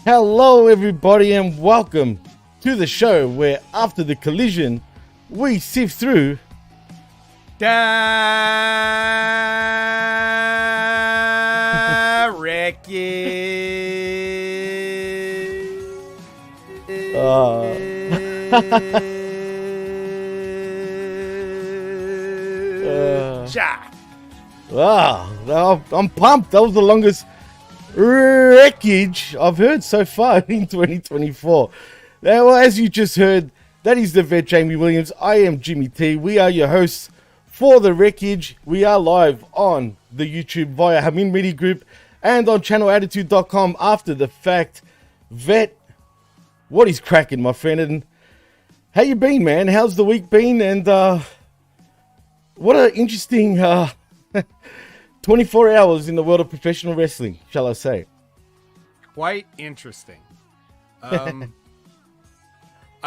Hello, everybody, and welcome to the show where, after the collision, we sift through wreckage. Wow, I'm pumped. That was the longest wreckage I've heard so far in 2024. Now, as you just heard, that is the vet Jamie Williams. I am Jimmy T. We are your hosts for the wreckage. We are live on the YouTube via Hamin Media Group and on channelattitude.com after the fact. Vet, what is cracking, my friend? And how you been, man? How's the week been? And what an interesting 24 hours in the world of professional wrestling, shall I say. Quite interesting. I'm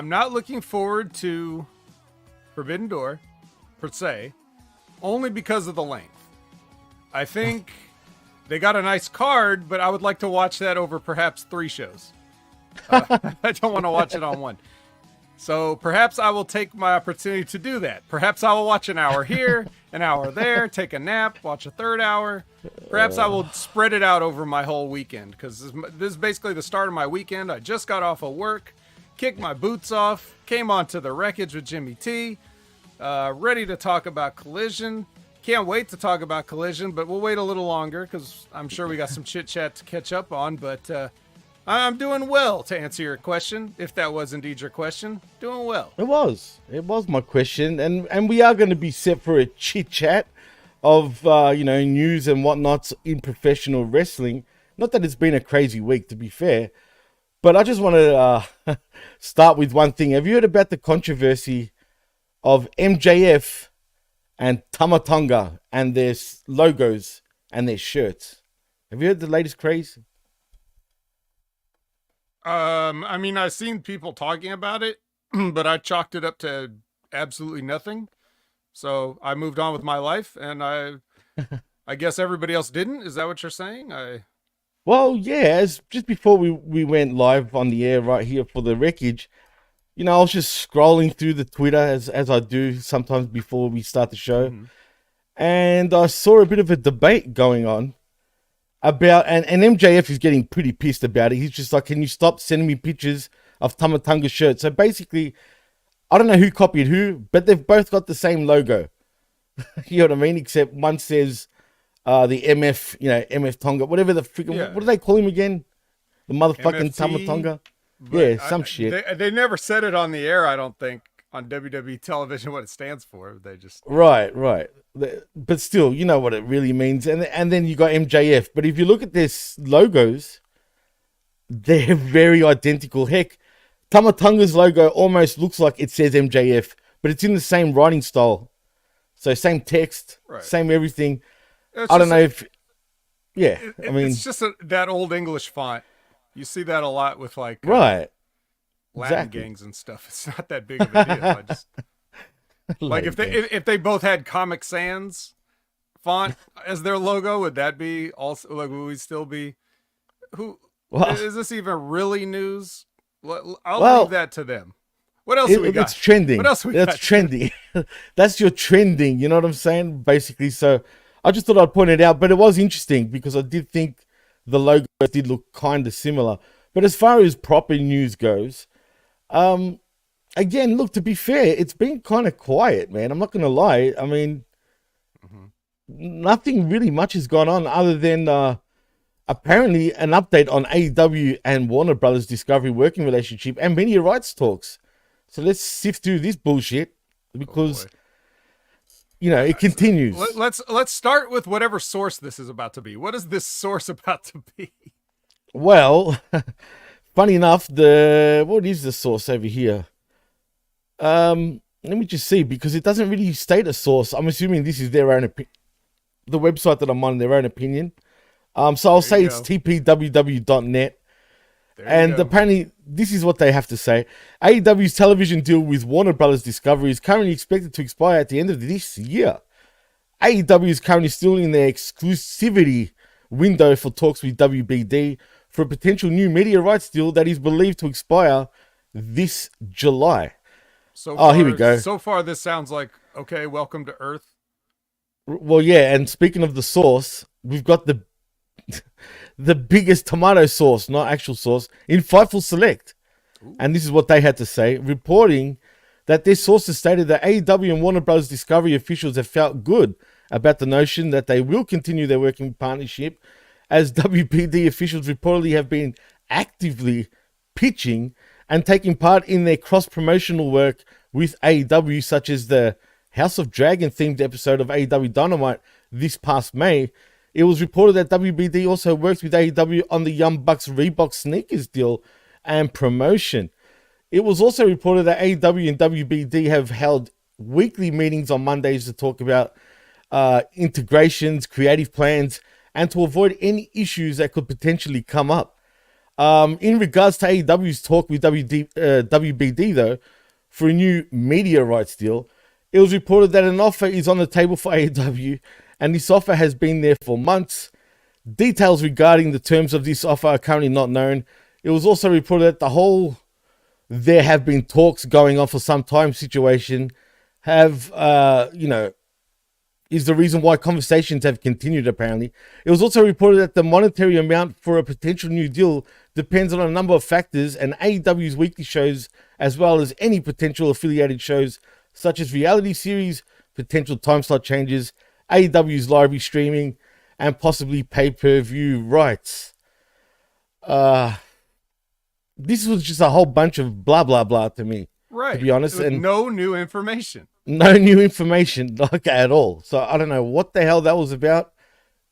not looking forward to Forbidden Door, per se, only because of the length. I think they got a nice card, but I would like to watch that over perhaps 3 shows. I don't want to watch it on one. So perhaps I will take my opportunity to do that. Perhaps I will watch an hour here, an hour there, take a nap, watch a third hour. Perhaps I will spread it out over my whole weekend, because this is basically the start of my weekend. I just got off of work, kicked my boots off, came onto the wreckage with Jimmy T, ready to talk about Collision. Can't wait to talk about Collision, but we'll wait a little longer because I'm sure we got some chit chat to catch up on. But I'm doing well, to answer your question, if that was indeed your question. Doing well. It was my question, and we are going to be set for a chit chat of news and whatnots in professional wrestling. Not that it's been a crazy week, to be fair, but I just want to start with one thing. Have you heard about the controversy of MJF and Tama Tonga and their logos and their shirts? Have you heard the latest craze? I mean, I've seen people talking about it, but I chalked it up to absolutely nothing. So I moved on with my life, and I guess everybody else didn't. Is that what you're saying? Well, yeah, just before we went live on the air right here for the wreckage, I was just scrolling through the Twitter as I do sometimes before we start the show. Mm-hmm. And I saw a bit of a debate going on about, and MJF is getting pretty pissed about it. He's just like, can you stop sending me pictures of Tama Tonga shirts? So basically, I don't know who copied who, but they've both got the same logo. You know what I mean? Except one says the MF, MF Tonga, whatever the freaking, what do they call him again? The motherfucking Tama Tonga? Yeah, some shit. They never said it on the air, I don't think, on WWE television, what it stands for. They just... Right. But still, you know what it really means. And then you got MJF. But if you look at their logos, they're very identical. Heck, Tama Tonga's logo almost looks like it says MJF, but it's in the same writing style. So same text, same everything. I don't know if... Yeah, I mean... It's just that old English font. You see that a lot with like... Right. Latin gangs and stuff. It's not that big of a deal. I just like if they both had Comic Sans font as their logo, would that be also like, would we still be is this even really news? I'll leave that to them. What else we got? It's trending. What else we That's got? Trending. That's your trending, you know what I'm saying? Basically, so I just thought I'd point it out, but it was interesting because I did think the logo did look kind of similar. But as far as proper news goes, again, look, to be fair, it's been kind of quiet, man. I'm not going to lie. I mean, nothing really much has gone on other than apparently an update on AEW and Warner Brothers Discovery working relationship and media rights talks. So let's sift through this bullshit because, it continues. Let's start with whatever source this is about to be. What is this source about to be? Well... Funny enough, what is the source over here? Let me just see, because it doesn't really state a source. I'm assuming this is their own the website that I'm on, their own opinion. So I'll say it's tpww.net. And apparently, this is what they have to say. AEW's television deal with Warner Brothers Discovery is currently expected to expire at the end of this year. AEW is currently still in their exclusivity window for talks with WBD for a potential new media rights deal that is believed to expire this July. Here we go. So far, this sounds like, okay, welcome to Earth. Well, yeah, and speaking of the source, we've got the biggest tomato sauce, not actual sauce, in Fightful Select. Ooh. And this is what they had to say, reporting that their sources stated that AEW and Warner Bros. Discovery officials have felt good about the notion that they will continue their working partnership, as WBD officials reportedly have been actively pitching and taking part in their cross-promotional work with AEW, such as the House of Dragon themed episode of AEW Dynamite this past May. It was reported that WBD also works with AEW on the Young Bucks Reebok sneakers deal and promotion. It was also reported that AEW and WBD have held weekly meetings on Mondays to talk about integrations, creative plans, and to avoid any issues that could potentially come up. In regards to AEW's talk with WBD, though, for a new media rights deal, it was reported that an offer is on the table for AEW, and this offer has been there for months. Details regarding the terms of this offer are currently not known. It was also reported that the whole "there have been talks going on for some time" situation have, is the reason why conversations have continued, apparently. It was also reported that the monetary amount for a potential new deal depends on a number of factors, and AEW's weekly shows, as well as any potential affiliated shows, such as reality series, potential time slot changes, AEW's library streaming, and possibly pay-per-view rights. This was just a whole bunch of blah, blah, blah to me. Right. To be honest. And no new information. No new information, like, at all. So I don't know what the hell that was about.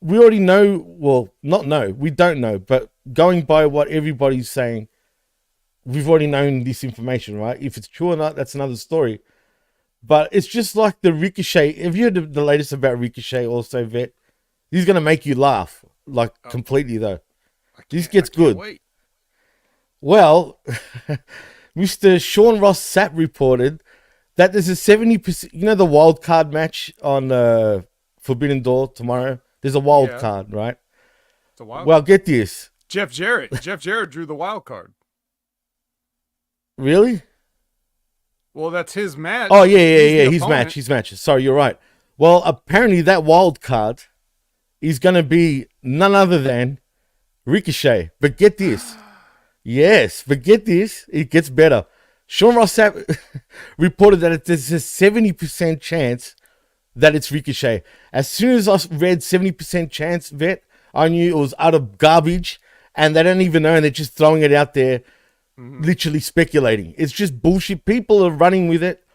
We already know, well, we don't know, but going by what everybody's saying, we've already known this information, right? If it's true or not, that's another story. But it's just like the Ricochet. Have you heard the latest about Ricochet also, Vet? He's going to make you laugh, completely, though. This gets good. Wait. Well, Mr. Sean Ross Sapp reported that there's a 70%, the wild card match on Forbidden Door tomorrow? There's a wild card, right? It's a wild card. Get this. Jeff Jarrett drew the wild card. Really? Well, that's his match. Oh, yeah. His match. Sorry, you're right. Well, apparently that wild card is going to be none other than Ricochet. But get this. Yes, but get this. It gets better. Sean Ross Sapp reported that there's a 70% chance that it's Ricochet. As soon as I read 70% chance, Vet, I knew it was utter garbage, and they don't even know, and they're just throwing it out there, literally speculating. It's just bullshit. People are running with it.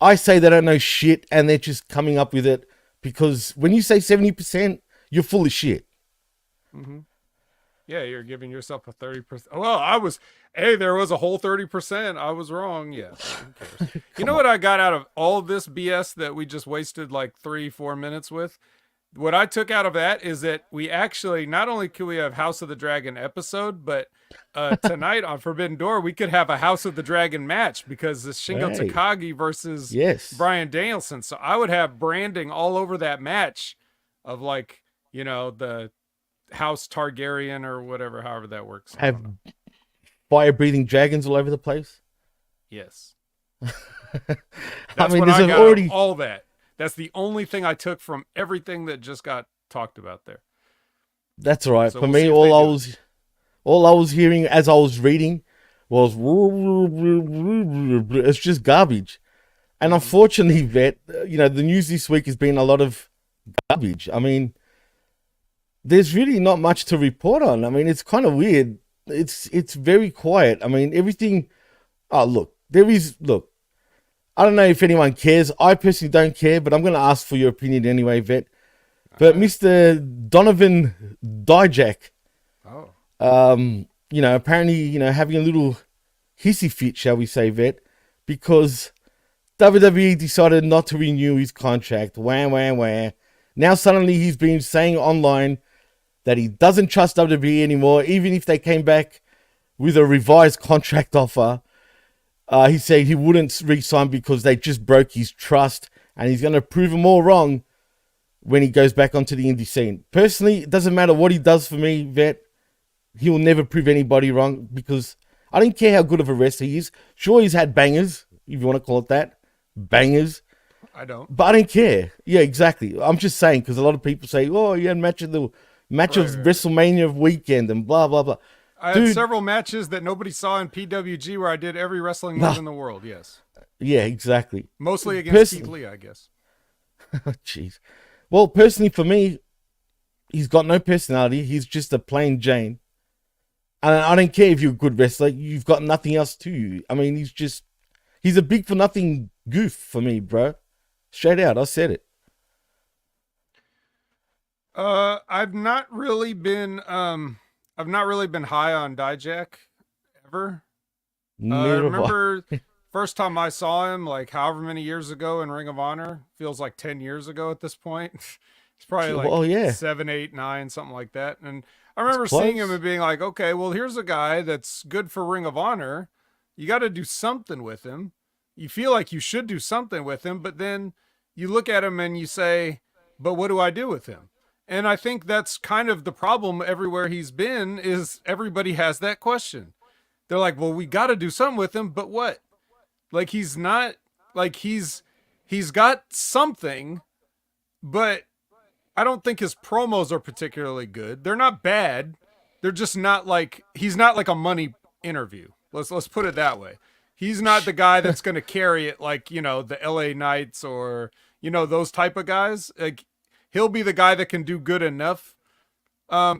I say they don't know shit, and they're just coming up with it, because when you say 70%, you're full of shit. Mm-hmm. Yeah, you're giving yourself a 30%. Well, there was a whole 30%. I was wrong. Yeah. You know what I got out of all of this BS that we just wasted like 3-4 minutes with? What I took out of that is that we actually, not only could we have House of the Dragon episode, but tonight on Forbidden Door, we could have a House of the Dragon match, because the Shingo Takagi versus Bryan Danielson. So I would have branding all over that match of the House Targaryen or whatever, however that works. Have fire-breathing dragons all over the place? Yes. That's what I got already all that. That's the only thing I took from everything that just got talked about there. That's all right. So for me, all I was hearing as I was reading was it's just garbage. And unfortunately, Vet, the news this week has been a lot of garbage. I mean, there's really not much to report on. I mean, it's kind of weird. It's very quiet. I mean, everything. I don't know if anyone cares. I personally don't care, but I'm going to ask for your opinion anyway, Vet. But Mr. Donovan Dijak, apparently, having a little hissy fit, shall we say, Vet, because WWE decided not to renew his contract. Wah. Now suddenly he's been saying online that he doesn't trust WWE anymore, even if they came back with a revised contract offer. He said he wouldn't re-sign because they just broke his trust, and he's going to prove them all wrong when he goes back onto the indie scene. Personally, it doesn't matter what he does for me, Vet. he will never prove anybody wrong because I don't care how good of a wrestler he is. Sure, he's had bangers, if you want to call it that, bangers. I don't. But I don't care. Yeah, exactly. I'm just saying because a lot of people say, "Oh, you had match of WrestleMania weekend and blah blah blah." I had several matches that nobody saw in PWG where I did every wrestling move in the world. Yes. Yeah, exactly. Mostly against Keith Lee, I guess. Jeez. Well, personally for me, he's got no personality. He's just a plain Jane. And I don't care if you're a good wrestler. You've got nothing else to you. I mean, he's a big for nothing goof for me, bro. Straight out, I said it. I've not really been high on Dijak ever. I remember first time I saw him, like however many years ago in Ring of Honor, feels like 10 years ago at this point. It's probably like 7, 8, 9, something like that. And I remember seeing him and being like, okay, well, here's a guy that's good for Ring of Honor. You got to do something with him. You feel like you should do something with him, but then you look at him and you say, but what do I do with him? And I think that's kind of the problem everywhere he's been is everybody has that question. They're like, well, we got to do something with him, but what? Like, he's not like he's got something, but I don't think his promos are particularly good. They're not bad. They're just not like, he's not like a money interview. Let's put it that way. He's not the guy that's going to carry it like, you know, the LA Knights or, you know, those type of guys. Like, he'll be the guy that can do good enough.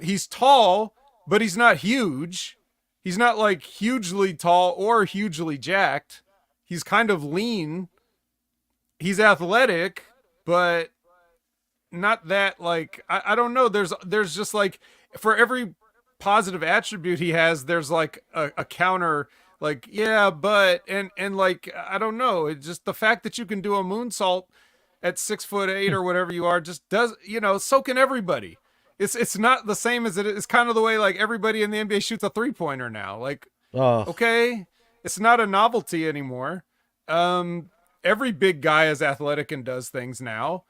He's tall, but he's not huge. He's not like hugely tall or hugely jacked. He's kind of lean. He's athletic, but not that like, I don't know. There's just like for every positive attribute he has, there's like a counter like, yeah, but, and like, I don't know. It's just the fact that you can do a moonsault at 6'8" or whatever you are just does, you know, so can everybody. It's not the same as it is. Kind of the way like everybody in the NBA shoots a 3-pointer now. Like, okay, it's not a novelty anymore. Every big guy is athletic and does things now.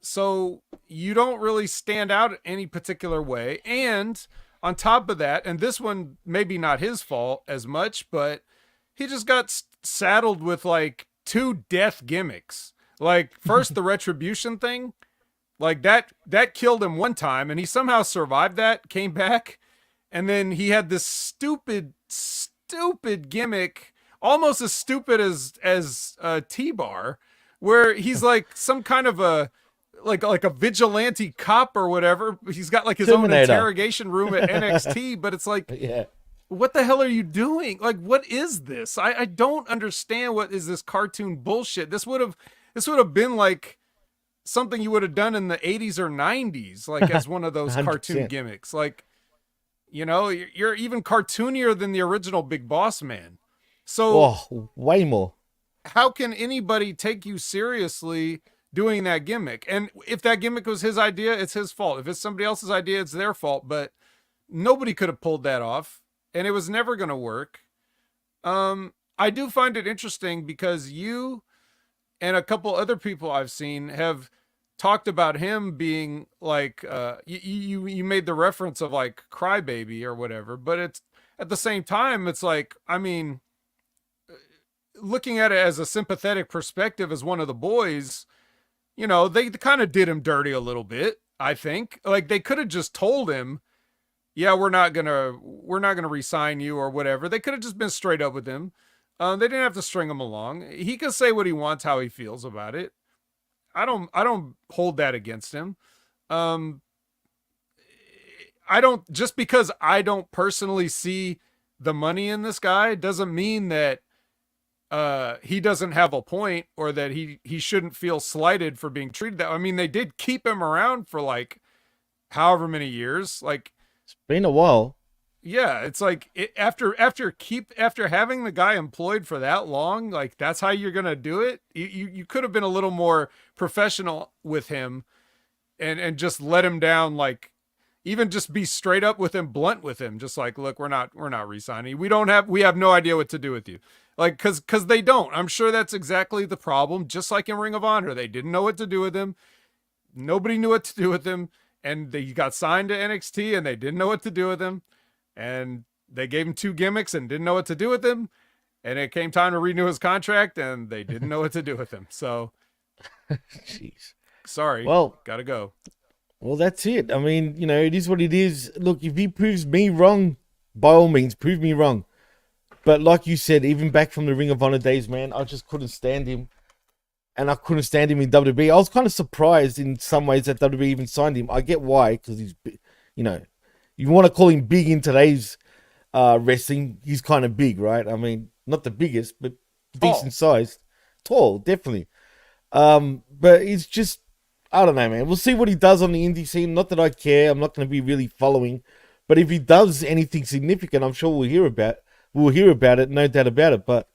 So you don't really stand out any particular way. And on top of that, and this one maybe not his fault as much, but he just got saddled with like 2 death gimmicks. Like first the retribution thing, like that killed him one time and he somehow survived that, came back. And then he had this stupid gimmick, almost as stupid as T-Bar, where he's like some kind of a like a vigilante cop or whatever. He's got like his own interrogation room at NXT, but it's like, yeah, what the hell are you doing? Like, what is this? I don't understand. What is this cartoon bullshit? This would have been like something you would have done in the 80s or 90s, like as one of those cartoon gimmicks. Like, you know, you're even cartoonier than the original Big Boss Man. So way more. How can anybody take you seriously doing that gimmick? And if that gimmick was his idea, it's his fault. If it's somebody else's idea, it's their fault. But nobody could have pulled that off, and it was never going to work. I do find it interesting because you and a couple other people I've seen have talked about him being like, you made the reference of like Crybaby or whatever, but it's at the same time, it's like, I mean, looking at it as a sympathetic perspective as one of the boys, you know, they kind of did him dirty a little bit. I think like they could have just told him, yeah, we're not going to re-sign you or whatever. They could have just been straight up with him. They didn't have to string him along. He can say what he wants, how he feels about it. I don't hold that against him. Just because I don't personally see the money in this guy doesn't mean that he doesn't have a point or that he shouldn't feel slighted for being treated that. I mean, they did keep him around for like however many years. Like, it's been a while. Yeah, it's like after having the guy employed for that long, like that's how you're gonna do it. You could have been a little more professional with him, and just let him down. Like, even just be straight up with him, blunt with him. Just like, look, we're not re-signing. We have no idea what to do with you. Like, cause they don't. I'm sure that's exactly the problem. Just like in Ring of Honor, they didn't know what to do with him. Nobody knew what to do with him. and he got signed to NXT and they didn't know what to do with him, and they gave him 2 gimmicks and didn't know what to do with him, and it came time to renew his contract and they didn't know what to do with him. So, jeez. Sorry. Well, gotta go. Well, that's it. I mean, it is what it is. Look, if he proves me wrong, by all means, prove me wrong. But like you said, even back from the Ring of Honor days, man, I just couldn't stand him. And I couldn't stand him in WWE. I was kind of surprised in some ways that WWE even signed him. I get why, because he's, you want to call him big in today's wrestling. He's kind of big, right? I mean, not the biggest, but decent sized. Tall, definitely. But it's just, I don't know, man. We'll see what he does on the indie scene. Not that I care. I'm not going to be really following. But if he does anything significant, I'm sure we'll hear about it, no doubt about it. But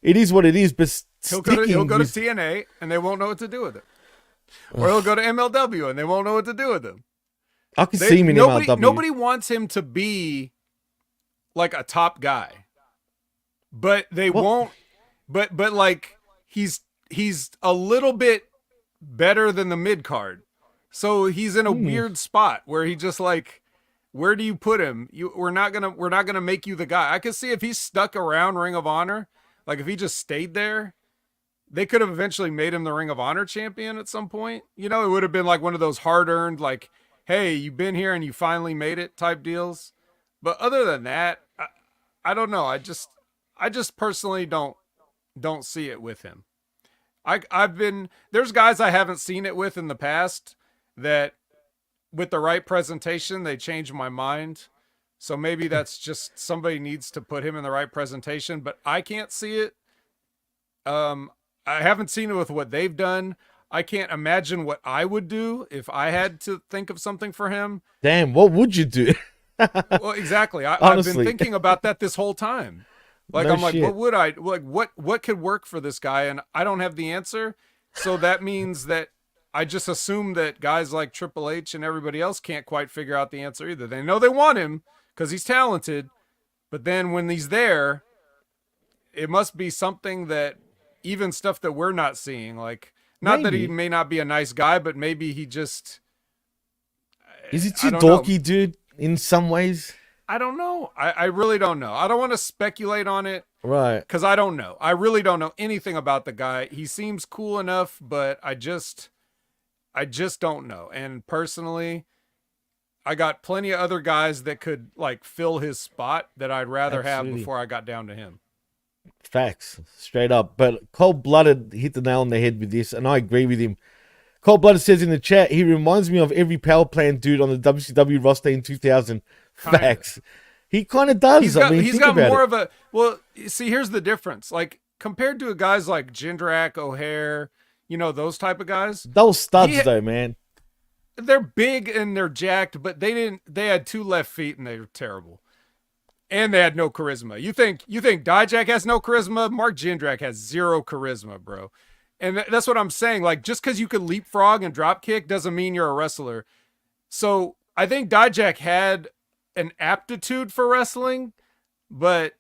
it is what it is. But he'll go to TNA and they won't know what to do with it. Or he'll go to MLW and they won't know what to do with him. I can see him in MLW. Nobody wants him to be like a top guy. But they won't. But like he's a little bit better than the mid card. So he's in a weird spot where he just like, where do you put him? We're not gonna make you the guy. I could see if he's stuck around Ring of Honor, like if he just stayed there, they could have eventually made him the Ring of Honor champion at some point. It would have been like one of those hard-earned, like, hey, you've been here and you finally made it type deals. But other than that, I don't know. I just personally don't see it with him. There's guys I haven't seen it with in the past that with the right presentation, they change my mind. So maybe that's just somebody needs to put him in the right presentation, but I can't see it. I haven't seen it with what they've done. I can't imagine what I would do if I had to think of something for him. Damn, what would you do? Well, exactly. I've been thinking about that this whole time. Like, no, I'm like, shit. What would I, like, what could work for this guy? And I don't have the answer. So that means that I just assume that guys like Triple H and everybody else can't quite figure out the answer either. They know they want him because he's talented, but then when he's there, it must be something that even stuff that we're not seeing, like, not that he may not be a nice guy, but maybe he just... Is he too dorky, dude, in some ways? I don't know. I really don't know. I don't want to speculate on it. Right. Because I don't know. I really don't know anything about the guy. He seems cool enough, but I just don't know. And personally, I got plenty of other guys that could like fill his spot that I'd rather have before I got down to him. Facts. Straight up. But Cold Blooded hit the nail on the head with this, and I agree with him. Cold Blooded says in the chat, he reminds me of every power plant dude on the WCW roster in 2000. Facts. He kind of does. He's got more of a... Well, see, here's the difference. Like, compared to guys like Jindrak, O'Hare, those type of guys. Those studs, though, man. They're big and they're jacked, but they had 2 left feet and they were terrible. And they had no charisma. You think Dijak has no charisma? Mark Jindrak has 0 charisma, bro. And that's what I'm saying. Like, just because you can leapfrog and drop kick doesn't mean you're a wrestler. So I think Dijak had an aptitude for wrestling, but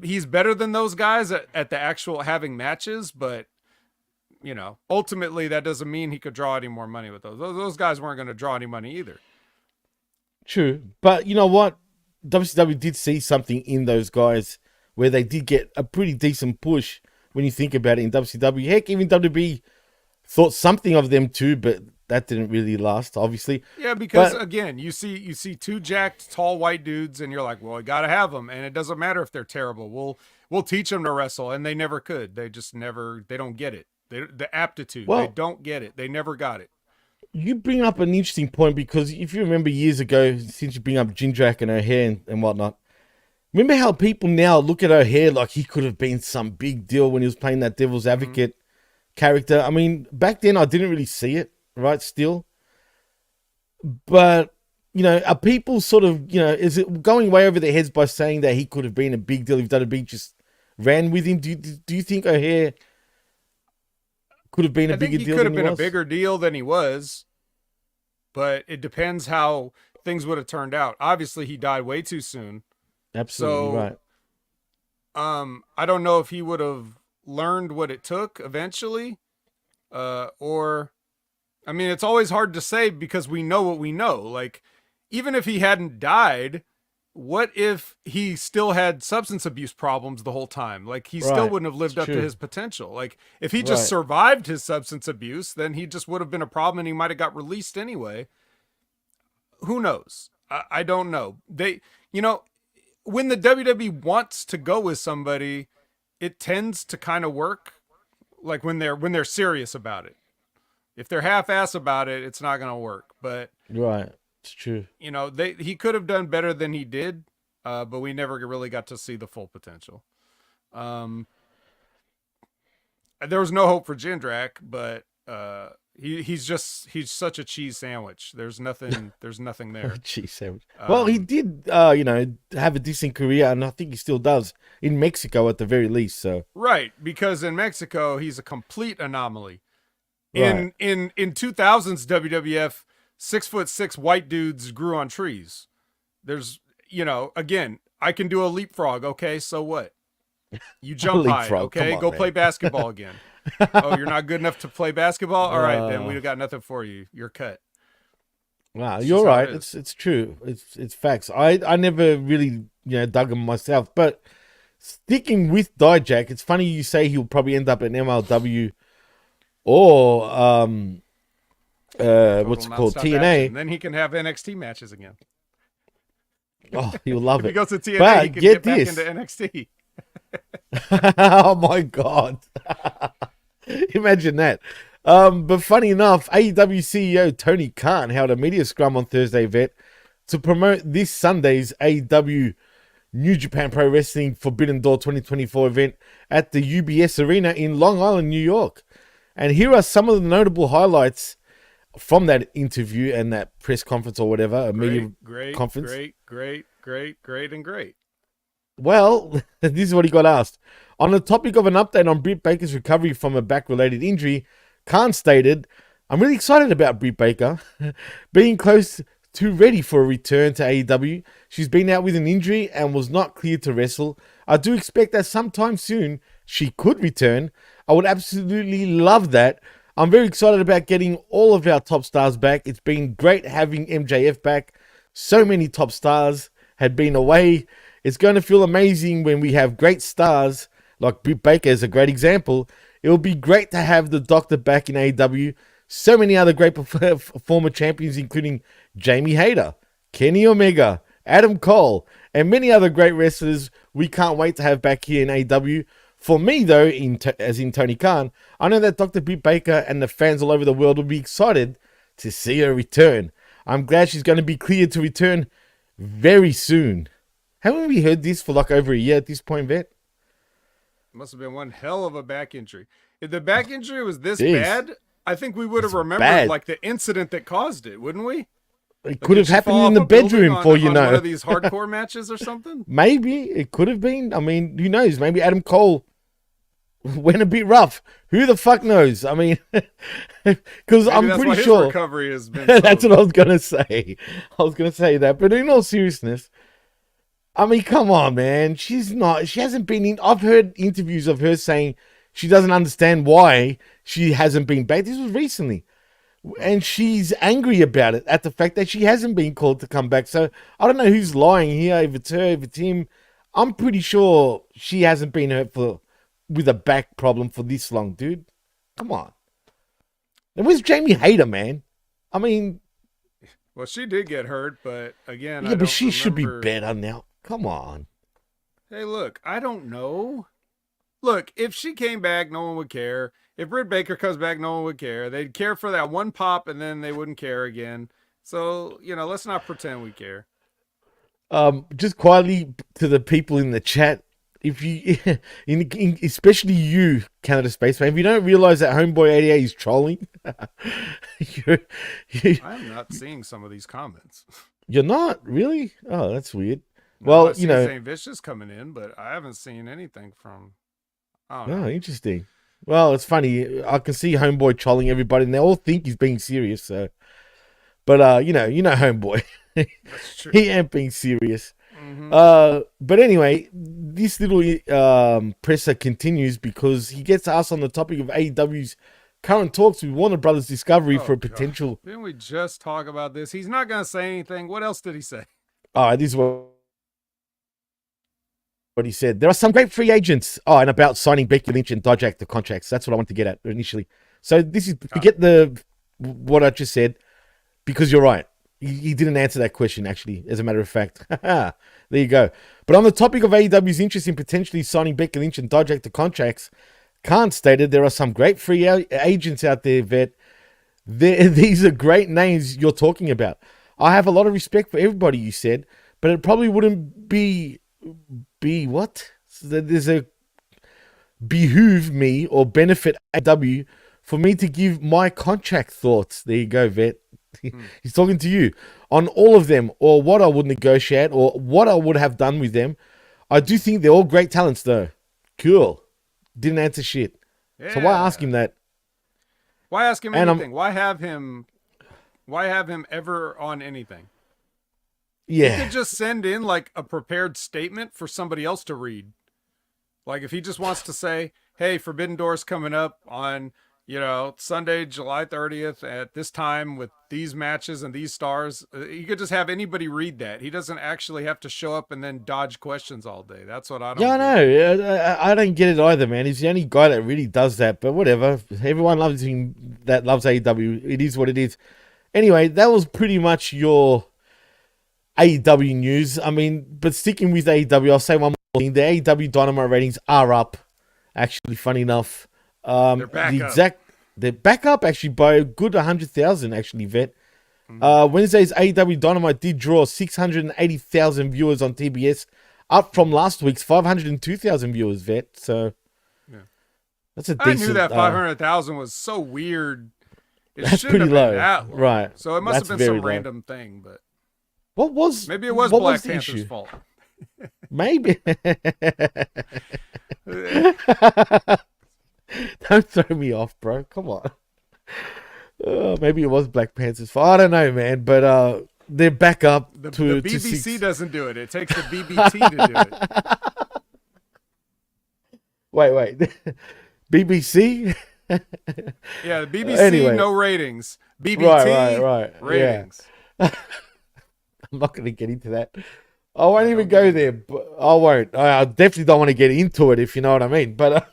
he's better than those guys at the actual having matches. But, ultimately that doesn't mean he could draw any more money with those. Those guys weren't going to draw any money either. True. But you know what? WCW did see something in those guys where they did get a pretty decent push when you think about it in WCW. Heck, even WWE thought something of them too, but that didn't really last, obviously. Yeah, because again, you see 2 jacked, tall white dudes, and you're like, well, you got to have them, and it doesn't matter if they're terrible. We'll teach them to wrestle, and they never could. They just never. They don't get it. The aptitude. They don't get it. They never got it. You bring up an interesting point because if you remember years ago, since you bring up Jindrak and O'Hare and whatnot, remember how people now look at O'Hare like he could have been some big deal when he was playing that Devil's Advocate character. I mean, back then I didn't really see it, right, still. But, are people sort of, is it going way over their heads by saying that he could have been a big deal if WWE just ran with him? Do you think O'Hare could have been a bigger deal than he was? He could have been a bigger deal than he was, but it depends how things would have turned out. Obviously, he died way too soon. Absolutely right. I don't know if he would have learned what it took eventually, or I mean, it's always hard to say because we know what we know. Like, even if he hadn't died, what if he still had substance abuse problems the whole time? Like, he still wouldn't have lived up to his potential. Like, if he just survived his substance abuse, then he just would have been a problem and he might have got released anyway. Who knows? I don't know. When the WWE wants to go with somebody, it tends to kind of work. Like when they're serious about it. If they're half-ass about it, it's not going to work. But it's true. He could have done better than he did, but we never really got to see the full potential. There was no hope for Jindrak, but he's such a cheese sandwich. There's nothing there. Cheese sandwich. Well, he did, have a decent career, and I think he still does in Mexico at the very least. So right, because in Mexico he's a complete anomaly. In 2000s WWF, 6'6" white dudes grew on trees. There's, again, I can do a leapfrog. Okay, so what? You jump high. Okay, go play basketball again. Oh, you're not good enough to play basketball? All right, then we got nothing for you. You're cut. Wow, you're right. It's true. It's facts. I never really dug him myself, but sticking with Dijak, it's funny you say he'll probably end up in MLW or what's it called, TNA. Action. Then he can have NXT matches again. Oh, he'll love it. If he goes to TNA, but he can get back into NXT. Oh my god. Imagine that. But funny enough, AEW CEO Tony Khan held a media scrum on Thursday, Vet, to promote this Sunday's AEW New Japan Pro Wrestling Forbidden Door 2024 event at the UBS Arena in Long Island, New York. And here are some of the notable highlights from that interview and that press conference or whatever, media conference. Great. Well, this is what he got asked. On the topic of an update on Britt Baker's recovery from a back-related injury, Khan stated, "I'm really excited about Britt Baker being close to ready for a return to AEW. She's been out with an injury and was not cleared to wrestle. I do expect that sometime soon she could return. I would absolutely love that. I'm very excited about getting all of our top stars back. It's been great having MJF back. So many top stars had been away. It's going to feel amazing when we have great stars, like Britt Baker is a great example. It will be great to have the Doctor back in AEW. So many other great former champions, including Jamie Hayter, Kenny Omega, Adam Cole, and many other great wrestlers we can't wait to have back here in AEW. For me, though, as in Tony Khan, I know that Dr. Britt Baker and the fans all over the world will be excited to see her return. I'm glad she's going to be cleared to return very soon." Haven't we heard this for like over a year at this point, Vet? Must have been one hell of a back injury. If the back injury was this bad, I think we would have remembered like the incident that caused it, wouldn't we? It could have happened in the bedroom, for you know. One of these hardcore matches or something? Maybe. It could have been. I mean, who knows? Maybe Adam Cole went a bit rough. Who the fuck knows? I mean, because I'm pretty sure his recovery has been that's what I was going to say. I was going to say that. But in all seriousness, I mean, come on, man. She hasn't been in. I've heard interviews of her saying she doesn't understand why she hasn't been back. This was recently. And she's angry about it, at the fact that she hasn't been called to come back. So I don't know who's lying here, if it's her, if it's him. I'm pretty sure she hasn't been hurt with a back problem for this long, dude. Come on. And where's Jamie Hayter, man? I mean... Well, she did get hurt, but again, yeah, but she should be better now. Come on. Hey, look, I don't know. Look, if she came back, no one would care. If Britt Baker comes back, no one would care. They'd care for that one pop, and then they wouldn't care again. So, let's not pretend we care. Just quietly to the people in the chat, if you, especially you, Canada Spaceman, if you don't realize that Homeboy 88 is trolling, I'm not seeing some of these comments. You're not? Really? Oh, that's weird. No, well, I see St. Vicious coming in, but I haven't seen anything from... Oh, interesting. Well, it's funny. I can see Homeboy trolling everybody, and they all think he's being serious. So, but you know, Homeboy, that's true. He ain't being serious. Mm-hmm. But anyway, this little presser continues because he gets asked on the topic of AEW's current talks with Warner Brothers Discovery for a God. potential. Didn't we just talk about this? He's not going to say anything. What else did he say? All right, this is what he said. There are some great free agents. Oh, and about signing Becky Lynch and Dijak the contracts. That's what I wanted to get at initially. So this is, forget what I just said, because you're right. He didn't answer that question, actually, as a matter of fact. There you go. But on the topic of AEW's interest in potentially signing Becky Lynch and Dijak the contracts, Khan stated there are some great free agents out there, Vet. These are great names you're talking about. I have a lot of respect for everybody, you said, but it probably wouldn't be what? There's a behoove me or benefit AEW for me to give my contract thoughts. There you go, Vet. He's talking to you on all of them, or what I would negotiate, or what I would have done with them. I do think they're all great talents, though. Cool. Didn't answer shit. Yeah. So why ask him that? Why ask him anything? Why have him ever on anything? Yeah. He could just send in like a prepared statement for somebody else to read. Like if he just wants to say, "Hey, Forbidden Door's coming up on, Sunday, July 30th at this time with these matches and these stars." You could just have anybody read that. He doesn't actually have to show up and then dodge questions all day. That's what I don't. Yeah, I know. I don't get it either, man. He's the only guy that really does that. But whatever. Everyone loves him. That loves AEW. It is what it is. Anyway, that was pretty much your AEW news. I mean, but sticking with AEW, I'll say one more thing. The AEW Dynamite ratings are up. Actually, funny enough. They're back up. They're back up actually by a good 100,000 actually, Vet. Wednesday's AEW Dynamite did draw 680,000 viewers on TBS, up from last week's 502,000 viewers, Vet. So that's a decent. I knew that 500,000 was so weird. That's pretty low. That low. Right. So it must have been some random thing, but maybe it was Black Panther's fault. Maybe. Don't throw me off, bro. Come on. Maybe it was Black Panther's fault. I don't know, man. But they're back up the BBC doesn't do it. It takes the BBT to do it. Wait. BBC? Yeah, the BBC, anyway. No ratings. BBT, right. ratings. Yeah. I'm not going to get into that. I won't even go there. But I won't. I definitely don't want to get into it, if you know what I mean. But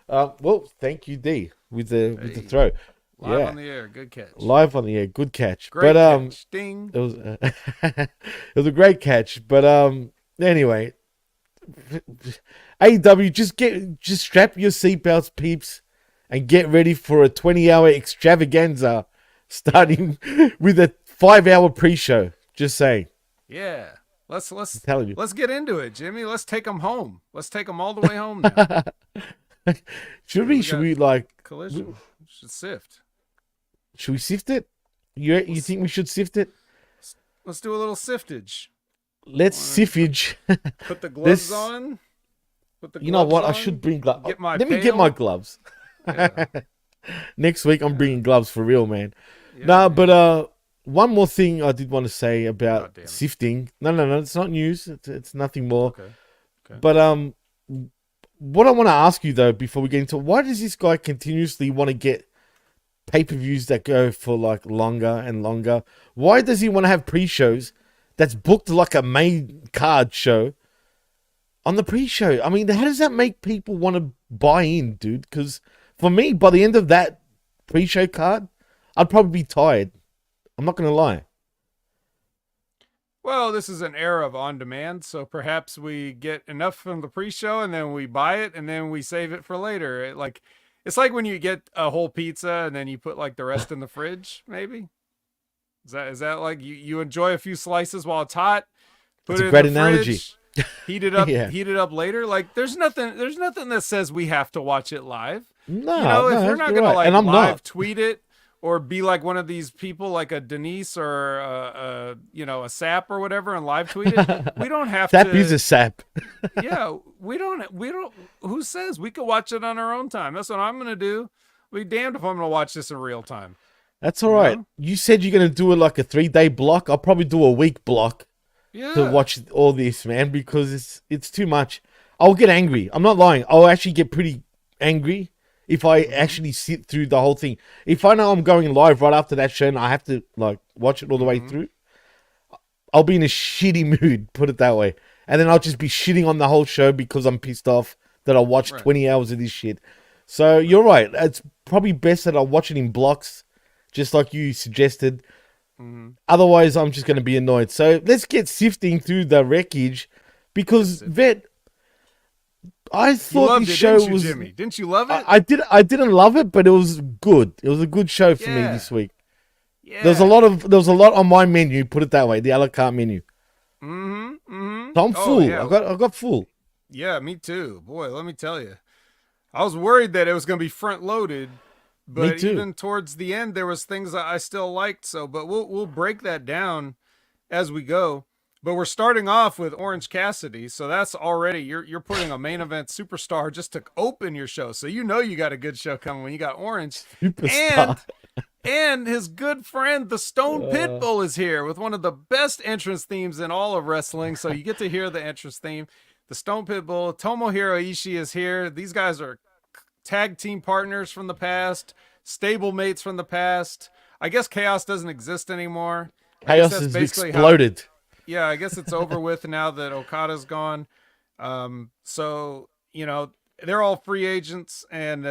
well, thank you, D, with the throw. Live on the air, good catch. Live on the air, good catch. Great catch. Ding. It was it was a great catch. But anyway, AEW, just strap your seatbelts, peeps, and get ready for a 20-hour extravaganza starting with a 5-hour pre-show. Just saying. Yeah. Let's get into it, Jimmy. Let's take them home. Let's take them all the way home now. Should we like collision? We should sift. Should we sift it? You think we should sift it? Let's do a little siftage. Let's siffage. Put the gloves on. You know what? I should bring gloves. Let me get my gloves. Yeah. Next week I'm bringing gloves for real, man. Yeah, but one more thing I did want to say about sifting. No, it's not news. It's nothing more. Okay. But what I want to ask you though, before we get into, why does this guy continuously want to get pay-per-views that go for like longer and longer? Why does he want to have pre-shows that's booked like a main card show on the pre-show? I mean, how does that make people want to buy in, dude? Because for me, by the end of that pre-show card, I'd probably be tired. I'm not going to lie. Well, this is an era of on-demand, so perhaps we get enough from the pre-show and then we buy it and then we save it for later. It's like when you get a whole pizza and then you put like the rest in the fridge, maybe? Is that like you enjoy a few slices while it's hot, put it in the fridge, analogy. Heat it up, heat it up later. Like there's nothing that says we have to watch it live. No, if we're not gonna live tweet it or be like one of these people like a Denise or a Sap or whatever and live tweet it, we don't have Sap is a Sap. Yeah, we don't. Who says we could watch it on our own time? That's what I'm gonna do. Be damned if I'm gonna watch this in real time. That's all right. You said you're gonna do it like a 3-day block. I'll probably do a week block to watch all this, man, because it's too much. I'll get angry. I'm not lying. I'll actually get pretty angry if I actually sit through the whole thing. If I know I'm going live right after that show and I have to like watch it all the way through, I'll be in a shitty mood, put it that way. And then I'll just be shitting on the whole show because I'm pissed off that I watched 20 hours of this shit. So you're right. It's probably best that I watch it in blocks, just like you suggested. Otherwise, I'm just going to be annoyed. So let's get sifting through the wreckage because, Vet, I thought this show was... Jimmy? Didn't you love it? I didn't love it, but it was good. It was a good show for me this week. Yeah. There was a lot on my menu, put it that way, the a la carte menu. So I'm full. Yeah. I got full. Yeah, me too. Boy, let me tell you. I was worried that it was going to be front loaded, but even towards the end there was things that I still liked, but we'll break that down as we go. But we're starting off with Orange Cassidy, so that's already you're putting a main event superstar just to open your show. So you got a good show coming when you got Orange. Superstar. And his good friend, the Stone Pitbull, is here with one of the best entrance themes in all of wrestling. So you get to hear the entrance theme. The Stone Pitbull, Tomohiro Ishii is here. These guys are tag team partners from the past, stable mates from the past. I guess Chaos doesn't exist anymore. Chaos has exploded. Yeah, I guess it's over with now that Okada's gone. So, they're all free agents and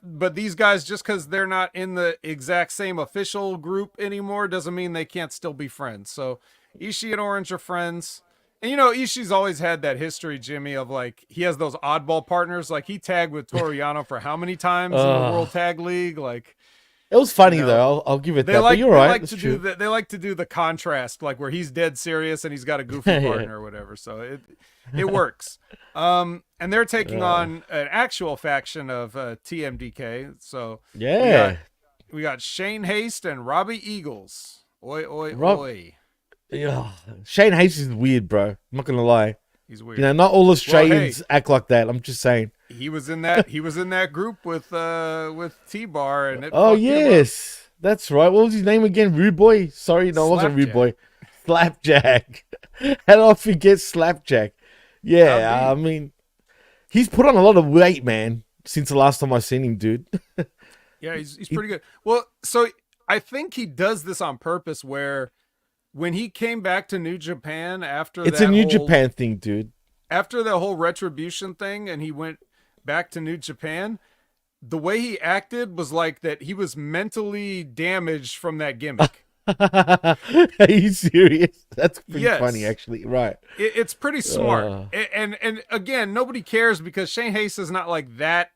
but these guys, just because they're not in the exact same official group anymore, doesn't mean they can't still be friends. So Ishii and Orange are friends. And, Ishii's always had that history, Jimmy, of like, he has those oddball partners. Like, he tagged with Toru Yano for how many times in the World Tag League? Like, it was funny, though. I'll give it that. But you're right. They like to do the contrast, like where he's dead serious and he's got a goofy partner or whatever. So it works. And they're taking on an actual faction of TMDK. So we got Shane Haste and Robbie Eagles. Oi, oi, oi. Yeah, Shane Haste is weird, bro. I'm not gonna lie. He's weird. Not all Australians act like that. I'm just saying. He was in that group with T-Bar and yes, that's right. What was his name again? Rude Boy. Sorry, no, it wasn't Rude Boy. Slapjack. How did I forget Slapjack? Yeah, I mean, he's put on a lot of weight, man, since the last time I seen him, dude. Yeah, he's pretty good. Well, so I think he does this on purpose where when he came back to New Japan it's a New Japan thing, dude. After the whole Retribution thing and he went back to New Japan, the way he acted was like that he was mentally damaged from that gimmick. Are you serious? That's pretty funny, actually. Right. It's pretty smart. And again, nobody cares because Shane Haste is not like that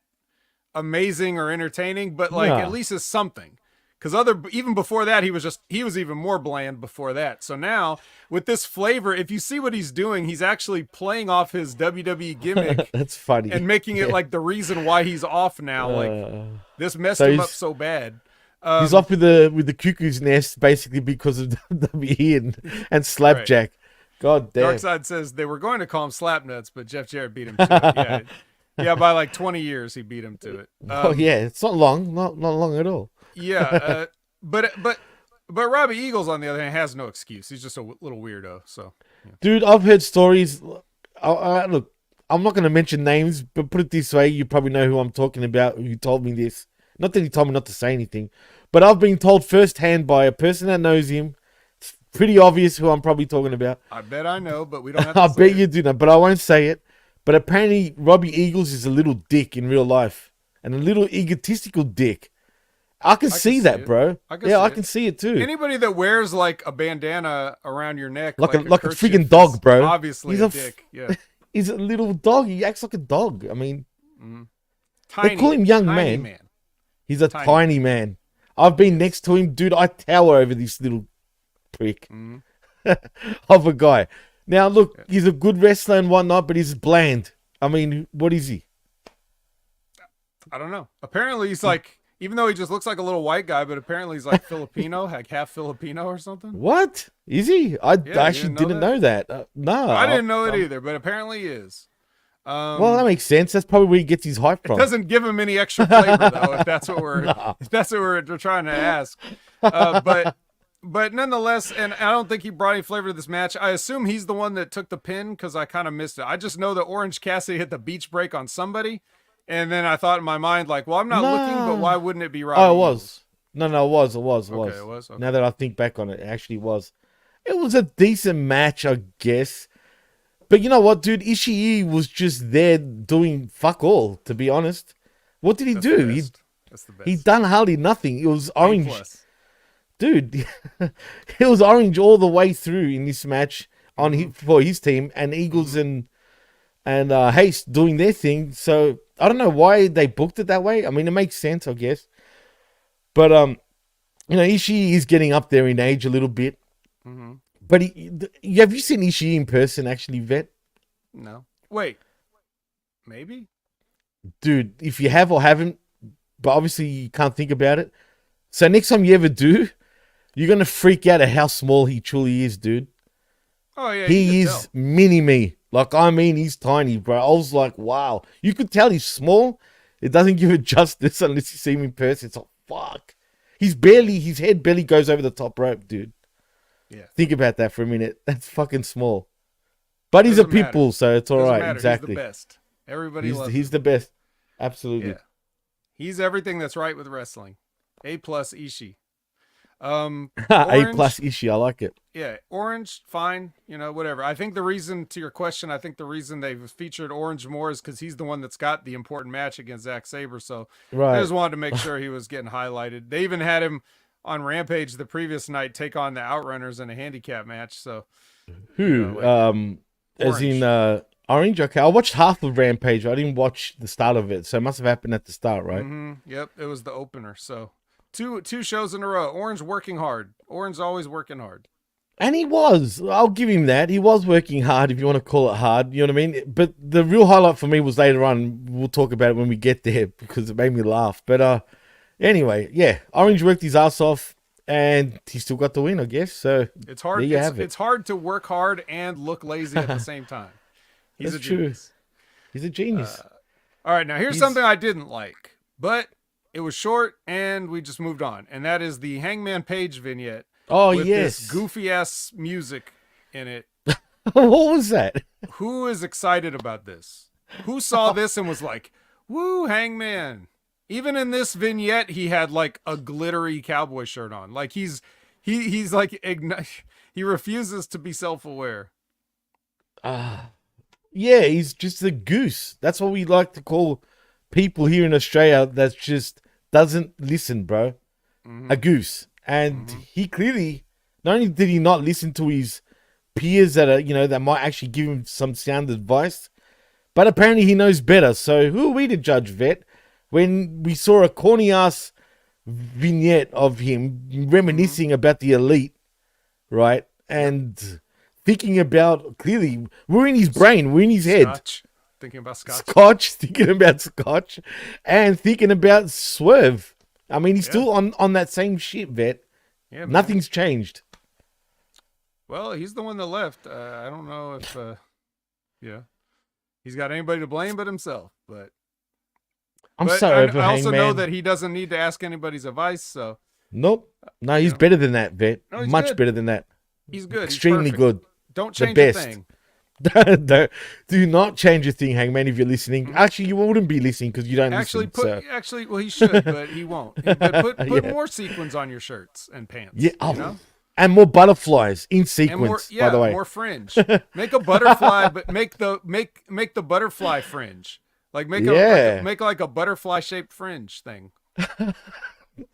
amazing or entertaining, but like at least it's something. Because even before that, he was even more bland before that. So now with this flavor, if you see what he's doing, he's actually playing off his WWE gimmick. That's funny. And making it like the rean why he's off now. Like this messed him up so bad. He's off with the cuckoo's nest basically because of WWE and Slapjack. Right. God damn. Darkseid says they were going to call him Slapnuts, but Jeff Jarrett beat him to it. Yeah, by like 20 years he beat him to it. It's not long, not long at all. Yeah, but Robbie Eagles on the other hand has no excuse. He's just a little weirdo. So, dude, I've heard stories. Look, I'm not going to mention names, but put it this way: you probably know who I'm talking about. Who told me this? Not that he told me not to say anything, but I've been told firsthand by a person that knows him. It's pretty obvious who I'm probably talking about. I bet I know, but we don't have to I bet you do know, but I won't say it. But apparently, Robbie Eagles is a little dick in real life, and a little egotistical dick. I can see that, bro. I can see it too. Anybody that wears like a bandana around your neck, like a freaking dog, bro. Obviously, he's a dick. Yeah, he's a little dog. He acts like a dog. I mean, they call him young man. He's a tiny man. I've been next to him, dude. I tower over this little prick of a guy. Now, look, he's a good wrestler and whatnot, but he's bland. I mean, what is he? I don't know. Apparently, he's like. Even though he just looks like a little white guy, but apparently he's like Filipino, like half Filipino or something. What? Is he? I actually didn't know that. No. I didn't know it either, but apparently he is. Well, that makes sense. That's probably where he gets his hype from. It doesn't give him any extra flavor, though, if that's what we're trying to ask. But nonetheless, and I don't think he brought any flavor to this match. I assume he's the one that took the pin because I kind of missed it. I just know that Orange Cassidy hit the beach break on somebody. And then I thought in my mind, like, well, I'm not looking, but why wouldn't it be Robbie Oh, it Eagles? was. No, it was. Okay, it was. Okay. Now that I think back on it, it actually was. It was a decent match, I guess. But you know what, dude? Ishii was just there doing fuck all, to be honest. What did he do? That's the best. He done hardly nothing. It was orange. A+. Dude, it was orange all the way through in this match for his team, and Eagles and Haste doing their thing. So I don't know why they booked it that way. I mean, it makes sense, I guess. But Ishii is getting up there in age a little bit. Mm-hmm. But have you seen Ishii in person, actually, Vet? No. Wait. Maybe? Dude, if you have or haven't, but obviously you can't think about it. So next time you ever do, you're going to freak out at how small he truly is, dude. Oh, yeah. He is mini-me. Like, I mean, he's tiny, bro. I was like, wow. You could tell he's small. It doesn't give it justice unless you see him in person. It's like, fuck. His head barely goes over the top rope, dude. Yeah. Think about that for a minute. That's fucking small. But he's a pitbull, so it's all right. Matter. Exactly. He's the best. Everybody loves him. He's the best. Absolutely. Yeah. He's everything that's right with wrestling. A+ Ishii. A+ Ishii. I like it. Yeah. Orange, fine. Whatever. I think the reason, to your question, they've featured Orange more is because he's the one that's got the important match against Zack Sabre. So I just wanted to make sure he was getting highlighted. They even had him on Rampage the previous night take on the Outrunners in a handicap match. So who? As in Orange? Okay, I watched half of Rampage. I didn't watch the start of it, so it must have happened at the start, right? Mm-hmm. Yep, it was the opener. So two shows in a row. Orange working hard. Orange always working hard. And he was. I'll give him that. He was working hard, if you want to call it hard. You know what I mean? But the real highlight for me was later on. We'll talk about it when we get there because it made me laugh. But anyway, yeah, Orange worked his ass off, and he still got the win, I guess. So it's hard. There you have it. It's hard to work hard and look lazy at the same time. He's a genius. He's a genius. All right, now here's something I didn't like, but it was short, and we just moved on. And that is the Hangman Page vignette. Oh, with yes. this goofy ass music in it. What was that? Who is excited about this? Who saw this and was like, "Woo, Hangman"? Even in this vignette, he had like a glittery cowboy shirt on. Like he's like he refuses to be self-aware. Yeah, he's just a goose. That's what we like to call people here in Australia that just doesn't listen, bro. Mm-hmm. A goose. And he clearly, not only did he not listen to his peers that are, that might actually give him some sound advice, but apparently he knows better. So who are we to judge, Vet? When we saw a corny ass vignette of him reminiscing about the Elite, right? And thinking about, clearly, we're in his brain, we're in his head. Thinking about thinking about Scotch, and thinking about Swerve. I mean, he's still on that same shit, Vet. Yeah, man. Nothing's changed. Well, he's the one that left. I don't know if, he's got anybody to blame but himself. But I'm sorry for I also Hangman. know that he doesn't need to ask anybody's advice. So nope. No, he's better than that, Vet. No, much better than that. He's good. Extremely good. Don't change a thing. Do not change a thing, Hangman, if you're listening. Actually, you wouldn't be listening because you don't listen. Well, he should, but he won't. But put more sequins on your shirts and pants. Yeah, and more butterflies in sequence. By the way, more fringe. Make a butterfly, but make the butterfly fringe. Like make like a butterfly shaped fringe thing.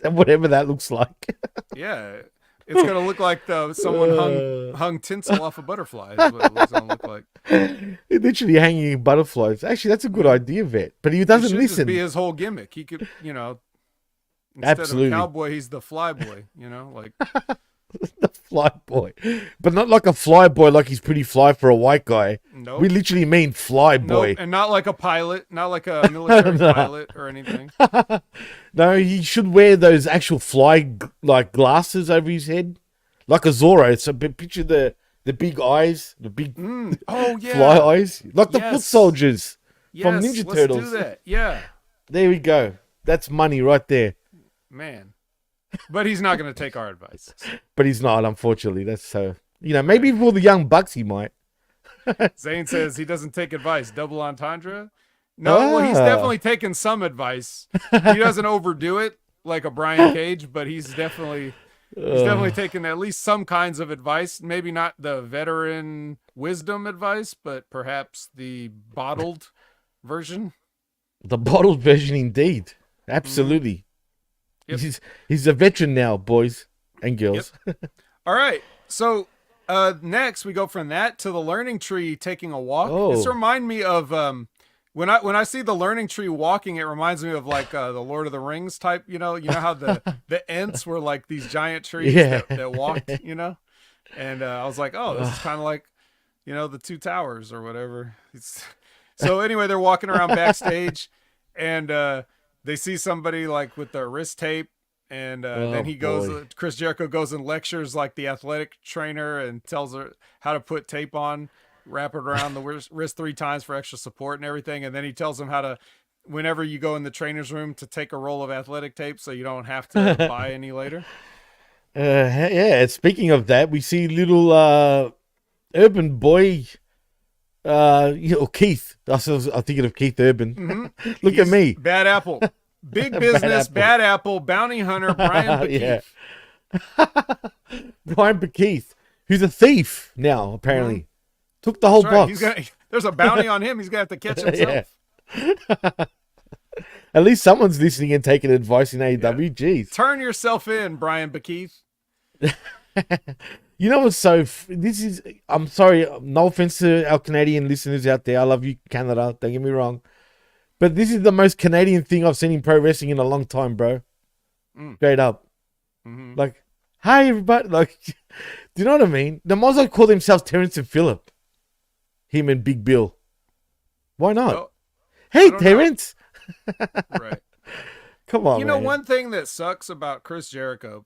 And whatever that looks like. Yeah. It's gonna look like someone hung tinsel off a butterfly. Is what it's gonna look like. Literally hanging butterflies. Actually, that's a good idea, Vet. But he doesn't listen. Just be his whole gimmick. He could, instead Absolutely. of a cowboy, he's the fly boy. Like the fly boy, but not like a fly boy, like he's pretty fly for a white guy. No, we literally mean fly boy, and not like a pilot, not like a military pilot or anything. No, he should wear those actual fly like glasses over his head, like a Zorro. So picture the big eyes, the big fly eyes, like the foot soldiers from Ninja Turtles. Let's do that. Yeah, there we go. That's money right there, man. But he's not going to take our advice. But he's not, unfortunately. That's so. Maybe for the young bucks he might. Zane says he doesn't take advice. Double entendre. No, well, he's definitely taken some advice. He doesn't overdo it like a Brian Cage, but he's definitely taken at least some kinds of advice. Maybe not the veteran wisdom advice, but perhaps the bottled version. The bottled version, indeed. Absolutely. Yep. He's a veteran now, boys and girls. Yep. All right. So next we go from that to the learning tree taking a walk. Oh. This reminds me of when I see the learning tree walking, it reminds me of like the Lord of the Rings type. You know how the Ents were like these giant trees that walked. And I was like, oh, this is kind of like the Two Towers or whatever. So anyway, they're walking around backstage, and they see somebody like with their wrist tape, and then he goes. Chris Jericho goes and lectures like the athletic trainer and tells her how to put tape on, wrap it around the wrist 3 times for extra support and everything. And then he tells him how to, whenever you go in the trainer's room, to take a roll of athletic tape so you don't have to buy any later. Yeah. Speaking of that, we see little urban boy. Keith. I was thinking of Keith Urban. Mm-hmm. Look at me. Bad Apple. Big business, Bad Apple, bounty hunter, Brian Bekeith. Brian Bekeith, who's a thief now, apparently. Mm-hmm. Took the whole box. There's a bounty on him. He's going to have to catch himself. At least someone's listening and taking advice in AEW. Yeah. Jeez. Turn yourself in, Brian Bekeith. You know what's I'm sorry, no offense to our Canadian listeners out there. I love you, Canada. Don't get me wrong. But this is the most Canadian thing I've seen in pro wrestling in a long time, bro. Straight up. Mm-hmm. Like, hi, everybody. Like, do you know what I mean? They might as well call themselves Terrence and Phillip. Him and Big Bill. Why not? Well, hey, Terrence. Right. Come on, man. One thing that sucks about Chris Jericho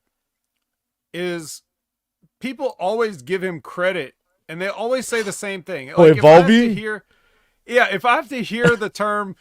is people always give him credit, and they always say the same thing. Like, evolving? If I have to hear the term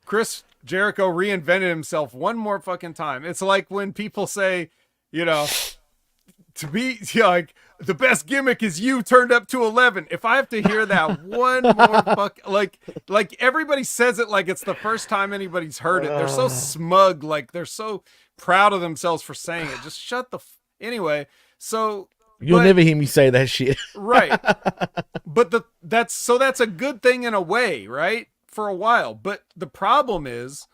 Chris Jericho reinvented himself one more fucking time, it's like when people say, to be like the best gimmick is you turned up to 11. If I have to hear that one more like everybody says it like it's the first time anybody's heard it. They're so smug, like they're so proud of themselves for saying it. Just shut the anyway. So you'll never hear me say that shit. Right. But that's a good thing in a way, right? For a while. But the problem is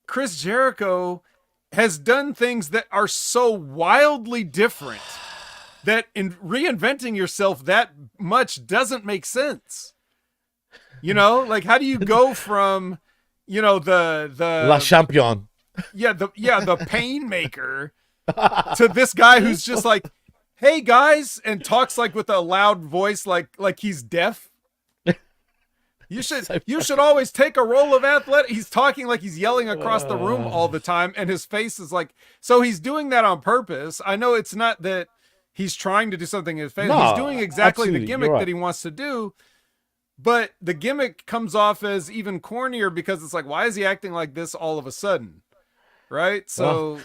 Chris Jericho has done things that are so wildly different that in reinventing yourself that much doesn't make sense. Like how do you go from, the La Champion. The pain maker to this guy who's just like, hey guys, and talks like with a loud voice, like he's deaf. You should always take a roll of athletic. He's talking like he's yelling across the room all the time, and his face is like, so he's doing that on purpose. I know it's not that he's trying to do something in his face. No, he's doing exactly the gimmick that he wants to do, but the gimmick comes off as even cornier because it's like, why is he acting like this all of a sudden? Right? So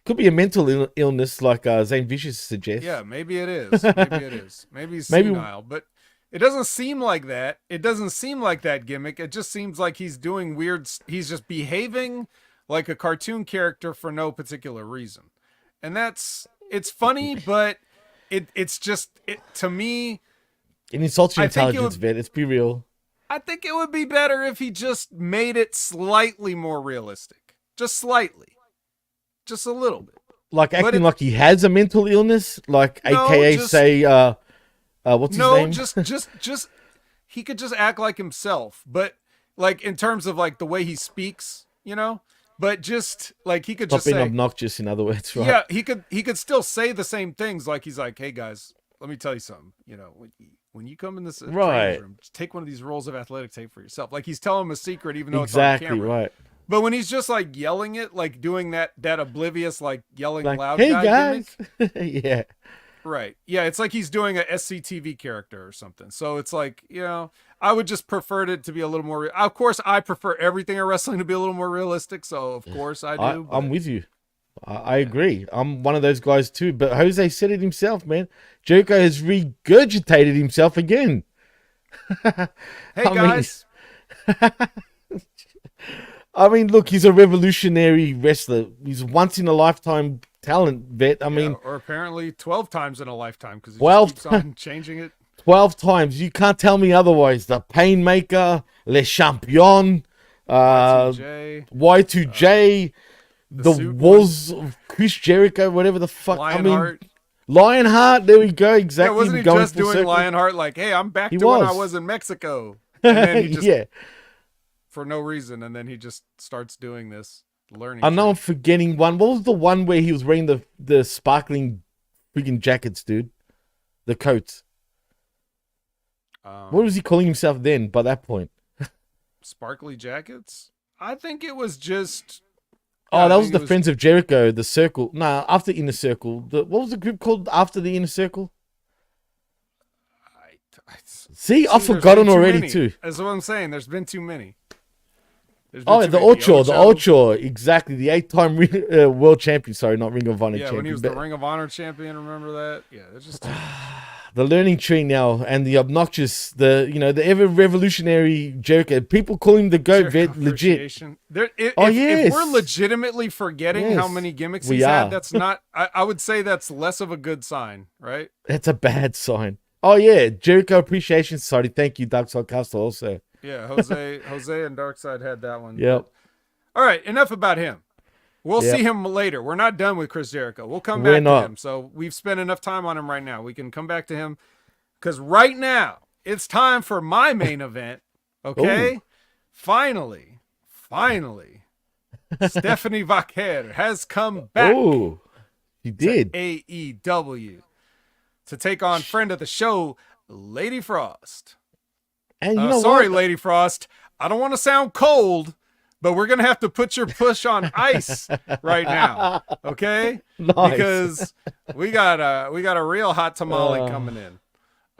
could be a mental illness like Zane Vicious suggests. Yeah, maybe it is. Maybe he's senile, but it doesn't seem like that. It doesn't seem like that gimmick. It just seems like he's doing weird. He's just behaving like a cartoon character for no particular reason. And it's funny, but it's just, to me. It insults your intelligence, Vet. Let's be real. I think it would be better if he just made it slightly more realistic. Just slightly. Just a little bit. Like acting like he has a mental illness? Like, AKA say, what's his name? No, just he could just act like himself, but like in terms of like the way he speaks, but just like he could Stop just say obnoxious, in other words, right? Yeah, he could still say the same things. Like he's like, hey guys, let me tell you something. When you come in this training room, just take one of these rolls of athletic tape for yourself. Like he's telling him a secret, even though it's on camera. Right. But when he's just like yelling it, like doing that oblivious, like yelling like, loud hey guy guys. gimmick, Yeah. Right. Yeah, it's like he's doing a SCTV character or something. So it's like, I would just prefer it to be a little more. Of course, I prefer everything in wrestling to be a little more realistic. So of course I do. I'm with you. I agree. I'm one of those guys too. But Jose said it himself, man. Jericho has regurgitated himself again. Hey guys. I mean, look, he's a revolutionary wrestler. He's once in a lifetime talent, vet. I mean, or apparently 12 times in a lifetime because he 12 just keeps on changing it. 12 times. You can't tell me otherwise. The Painmaker, Le Champion, Y2J, the Walls of Chris Jericho, whatever the fuck. Lionheart. Lionheart, there we go. Exactly. Yeah, wasn't he just doing Lionheart like, hey, I'm back to when I was in Mexico? And then he just, for no reason, and then he just starts doing this learning. I know I'm forgetting one. What was the one where he was wearing the sparkling freaking jackets, dude? The coats. What was he calling himself then by that point? Sparkly jackets? I think it was just... Oh, that was the Friends of Jericho, the Circle. No, after Inner Circle. What was the group called after the Inner Circle? See, I've forgotten already too. That's what I'm saying. There's been too many. The Ocho, exactly. The 8-time world champion. Sorry, not Ring of Honor champion. Yeah, when he was the Ring of Honor champion, remember that? Yeah, there's just too much. The learning tree now, and the obnoxious, the ever revolutionary Jericho. People call him the GOAT, vet, legit. If we're legitimately forgetting how many gimmicks he's had, that's not. I would say that's less of a good sign, right? That's a bad sign. Oh yeah, Jericho Appreciation Society. Thank you, Darkside Castle. Also, yeah, Jose and Darkside had that one. Yep. All right, enough about him. We'll see him later. We're not done with Chris Jericho. We'll come back to him. So we've spent enough time on him right now. We can come back to him because right now it's time for my main event. Okay? Ooh. Finally, Stephanie Vaquer has come back. Oh, he did. AEW to take on friend of the show, Lady Frost. And you know sorry, Lady Frost. I don't want to sound cold, but we're going to have to put your push on ice right now, okay? Nice. Because we got a real hot tamale coming in.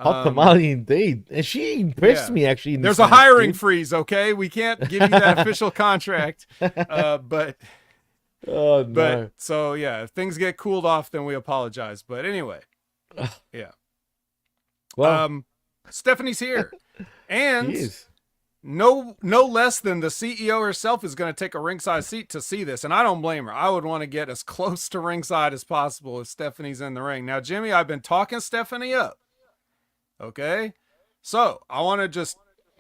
Hot tamale indeed. And she impressed me, actually. There's a hiring freeze, okay? We can't give you that official contract. But oh, no. But, so, yeah, if things get cooled off, then we apologize. But anyway, yeah. Well, Stephanie's here. And... No less than the CEO herself is going to take a ringside seat to see this, and I don't blame her. I would want to get as close to ringside as possible if Stephanie's in the ring. Now, Jimmy, I've been talking Stephanie up, okay? So, I want to just,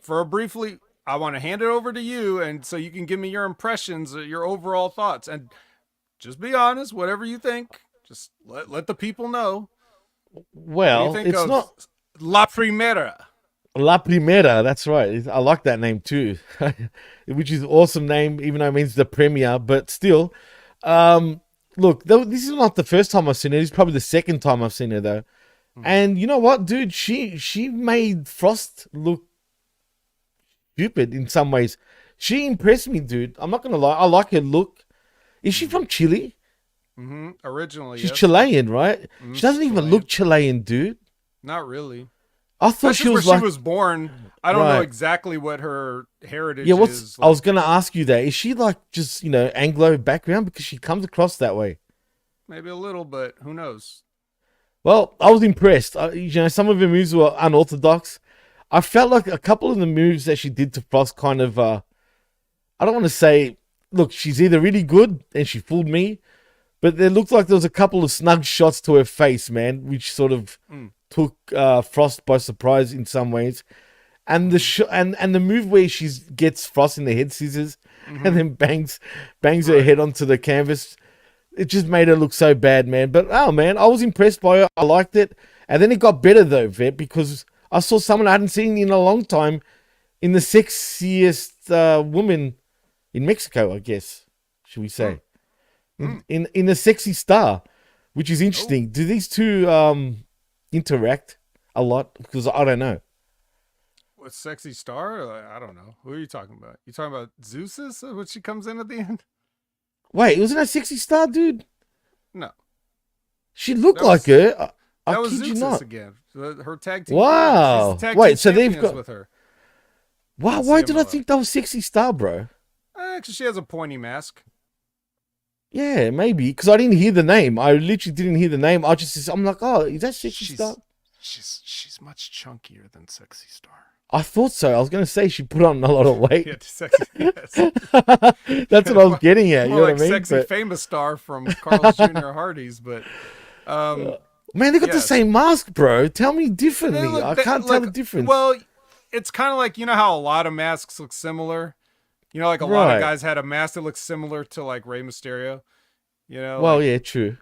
I want to hand it over to you, and so you can give me your impressions, your overall thoughts, and just be honest, whatever you think, just let the people know. Well, it's not... La Primera. La Primera, that's right. I like that name too, which is an awesome name, even though it means the premier. But still, look, this is not the first time I've seen her. It's probably the second time I've seen her though. And you know what, dude? She made Frost look stupid in some ways. She impressed me, dude. I'm not gonna lie. I like her look. Is she from Chile? Originally, she's Chilean, right? She doesn't even look Chilean, dude. Not really. I thought she was she was born. I don't know exactly what her heritage is. I was gonna ask you that. Is she like just Anglo background, because she comes across that way? Maybe a little, but who knows? Well, I was impressed. Some of her moves were unorthodox. I felt like a couple of the moves that she did to Frost kind of. I don't want to say. Look, she's either really good and she fooled me, but there looked like there was a couple of snug shots to her face, man, which sort of. Took Frost by surprise in some ways, and the move where she gets Frost in the head scissors and then bangs her head onto the canvas, it just made her look so bad, man. But oh man, I was impressed by her. I liked it, and then it got better though, Vet, because I saw someone I hadn't seen in a long time in the sexiest woman in Mexico, I guess, should we say, in the sexy star, which is interesting. Do these two interact a lot? Because I don't know. What, Sexy Star? I don't know. Who are you talking about? You talking about Zeus's when she comes in at the end? Wait, wasn't that Sexy Star, dude? No. She looked like her. That was Zeus's again. Her tag team. Wow. Wait, so they've got with her. Wow, why did I think that was Sexy Star, bro? Because she has a pointy mask. Yeah, maybe. Because I didn't hear the name. I literally didn't hear the name. I'm like, oh, is that Sexy Star? She's much chunkier than Sexy Star. I thought so. I was going to say she put on a lot of weight. Yeah, sexy. Yes. That's what I was getting at. You More know like what I mean? sexy famous star from Carl's Jr. Hardy's, but Man, they got the yes. same mask, bro. Tell me They differently. look I they- can't tell like, the difference. Well, it's kind of like, you know how a lot of masks look similar. You know, like a lot Right. of guys had a mask that looks similar to like Rey Mysterio. You know, Well, like, yeah, true.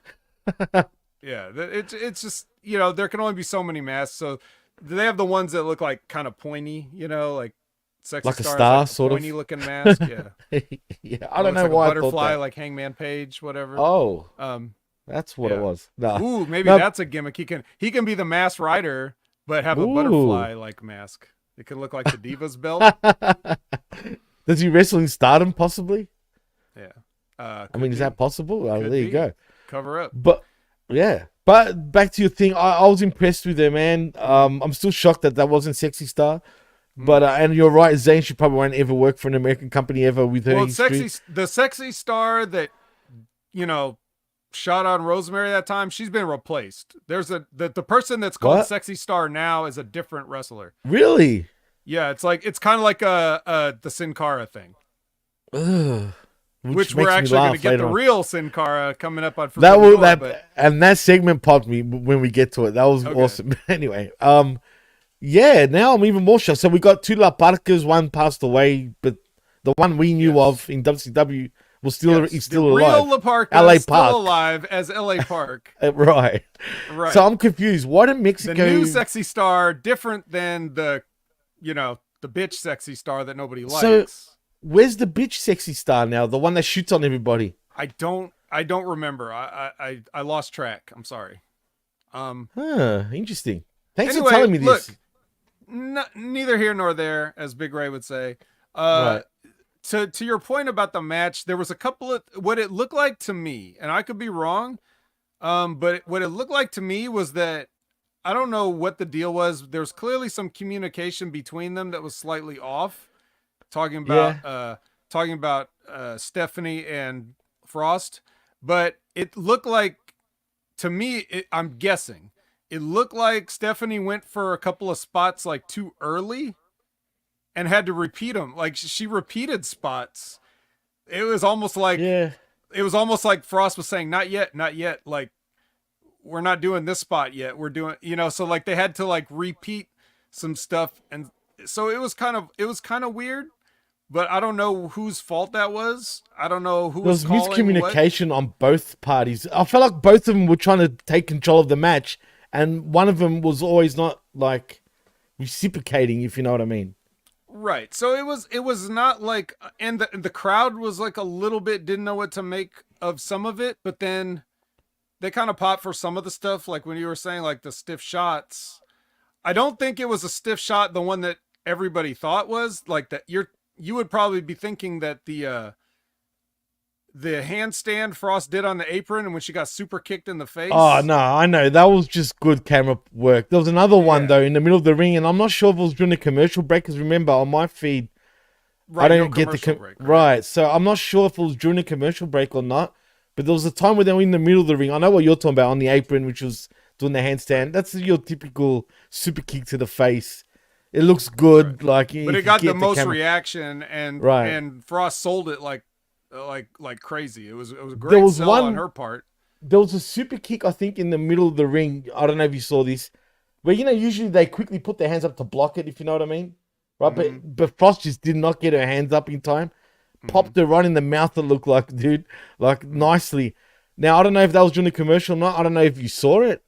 yeah, it's just, you know, there can only be so many masks. So they have the ones that look like kind of pointy. You know, like Sexy Like a Star's star, like sort of. pointy looking mask. Yeah, Yeah, I don't know like why a I thought butterfly, that. like Hangman Page, whatever. Oh, Um, that's what yeah. it was. Nah. Ooh, maybe No. that's a gimmick. He can be the masked rider, but have a Ooh. butterfly like mask. It can look like the Divas belt. Does he wrestle in Stardom, possibly? Yeah. I mean, is that possible? Oh, Could there you be. go. Cover up. But yeah, but back to your thing, I was impressed with her, man. I'm still shocked that wasn't Sexy Star. But and you're right, Zayn, she probably won't ever work for an American company ever with her Well, history. the sexy star that, you know, shot on Rosemary that time, she's been replaced. There's the person that's called What? Sexy Star now is a different wrestler. Really? Yeah, it's kind of like the Sin Cara thing, Ugh. which makes we're me actually going laugh to get later the on. real Sin Cara coming up on That Forbidden will Door, but and that segment popped me when we get to it. That was Okay. awesome. Anyway, yeah. Now I'm even more shocked. So we got two La Parcas. One passed away, but the one we knew Yes. of in WCW was still yes, is still the alive. real La Parka LA is Park. still alive as LA Park. Right. Right. So I'm confused. Why did The Mexico? new Sexy Star different than the bitch Sexy Star that nobody likes. So where's the bitch Sexy Star now? The one that shoots on everybody. I don't remember. I lost track. I'm sorry. Interesting. Thanks Anyway, for telling me this. Look, neither here nor there, as Big Ray would say. Right. To your point about the match, there was a couple of what it looked like to me, and I could be wrong. But what it looked like to me was that I don't know what the deal was. There's clearly some communication between them that was slightly off. Talking about Stephanie and Frost, but it looked like to me. I'm guessing it looked like Stephanie went for a couple of spots like too early, and had to repeat them. Like she repeated spots. It was almost like Frost was saying, "Not yet, not yet." Like we're not doing this spot yet. We're doing, so like they had to like repeat some stuff, and so it was kind of weird. But I don't know whose fault that was. I don't know who There was calling miscommunication on both parties. I felt like both of them were trying to take control of the match, and one of them was always not like reciprocating, if you know what I mean. Right. So it was not like, and the crowd was like a little bit didn't know what to make of some of it, but then they kind of popped for some of the stuff, like when you were saying like the stiff shots. I don't think it was a stiff shot, the one that everybody thought was like that. You would probably be thinking that the handstand Frost did on the apron and when she got super kicked in the face. Oh no, I know that was just good camera work. There was another one though in the middle of the ring, and I'm not sure if it was during the commercial break. Because remember, on my feed, Right, I don't no get the commercial break, right. So I'm not sure if it was during the commercial break or not. But there was a time where they were in the middle of the ring. I know what you're talking about on the apron, which was doing the handstand. That's your typical super kick to the face. It looks good, Right. like, but if it got you the get most camera. reaction, and Right. and Frost sold it like crazy. It was a great There was sell one- on her part. There was a super kick, I think, in the middle of the ring. I don't know if you saw this, where usually they quickly put their hands up to block it, if you know what I mean, right? But Frost just did not get her hands up in time. Popped her right in the mouth. It looked like, dude, like nicely. Now I don't know if that was during the commercial or not. I don't know if you saw it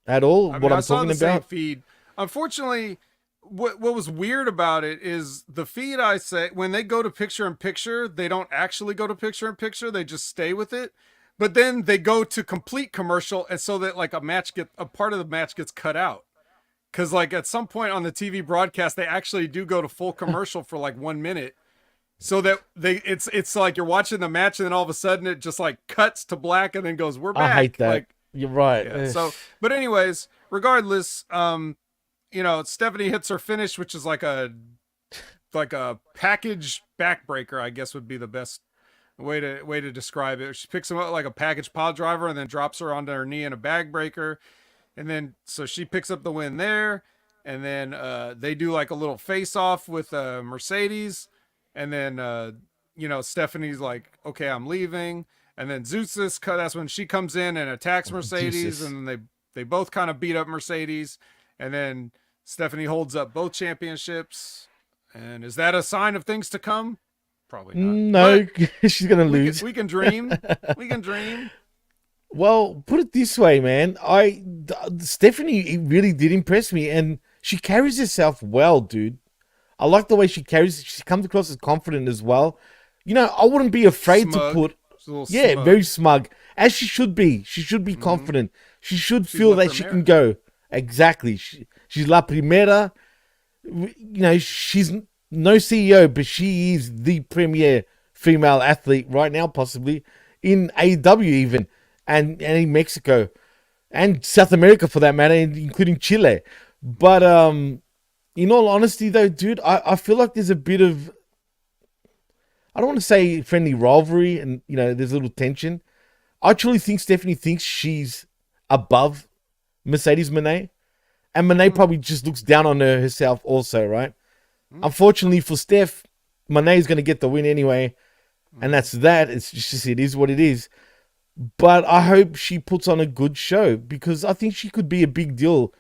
at all. I mean, what I I'm saw talking the same about. feed. Unfortunately, what was weird about it is the feed. I say when they go to picture in picture, they don't actually go to picture in picture. They just stay with it. But then they go to complete commercial, and so that like a part of the match gets cut out. Because like at some point on the TV broadcast, they actually do go to full commercial for like 1 minute. So that it's like you're watching the match, and then all of a sudden it just like cuts to black and then goes, "We're back." I hate that. Like, You're right. yeah. So, but anyways, regardless, Stephanie hits her finish, which is like a package backbreaker, I guess would be the best way to describe it. She picks him up like a package pile driver and then drops her onto her knee in a bag breaker, and then so she picks up the win there. and then they do like a little face off with Mercedes, and then Stephanie's like, okay, I'm leaving, and then Zeus's that's when she comes in and attacks Mercedes, and then they both kind of beat up Mercedes, and then Stephanie holds up both championships. And is that a sign of things to come? Probably not. No, she's gonna lose. We can dream. We can dream. Well, put it this way, man. Stephanie really did impress me, and she carries herself well, dude. I like the way she carries. She comes across as confident as well. I wouldn't be afraid to put. Yeah, smug. Very smug, as she should be. She should be confident. She should feel that she can go. Exactly. She's la primera. She's no CEO, but she is the premier female athlete right now, possibly in AEW even, and in Mexico, and South America for that matter, including Chile. But in all honesty, though, dude, I feel like there's a bit of, I don't want to say friendly rivalry, and there's a little tension. I truly think Stephanie thinks she's above Mercedes Moné, and Moné probably just looks down on herself also, right? Unfortunately for Steph, Moné is going to get the win anyway, and that's that. It's just, it is what it is. But I hope she puts on a good show, because I think she could be a big deal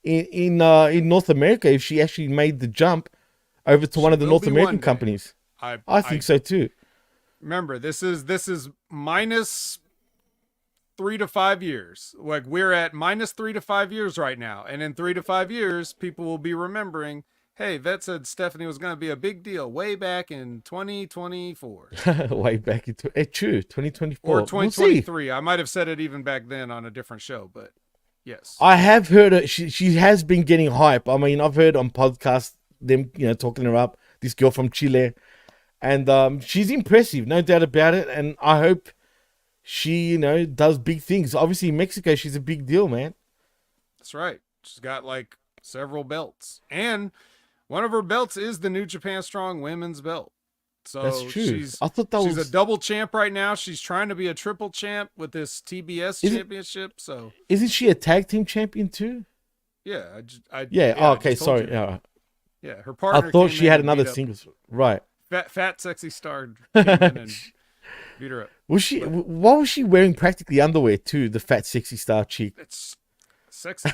in North America if she actually made the jump over to one of the North American companies. I think so too. Remember, this is minus 3 to 5 years. Like, we're at minus 3 to 5 years right now, and in 3 to 5 years, people will be remembering, hey, Vet said Stephanie was going to be a big deal way back in 2024. Way back in 2024. Or 2023. I might have said it even back then on a different show, but yes. I have heard her. She has been getting hype. I mean, I've heard on podcasts them, talking her up, this girl from Chile. And she's impressive, no doubt about it. And I hope she, does big things. Obviously, in Mexico, she's a big deal, man. That's right. She's got like several belts. And one of her belts is the New Japan Strong Women's belt. So that's true. I thought she's a double champ right now. She's trying to be a triple champ with this TBS championship. So isn't she a tag team champion too? Yeah. Okay. Sorry. Yeah. Her partner. I thought she had another singles. Right. Fat sexy star came in and beat her up. Why was she wearing practically underwear too? The fat sexy star chick. It's sexy.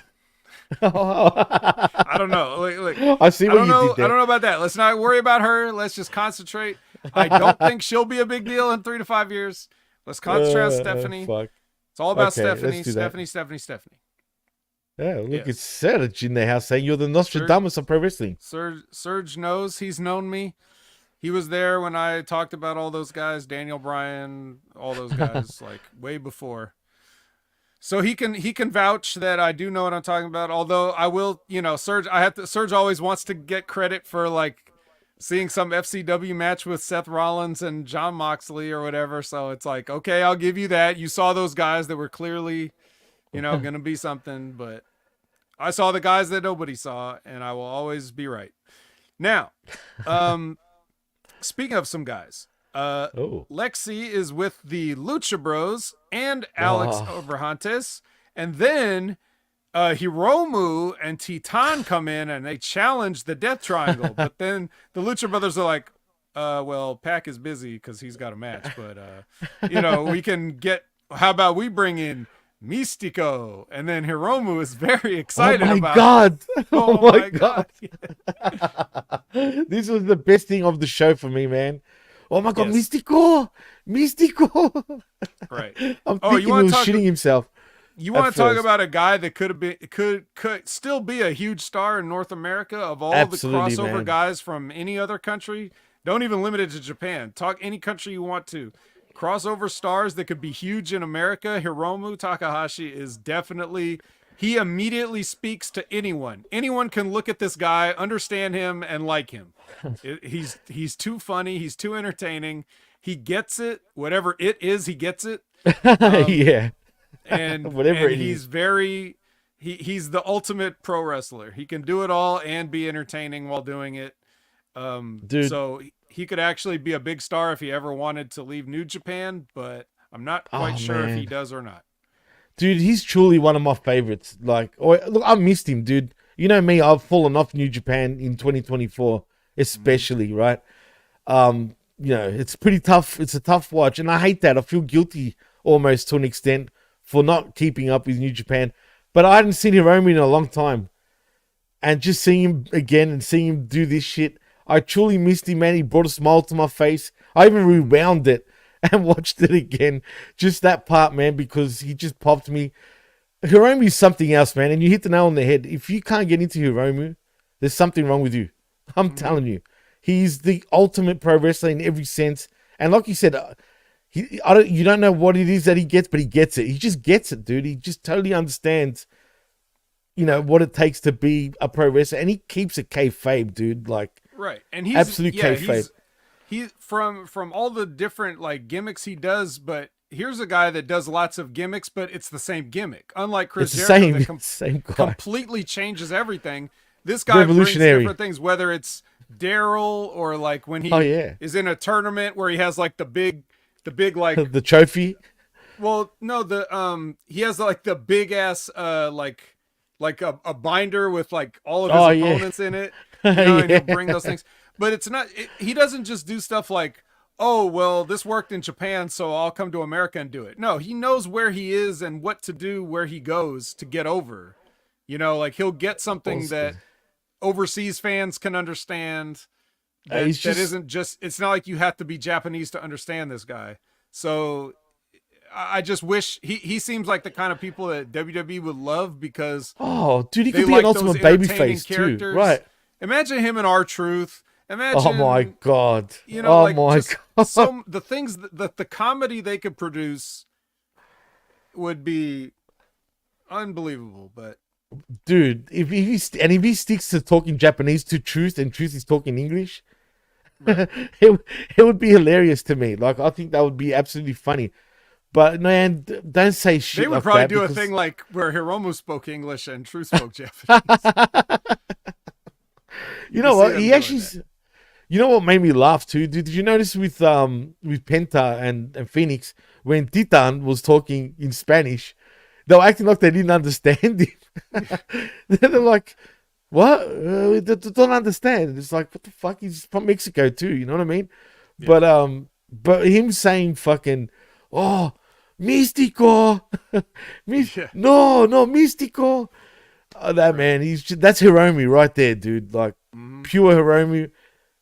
I don't know. Look, I see what you did there. I don't know about that. Let's not worry about her. Let's just concentrate. I don't think she'll be a big deal in 3 to 5 years. Let's concentrate on Stephanie. Fuck. It's all about Stephanie. Stephanie. Yeah, look, it's Serge in the house saying you're the Nostradamus of pro wrestling. Serge knows. He's known me. He was there when I talked about all those guys, Daniel Bryan, all those guys, like way before. So he can vouch that I do know what I'm talking about. Although I will, Serge always wants to get credit for like seeing some FCW match with Seth Rollins and Jon Moxley or whatever. So it's like, okay, I'll give you that. You saw those guys that were clearly, going to be something, but I saw the guys that nobody saw, and I will always be right. Now, speaking of some guys, Lexi is with the Lucha Bros and Alex Overhantes, and then Hiromu and Titan come in and they challenge the Death Triangle, but then the Lucha Brothers are like, well, Pac is busy because he's got a match, but we can get, how about we bring in Mystico? And then Hiromu is very excited about it. Oh my God. This was the best thing of the show for me, man. Oh my God, yes. Mystico. Right. I'm thinking he was shitting himself. You want to talk about a guy that could still be a huge star in North America of all the crossover guys from any other country? Don't even limit it to Japan. Talk any country you want to. Crossover stars that could be huge in America. Hiromu Takahashi is definitely, he immediately speaks to anyone. Anyone can look at this guy, understand him, and like him. He's too funny. He's too entertaining. He gets it. Whatever it is, he gets it. Yeah. And whatever and he's very, he's the ultimate pro wrestler. He can do it all and be entertaining while doing it. Dude. So he could actually be a big star if he ever wanted to leave New Japan, but I'm not quite sure if he does or not. Dude, he's truly one of my favorites. Like, look, I missed him, dude. you know me, I've fallen off New Japan in 2024, especially, right? You know, it's pretty tough. It's a tough watch, and I hate that. I feel guilty almost to an extent for not keeping up with New Japan. But I hadn't seen Hiromu in a long time. And just seeing him again and seeing him do this shit, I truly missed him, man. He brought a smile to my face. I even rewound it and watched it again. Just that part, man, because he just popped me. Hiromu is something else, man. And you hit the nail on the head. If you can't get into Hiromu, there's something wrong with you. I'm telling you. He's the ultimate pro wrestler in every sense. And like you said, you don't know what it is that he gets, but he gets it. He just gets it, dude. He just totally understands, you know, what it takes to be a pro wrestler. And he keeps it kayfabe, dude. Like, right. And he's absolute kayfabe. He's from all the different like gimmicks he does, but here's a guy that does lots of gimmicks, but it's the same gimmick. Unlike Chris Jericho, that same guy. Completely changes everything. This guy brings different things, whether it's Daryl or like when he is in a tournament where he has like the big like the trophy. Well, no, he has like the big ass like a binder with like all of his opponents in it. You know, and he'll bring those things. But it's not. He doesn't just do stuff like, oh well, this worked in Japan, so I'll come to America and do it. No, he knows where he is and what to do where he goes to get over. You know, like he'll get something that overseas fans can understand. That isn't just. It's not like you have to be Japanese to understand this guy. So I just wish he seems like the kind of people that WWE would love because dude, he could be an ultimate babyface too, right? Imagine him in R-Truth. Imagine, oh my god, you know, god, the things that the comedy they could produce would be unbelievable. But dude, if he sticks to talking Japanese to Truth and Truth is talking English, right. it would be hilarious to me. Like I think that would be absolutely funny. But man, don't say shit. They would like probably that do because... a thing like where Hiromu spoke English and Truth spoke Japanese. You know what? He actually. You know what made me laugh too? Did you notice with Penta and Phoenix when Titan was talking in Spanish, they were acting like they didn't understand him. They're like, "What? They don't understand." It's like, what the fuck? He's from Mexico too. You know what I mean? Yeah. But him saying fucking, "Oh, Místico, no, Místico." That man, that's Hiromu right there, dude. Like pure Hiromu.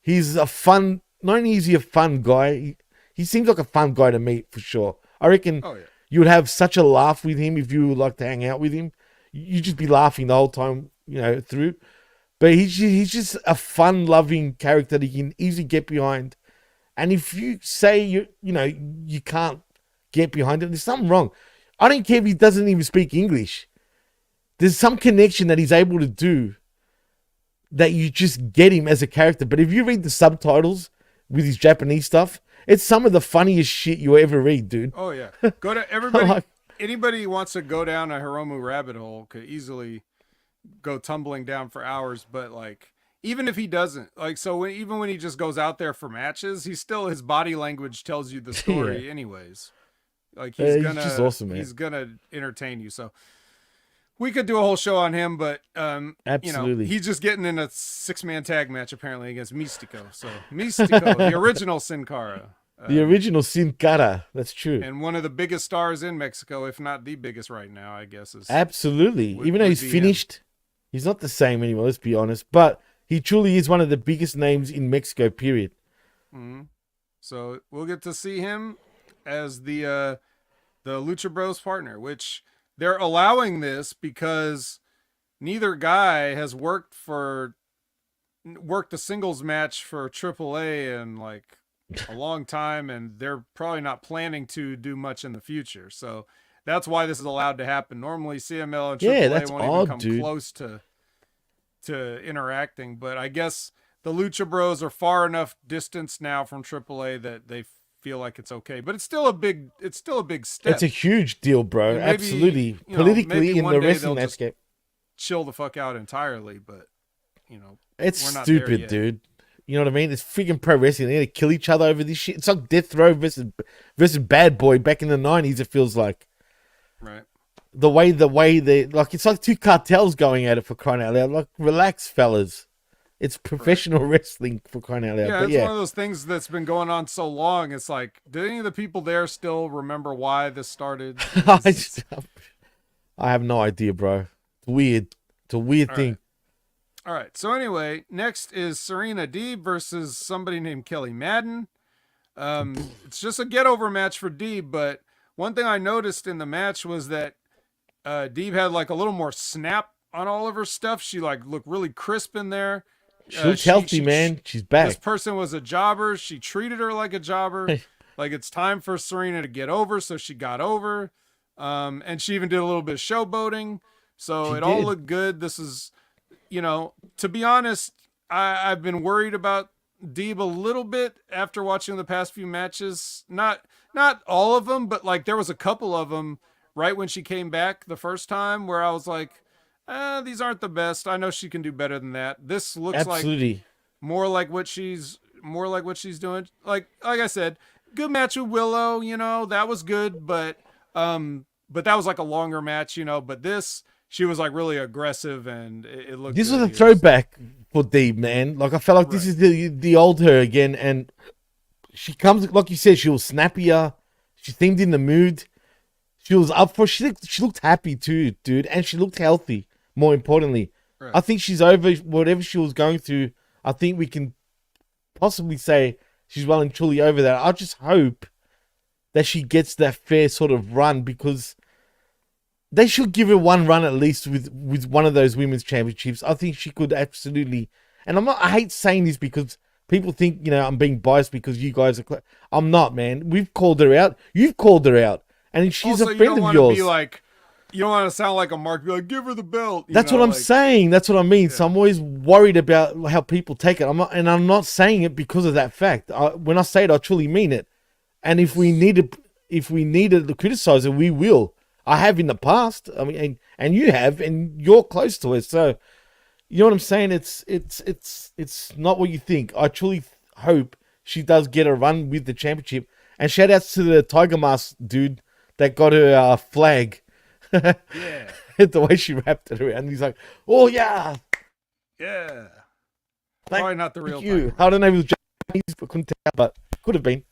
He's a fun. Not only is he a fun guy, he seems like a fun guy to meet for sure. I reckon you would have such a laugh with him if you would like to hang out with him. You'd just be laughing the whole time, you know, through. But he's just a fun-loving character that you can easily get behind. And if you say you can't get behind it, there's something wrong. I don't care if he doesn't even speak English. There's some connection that he's able to do that you just get him as a character. But if you read the subtitles with his Japanese stuff, it's some of the funniest shit you ever read, dude. Oh yeah. Go to everybody. Anybody who wants to go down a Hiromu rabbit hole could easily go tumbling down for hours. But like, even if he doesn't, like, so even when he just goes out there for matches, his body language tells you the story anyways. Like he's just awesome, man. He's gonna entertain you. So we could do a whole show on him, but absolutely, you know, he's just getting in a 6-man tag match apparently against Místico. So Místico, the original Sin Cara. The original Sin Cara. That's true. And one of the biggest stars in Mexico, if not the biggest right now, I guess. Absolutely. Even though he's finished, he's not the same anymore, let's be honest. But he truly is one of the biggest names in Mexico, period. Mm-hmm. So we'll get to see him as the Lucha Bros partner, which they're allowing this because neither guy has worked a singles match for AAA in like a long time, and they're probably not planning to do much in the future. So that's why this is allowed to happen. Normally CML and AAA won't even come close to interacting, but I guess the Lucha Bros are far enough distance now from AAA that they feel like it's okay, but it's still a big step. It's a huge deal, bro. Maybe, absolutely. Politically in the wrestling landscape, chill the fuck out entirely, but you know, it's stupid, dude. You know what I mean? It's freaking pro wrestling. They're gonna kill each other over this shit. It's like Death Row versus Bad Boy back in the 90s. It feels like, right? the way they like, it's like two cartels going at it, for crying out loud. Like, relax, fellas. It's professional wrestling, for crying out loud. Yeah, but it's one of those things that's been going on so long. It's like, do any of the people there still remember why this started? I have no idea, bro. It's weird. It's a weird thing. All right. So anyway, next is Serena Deeb versus somebody named Kelly Madden. It's just a get over match for Deeb, but one thing I noticed in the match was that Deeb had like a little more snap on all of her stuff. She like looked really crisp in there. She looks healthy, man. She's back. This person was a jobber. She treated her like a jobber. Like, it's time for Serena to get over, so she got over. And she even did a little bit of showboating. So it all looked good. This is, to be honest, I've been worried about Deeb a little bit after watching the past few matches. Not all of them, but like there was a couple of them right when she came back the first time where I was like, these aren't the best. I know she can do better than that. This looks like more like what she's doing. Like I said, good match with Willow, that was good, but that was like a longer match, but this, she was like really aggressive and it looked This good was a throwback for Deeb, man. Like, I felt like this is the old her again, and she comes, like you said, she was snappier. She seemed in the mood. She was up for. She looked happy too, dude, and she looked healthy. More importantly, I think she's over whatever she was going through. I think we can possibly say she's well and truly over that. I just hope that she gets that fair sort of run, because they should give her one run at least with one of those women's championships. I think she could absolutely. And I hate saying this because people think, I'm being biased because you guys are. I'm not, man. We've called her out. You've called her out. And she's also, a friend of yours. You don't want to sound like a mark. Be like, give her the belt. That's what I'm saying. That's what I mean. Yeah. So I'm always worried about how people take it. I'm not saying it because of that fact. When I say it, I truly mean it. And if we need to criticize it, we will. I have in the past. I mean, and you have, and you're close to it. So, you know what I'm saying? It's not what you think. I truly hope she does get a run with the championship. And shout outs to the Tiger Mask dude that got her flag. Yeah. The way she wrapped it around. He's like, oh, yeah. Yeah. Probably not the real Tiger. I don't know if it was Japanese, but couldn't tell, but could have been.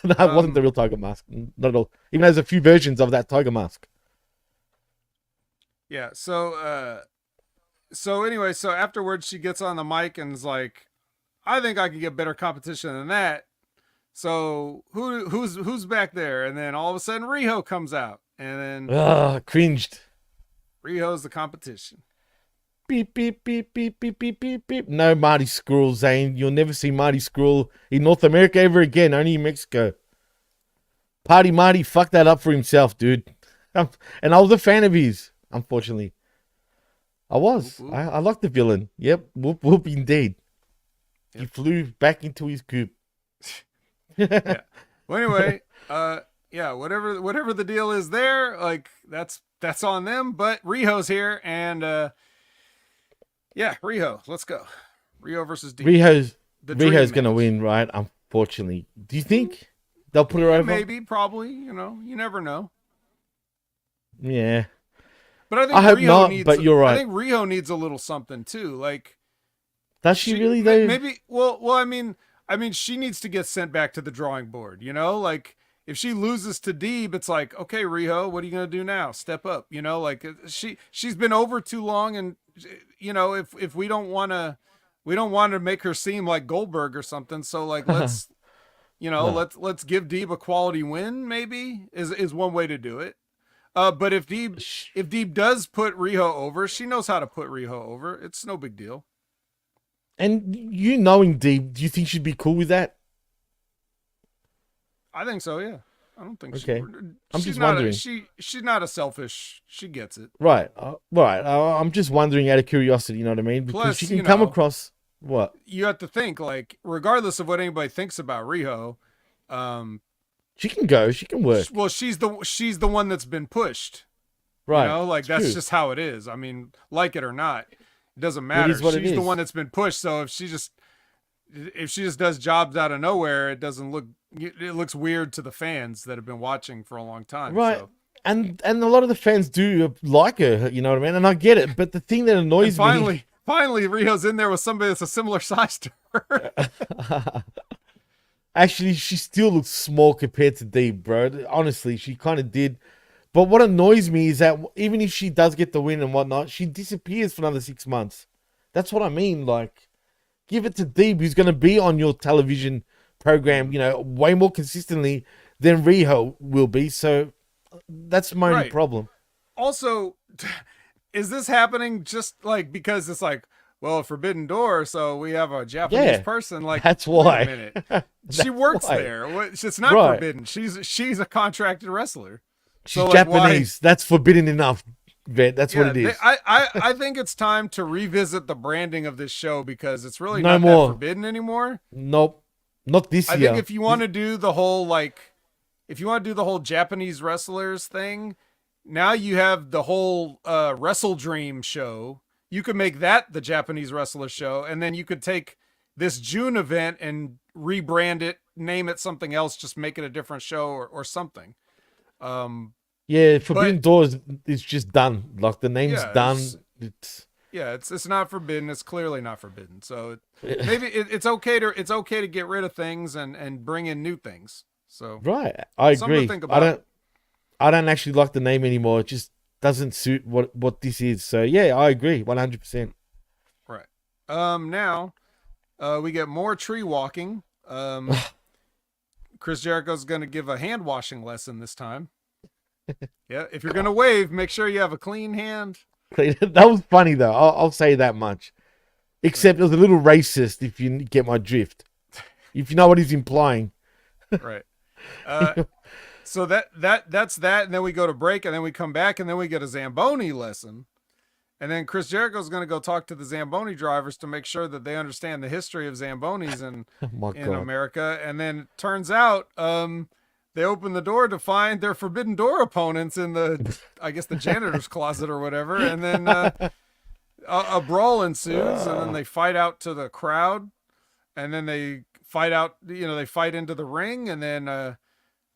No, it wasn't the real Tiger Mask. Not at all. Even there's a few versions of that Tiger Mask. Yeah, so anyway, so afterwards she gets on the mic and is like, I think I could get better competition than that. So who's back there? And then all of a sudden Riho comes out. And then cringed. Riho's the competition. Beep, beep, beep, beep, beep, beep, beep, beep. No Marty Scurll, Zane. You'll never see Marty Scurll in North America ever again. Only in Mexico. Party Marty fucked that up for himself, dude. And I was a fan of his, unfortunately. I was. Whoop, whoop. I liked the villain. Yep. Whoop, whoop, indeed. Yep. He flew back into his coop. Yeah. Well, anyway, yeah, whatever the deal is there, like that's on them. But Riho's here, and yeah, Riho, let's go. Riho versus Deeb. Riho's gonna win, right? Unfortunately, do you think they'll put her over? Maybe, probably. You never know. Yeah, but I think I hope Riho not. Needs, but you're right. I think Riho needs a little something too. Like, does she really though? Maybe. Well, I mean, she needs to get sent back to the drawing board. Like if she loses to Deeb, it's like, okay, Riho, what are you gonna do now? Step up. Like she's been over too long, and if we don't want to make her seem like Goldberg or something. So like let's let's give Deeb a quality win. Maybe is one way to do it. But if Deeb does put Riho over, she knows how to put Riho over. It's no big deal. And knowing Deeb, do you think she'd be cool with that? I think so, yeah. I don't think okay. I'm just not wondering. She's not a selfish. She gets it. Right. Right. I'm just wondering out of curiosity, you know what I mean? Because plus, she can come across what? You have to think, like, regardless of what anybody thinks about Riho, she can go. She can work. Well, she's the one that's been pushed. Right. Like that's true. Just how it is. I mean, like it or not, it doesn't matter. She's the one that's been pushed. So if she just does jobs out of nowhere, it doesn't look. It looks weird to the fans that have been watching for a long time. Right. So. And a lot of the fans do like her, you know what I mean? And I get it, but the thing that annoys me... Finally, Rio's in there with somebody that's a similar size to her. Actually, she still looks small compared to Dee, bro. Honestly, she kind of did. But what annoys me is that even if she does get the win and whatnot, she disappears for another 6 months. That's what I mean. Like, give it to Dee, who's going to be on your television program, way more consistently than Rio will be. So that's my only problem. Also, is this happening just like because it's like, well, Forbidden Door, so we have a Japanese person? Like, that's why. Wait a minute. She works there. It's not forbidden. She's a contracted wrestler. She's Japanese. That's forbidden enough, Vet. That's what it is. I think it's time to revisit the branding of this show because it's really not that forbidden anymore. Nope. Not this year. I think if you want to do the whole Japanese wrestlers thing, now you have the whole Wrestle Dream show. You could make that the Japanese wrestler show, and then you could take this June event and rebrand it, name it something else, just make it a different show or something. Forbidden Door is just done. Like the name's done. It's not forbidden. It's clearly not forbidden. So maybe it's okay to get rid of things and bring in new things. So I agree. I don't actually like the name anymore. It just doesn't suit what this is. So I agree 100%. Right. Now we get more tree walking. Chris Jericho's going to give a hand washing lesson this time. Yeah, if you're going to wave, make sure you have a clean hand. That was funny though. I'll say that much. Except it was a little racist, if you get my drift. If you know what he's implying. Right. So that's that, and then we go to break, and then we come back, and then we get a Zamboni lesson. And then Chris Jericho's going to go talk to the Zamboni drivers to make sure that they understand the history of Zambonis in America. And then it turns out they open the door to find their Forbidden Door opponents in the janitor's closet or whatever. And then a brawl ensues, and then they fight out to the crowd. And then they fight out, they fight into the ring. And then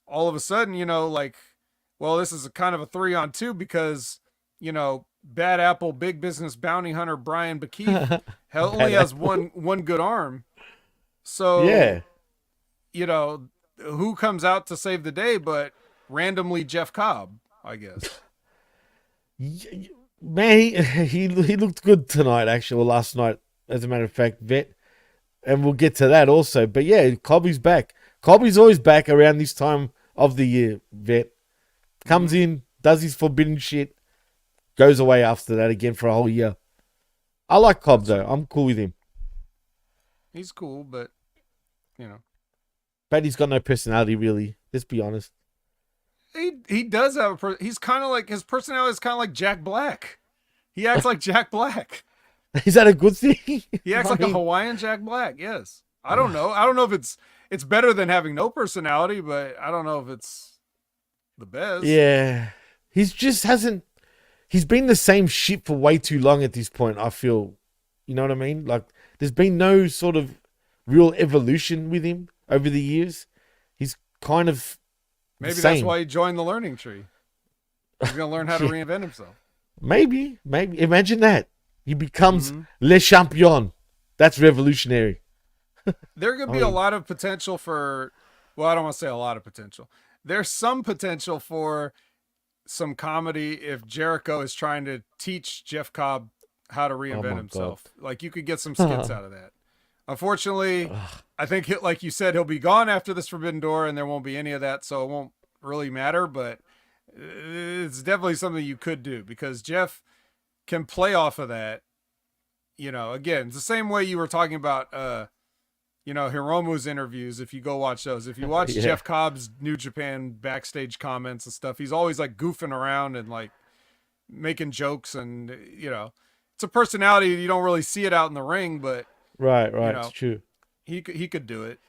all of a sudden, this is a kind of a 3-on-2 because, Bad Apple, big business bounty hunter Brian Bakeith only has one good arm. So, who comes out to save the day but randomly Jeff Cobb, I guess. Man, he looked good tonight, actually, or last night, as a matter of fact, Vet. And we'll get to that also. But Cobby's back. Cobby's always back around this time of the year, Vet. Comes in, does his forbidden shit, goes away after that again for a whole year. I like Cobb, though. I'm cool with him. He's cool, but, But he's got no personality, really. Let's be honest. He does have he's kind of like, his personality is kind of like Jack Black. He acts like Jack Black. Is that a good thing? He acts like a Hawaiian Jack Black, yes. I don't know. I don't know if it's better than having no personality, but I don't know if it's the best. Yeah. He's been the same shit for way too long at this point, I feel. You know what I mean? Like, there's been no sort of real evolution with him over the years. He's kind of Maybe that's why he joined the learning tree. He's going to learn how to reinvent himself. Maybe. Imagine that. He becomes Le Champion. That's revolutionary. There could be a lot of potential for... Well, I don't want to say a lot of potential. There's some potential for some comedy if Jericho is trying to teach Jeff Cobb how to reinvent himself. God. Like, you could get some skits out of that. Unfortunately, I think, like you said, he'll be gone after this Forbidden Door, and there won't be any of that, so it won't really matter, but it's definitely something you could do, because Jeff can play off of that. Again, it's the same way you were talking about, Hiromu's interviews. If you go watch those, if you watch Jeff Cobb's New Japan backstage comments and stuff, he's always like goofing around and like making jokes, and it's a personality. You don't really see it out in the ring, but right, it's true. He could do it.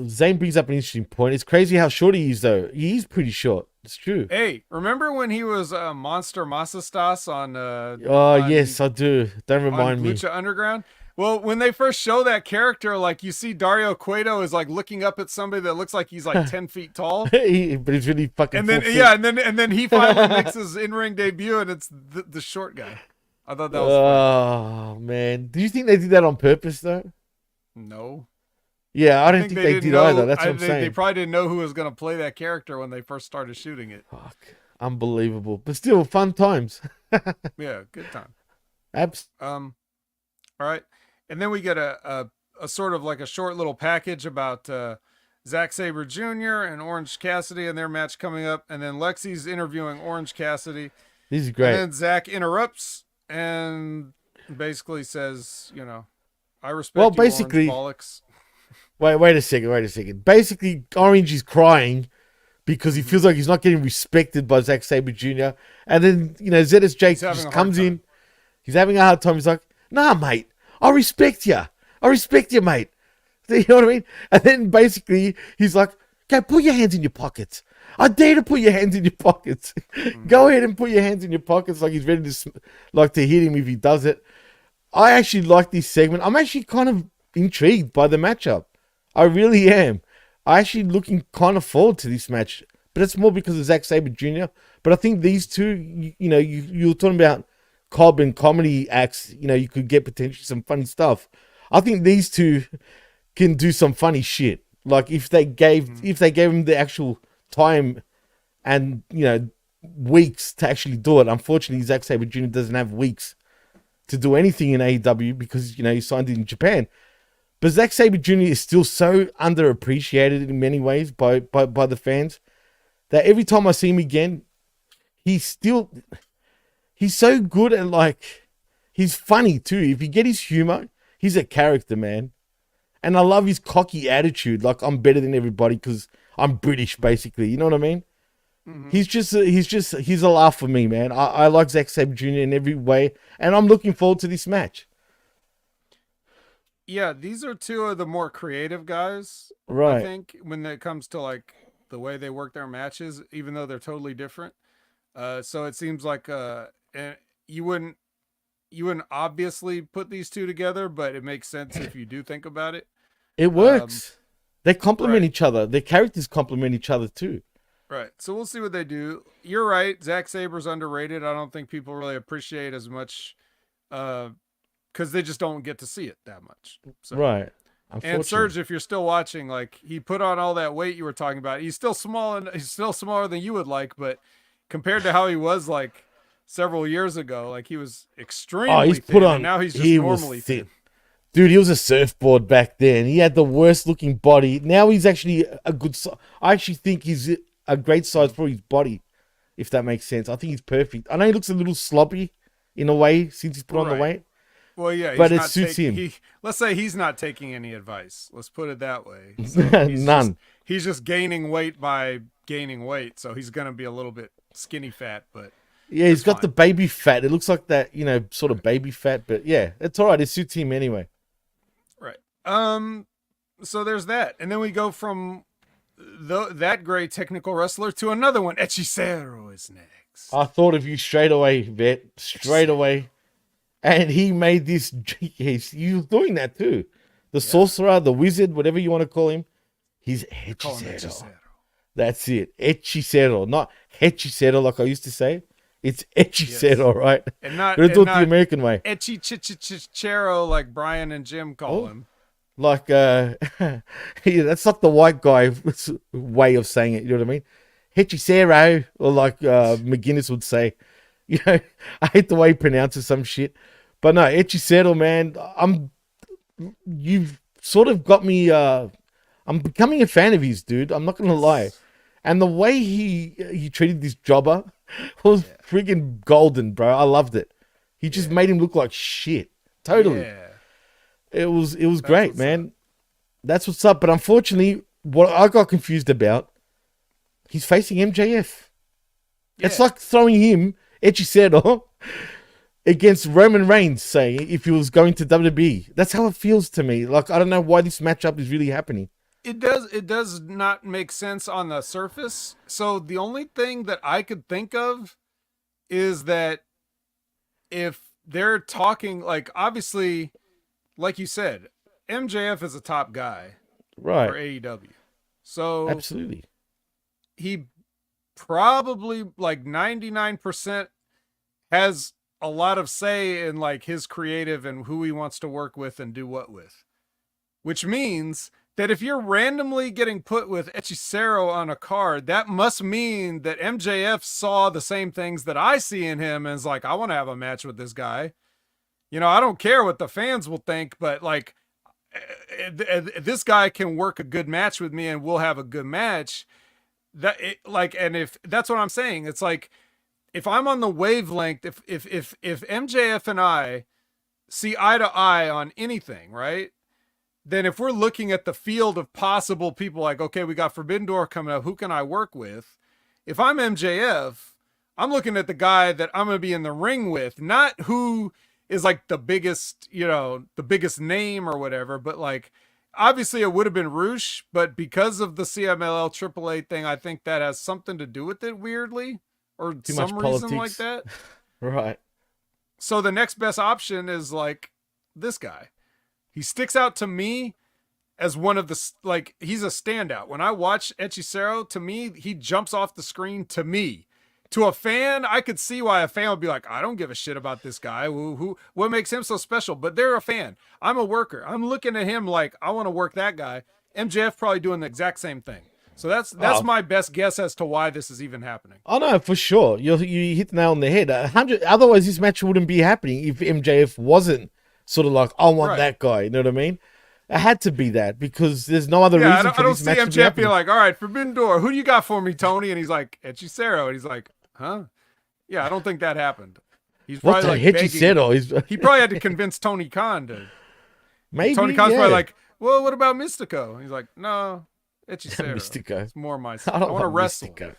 Zane brings up an interesting point. It's crazy how short he is, though. He's pretty short. It's true. Hey, remember when he was Monster Masastas on? Yes, I do. Don't remind me. Lucha Underground. Well, when they first show that character, like you see Dario Cueto is like looking up at somebody that looks like he's like 10 feet tall. But he's really fucking. And then, yeah, and then he finally makes his in-ring debut, and it's the short guy. I thought that was funny. Oh, man. Do you think they did that on purpose, though? No. Yeah, I don't think they did either. That's what I'm saying. They probably didn't know who was going to play that character when they first started shooting it. Fuck. Unbelievable. But still, fun times. Yeah, good time. Absolutely. All right. And then we get a sort of like a short little package about Zack Sabre Jr. and Orange Cassidy and their match coming up. And then Lexi's interviewing Orange Cassidy. This is great. And then Zack interrupts and basically says, you know, I respect you, basically, Orange bollocks. Wait a second. Basically, Orange is crying because he feels like he's not getting respected by Zack Sabre Jr. And then, you know, ZSJ just comes in. He's having a hard time. He's like, nah, mate, I respect you. I respect you, mate. You know what I mean? And then basically he's like, okay, put your hands in your pockets. I dare to put your hands in your pockets. Go ahead and put your hands in your pockets, like he's ready to hit him if he does it. I actually like this segment. I'm actually kind of intrigued by the matchup. I really am. I actually looking kind of forward to this match, but it's more because of Zack Sabre Jr. But I think these two, you know, you were talking about Cobb and comedy acts, you know, you could get potentially some funny stuff. I think these two can do some funny shit. Like if they gave him the actual time and, you know, weeks to actually do it. Unfortunately, Zack Sabre Jr. doesn't have weeks to do anything in AEW because, you know, he signed in Japan. But Zack Sabre Jr. is still so underappreciated in many ways by the fans that every time I see him again, he's so good and like he's funny too. If you get his humor, he's a character, man. And I love his cocky attitude. Like I'm better than everybody because I'm British, basically. You know what I mean? Mm-hmm. He's a laugh for me, man. I like Zack Sabre Jr. in every way, and I'm looking forward to this match. Yeah, these are two of the more creative guys, right? I think when it comes to like the way they work their matches, even though they're totally different. So it seems like you wouldn't obviously put these two together, but it makes sense if you do think about it. It works. They complement each other. Their characters complement each other too. Right. So we'll see what they do. You're right. Zack Sabre's underrated. I don't think people really appreciate as much because they just don't get to see it that much. So. Right. And Serge, if you're still watching, like he put on all that weight you were talking about. He's still small and he's still smaller than you would like, but compared to how he was like several years ago, like he was extremely he's thin, put on. And now he's just normally thin. Dude, he was a surfboard back then. He had the worst looking body. Now he's actually a good. I actually think he's a great size for his body, if that makes sense. I think he's perfect. I know he looks a little sloppy in a way since he's put on the weight. Well, yeah, but it suits him. Let's say he's not taking any advice. Let's put it that way. So none. He's just gaining weight by gaining weight, so he's gonna be a little bit skinny fat, but yeah, he's got the baby fat. It looks like that, you know, sort of baby fat, but yeah, it's all right. It suits him anyway. Right. So there's that, and then we go from that great technical wrestler to another one. Hechicero is next. I thought of you straight away, Vet. Straight away. And he made this. He was doing that too. The sorcerer, the wizard, whatever you want to call him. He's Hechicero. That's it. Hechicero. Not Hechicero like I used to say. It's Hechicero, right? And not do it the American way. Hechicero like Brian and Jim call him. Like, that's not the white guy way of saying it. You know what I mean? Hechicero, or like McGuinness would say. You know, I hate the way he pronounces some shit. But no, Hechicero, man, you've sort of got me, I'm becoming a fan of his, dude. I'm not going to lie. And the way he treated this jobber was friggin' golden, bro. I loved it. He just made him look like shit. Totally. Yeah. It was great, man. That's what's up. But unfortunately, what I got confused about, he's facing MJF. Yeah. It's like throwing him, Hechicero, against Roman Reigns, say, if he was going to WWE. That's how it feels to me. Like, I don't know why this matchup is really happening. It does not make sense on the surface. So the only thing that I could think of is that if they're talking, like, obviously, like you said, MJF is a top guy Right. for AEW. So Absolutely. he probably like 99% has a lot of say in like his creative and who he wants to work with and do what with. Which means that if you're randomly getting put with Hechicero on a card, that must mean that MJF saw the same things that I see in him and is like, I want to have a match with this guy. You know, I don't care what the fans will think, but like, this guy can work a good match with me and we'll have a good match. And if that's what I'm saying, it's like, if I'm on the wavelength, if MJF and I see eye to eye on anything, right? Then if we're looking at the field of possible people, like, okay, we got Forbidden Door coming up, who can I work with? If I'm MJF, I'm looking at the guy that I'm going to be in the ring with, not who is like the biggest, the biggest name or whatever, but like, obviously it would have been Roosh, but because of the CMLL AAA thing, I think that has something to do with it weirdly, or Too some much reason politics. like that. Right. So the next best option is like this guy. He sticks out to me as one of the, like, he's a standout. When I watch Hechicero, to me, he jumps off the screen to me. To a fan, I could see why a fan would be like, I don't give a shit about this guy. What makes him so special? But they're a fan. I'm a worker. I'm looking at him like, I want to work that guy. MJF probably doing the exact same thing. So that's my best guess as to why this is even happening. Oh no, for sure. You hit the nail on the head. 100. Otherwise, this match wouldn't be happening if MJF wasn't sort of like, I want that guy. You know what I mean? It had to be that because there's no other reason. I don't see MJF being like, all right, Forbidden Door, who do you got for me, Tony? And he's like, Hechicero. And he's like, huh? Yeah, I don't think that happened. He's probably like Hechicero? He probably had to convince Tony Khan to. Maybe Tony Khan's probably like, well, what about Mystico? And he's like, no, Hechicero. Mystico. It's more my. I want to wrestle. Mystico.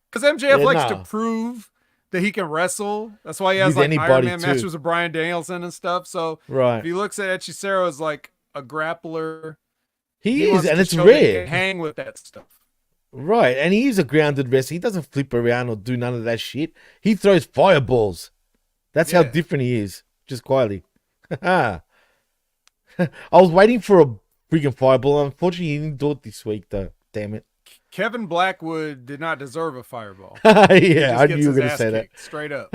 Because MJF likes to prove that he can wrestle. That's why he has like Iron Man matches with Bryan Danielson and stuff. So if he looks at Hechicero as like a grappler, he is, and it's rare. Hang with that stuff. Right, and he is a grounded wrestler. He doesn't flip around or do none of that shit. He throws fireballs. That's how different he is, just quietly. I was waiting for a freaking fireball. Unfortunately, he didn't do it this week, though. Damn it. Kevin Blackwood did not deserve a fireball. Yeah, I knew you were going to say that. Straight up.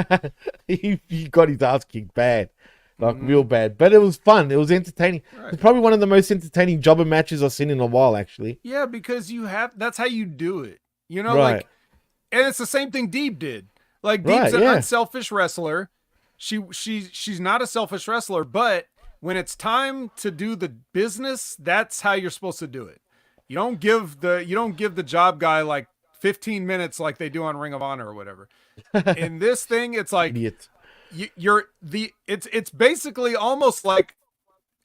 he got his ass kicked bad. Like, real bad. But it was fun. It was entertaining. Right. It's probably one of the most entertaining jobber matches I've seen in a while, actually. Yeah, because that's how you do it. You know, like, and it's the same thing Deeb did. Like, Deeb's an unselfish wrestler. She's not a selfish wrestler, but when it's time to do the business, that's how you're supposed to do it. You don't give the job guy like 15 minutes like they do on Ring of Honor or whatever. In this thing, it's like it's basically almost like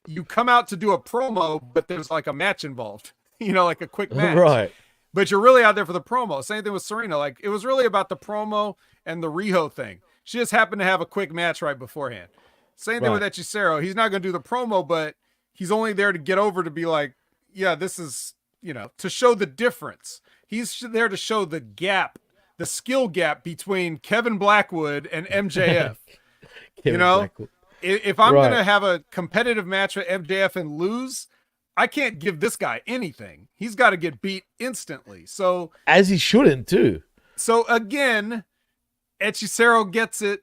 you come out to do a promo, but there's like a match involved, like a quick match. Right. But you're really out there for the promo. Same thing with Serena. Like, it was really about the promo and the Riho thing. She just happened to have a quick match right beforehand. Same thing with Hechicero. He's not going to do the promo, but he's only there to get over to be like, yeah, this is, to show the difference. He's there to show the gap, the skill gap between Kevin Blackwood and MJF. Blackwood. If I'm going to have a competitive match with MJF and lose, I can't give this guy anything. He's got to get beat instantly. So as he shouldn't too. So again, Hechicero gets it.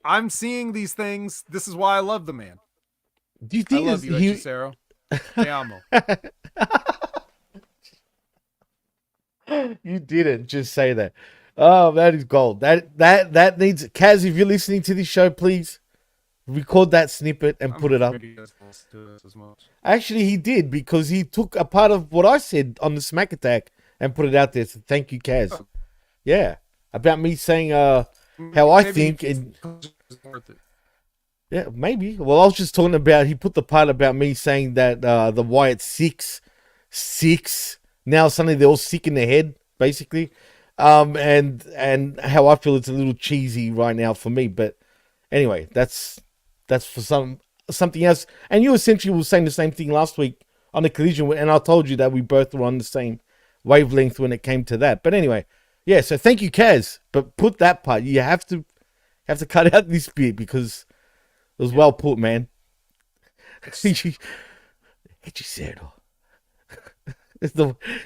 I'm seeing these things. This is why I love the man. Do you think I love you, Hechicero? Te amo. You didn't just say that. Oh, that is gold. That needs Kaz. If you're listening to this show, please record that snippet and put it up. Actually, he did, because he took a part of what I said on the Smack Attack and put it out there. So thank you, Kaz. Oh. Yeah, about me saying how I think. Yeah, maybe. Well, I was just talking about, he put the part about me saying that the Wyatt six. Now suddenly they're all sick in the head, basically. And how I feel it's a little cheesy right now for me. But anyway, that's for something else. And you essentially were saying the same thing last week on the Collision, and I told you that we both were on the same wavelength when it came to that. But anyway, yeah, so thank you, Kaz. But put that part. You have to cut out this bit because it was well put, man. HMG Saturday.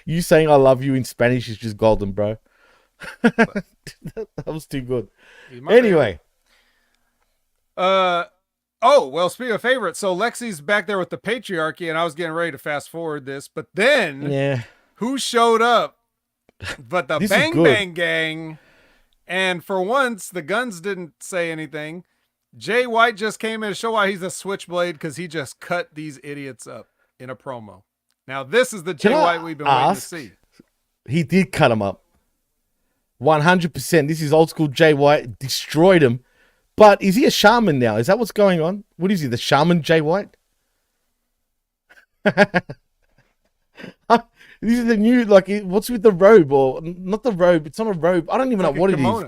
You saying I love you in Spanish is just golden, bro. That was too good. Anyway. Oh, well, speaking of favorites, so Lexi's back there with the patriarchy, and I was getting ready to fast forward this, but then who showed up but the Bang Bang Gang? And for once, the Guns didn't say anything. Jay White just came in to show why he's a switchblade, because he just cut these idiots up in a promo. Now, this is the Jay White we've been waiting to see. He did cut him up. 100%. This is old school Jay White. Destroyed him. But is he a shaman now? Is that what's going on? What is he, the shaman Jay White? This is the new, like, what's with the robe? Or not the robe, it's not a robe. I don't even know what it is.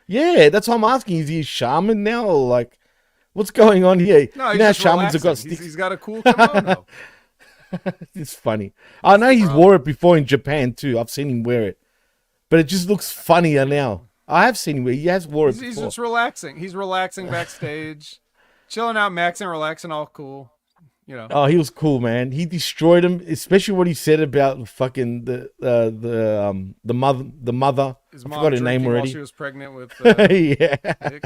Yeah, that's what I'm asking. Is he a shaman now? Or like, what's going on here? No, he's shamans have got sticks. He's got a cool kimono. It's funny. I know he's wore it before in Japan too. I've seen him wear it. But it just looks funnier now. I have seen him wear it. He has wore it before. He's just relaxing. He's relaxing backstage. Chilling out, maxing, relaxing, all cool. You know. Oh, he was cool, man. He destroyed him, especially what he said about fucking the mother. His I mom forgot her name already. While she was pregnant with yeah. Nick.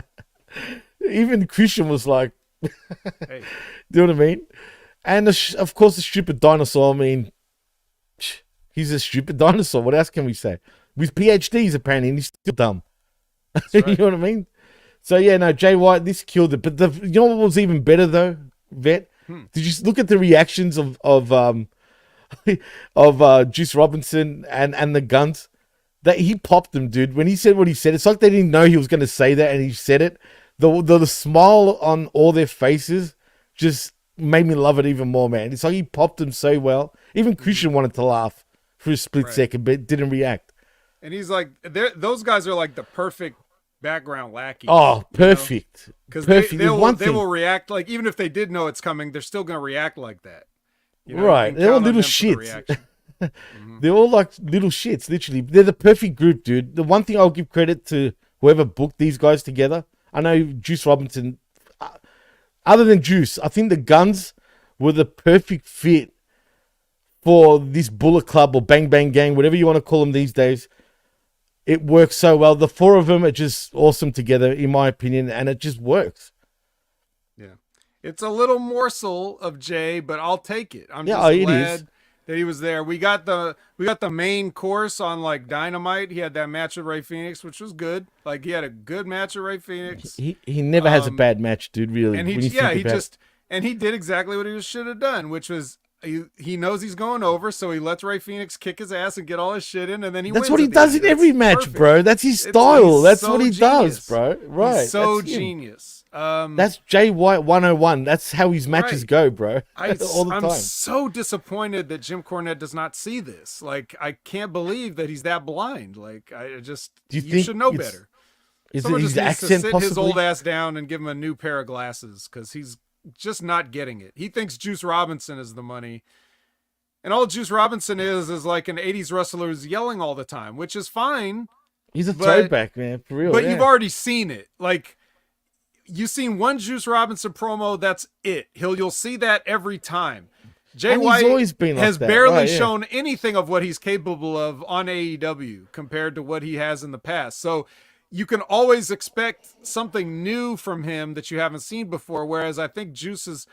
Even Christian was like, hey. Do you know what I mean? And of course, the stupid dinosaur. I mean, he's a stupid dinosaur. What else can we say? With PhDs, apparently, and he's still dumb. Right. You know what I mean? So, yeah, no, Jay White, this killed it. But you know what was even better, though, Vet? Did you look at the reactions of Juice Robinson and the Guns? That he popped them, dude. When he said what he said, it's like they didn't know he was going to say that, and he said it. The smile on all their faces just made me love it even more, man. It's like he popped them so well. Even Christian wanted to laugh for a split second, but didn't react. And he's like, those guys are like the perfect background lackeys. Oh, perfect. Because they will react, like, even if they did know it's coming, they're still going to react like that. You know, right. They're all little shits. They're all like little shits, literally. They're the perfect group, dude. The one thing I'll give credit to whoever booked these guys together, I know Juice Robinson, other than Juice, I think the Guns were the perfect fit for this Bullet Club or Bang Bang Gang, whatever you want to call them these days. It works so well. The four of them are just awesome together, in my opinion, and it just works. Yeah. It's a little morsel of Jay, but I'll take it. I'm just glad that he was there. We got the main course on like Dynamite. He had that match with Ray Phoenix, which was good. Like, he had a good match with Ray Phoenix. He never has a bad match, dude, really. And he did exactly what he should have done, which was he knows he's going over, so he lets Ray Phoenix kick his ass and get all his shit in, and then he wins. That's what he does in every match, bro. That's his style. That's what he does, bro. Right. He's so genius. That's Jay White 101. That's how his matches go, bro. All the time. I'm so disappointed that Jim Cornette does not see this. Like, I can't believe that he's that blind. Like, you should know better. Someone just needs to sit his old ass down and give him a new pair of glasses, because he's just not getting it. He thinks Juice Robinson is the money, and all Juice Robinson is like an 80s wrestler who's yelling all the time, which is fine. He's a throwback, man, for real. But you've already seen it. Like, you've seen one Juice Robinson promo, that's it. You'll see that every time. Jay White has barely shown anything of what he's capable of on AEW compared to what he has in the past. So you can always expect something new from him that you haven't seen before. Whereas I think Juice's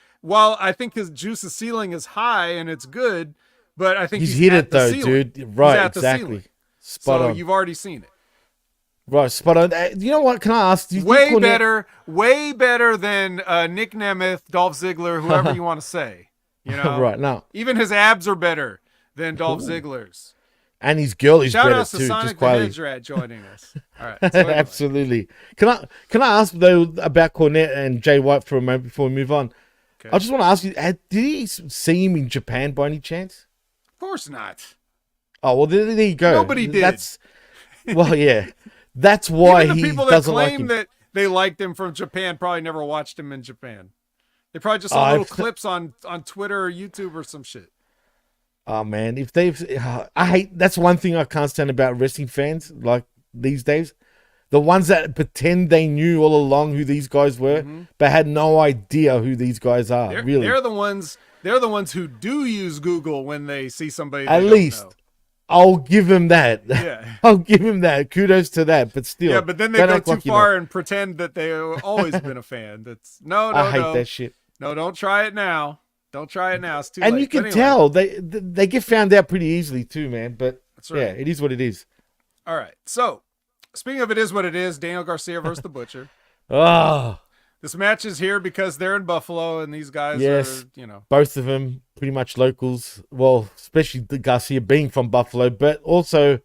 ceiling is high and it's good, but I think he's hit it though, dude. Right, exactly. Spot on. You've already seen it. Right, spot on. You know what? Can I ask? Way better than Nick Nemeth, Dolph Ziggler, whoever you want to say. You know, right now, even his abs are better than Dolph Ziggler's. And his girl is better too. Shout out to Sonic the Hedgehog joining us. All right, so anyway. Absolutely. Can I ask though about Cornette and Jay White for a moment before we move on? Okay. I just want to ask you: did he see him in Japan by any chance? Of course not. Oh well, there you go. Nobody did. Yeah. That's why even the he people doesn't that like claim him. that they liked him from Japan probably never watched him in Japan. They probably just saw little clips on Twitter or YouTube or some shit. Oh man, I hate. That's one thing I can't stand about wrestling fans like these days. The ones that pretend they knew all along who these guys were, but had no idea who these guys are. They're the ones who do use Google when they see somebody. At least I'll give him that. Yeah. I'll give him that. Kudos to that. But still. Yeah, but then they go too far and pretend that they've always been a fan. That's no. I hate that shit. No, don't try it now. Don't try it now. It's too late. And you can tell they get found out pretty easily too, man. But that's right. Yeah, it is what it is. All right. So, speaking of it is what it is, Daniel Garcia versus the Butcher. This match is here because they're in Buffalo, and these guys are, both of them pretty much locals. Well, especially the Garcia being from Buffalo, but also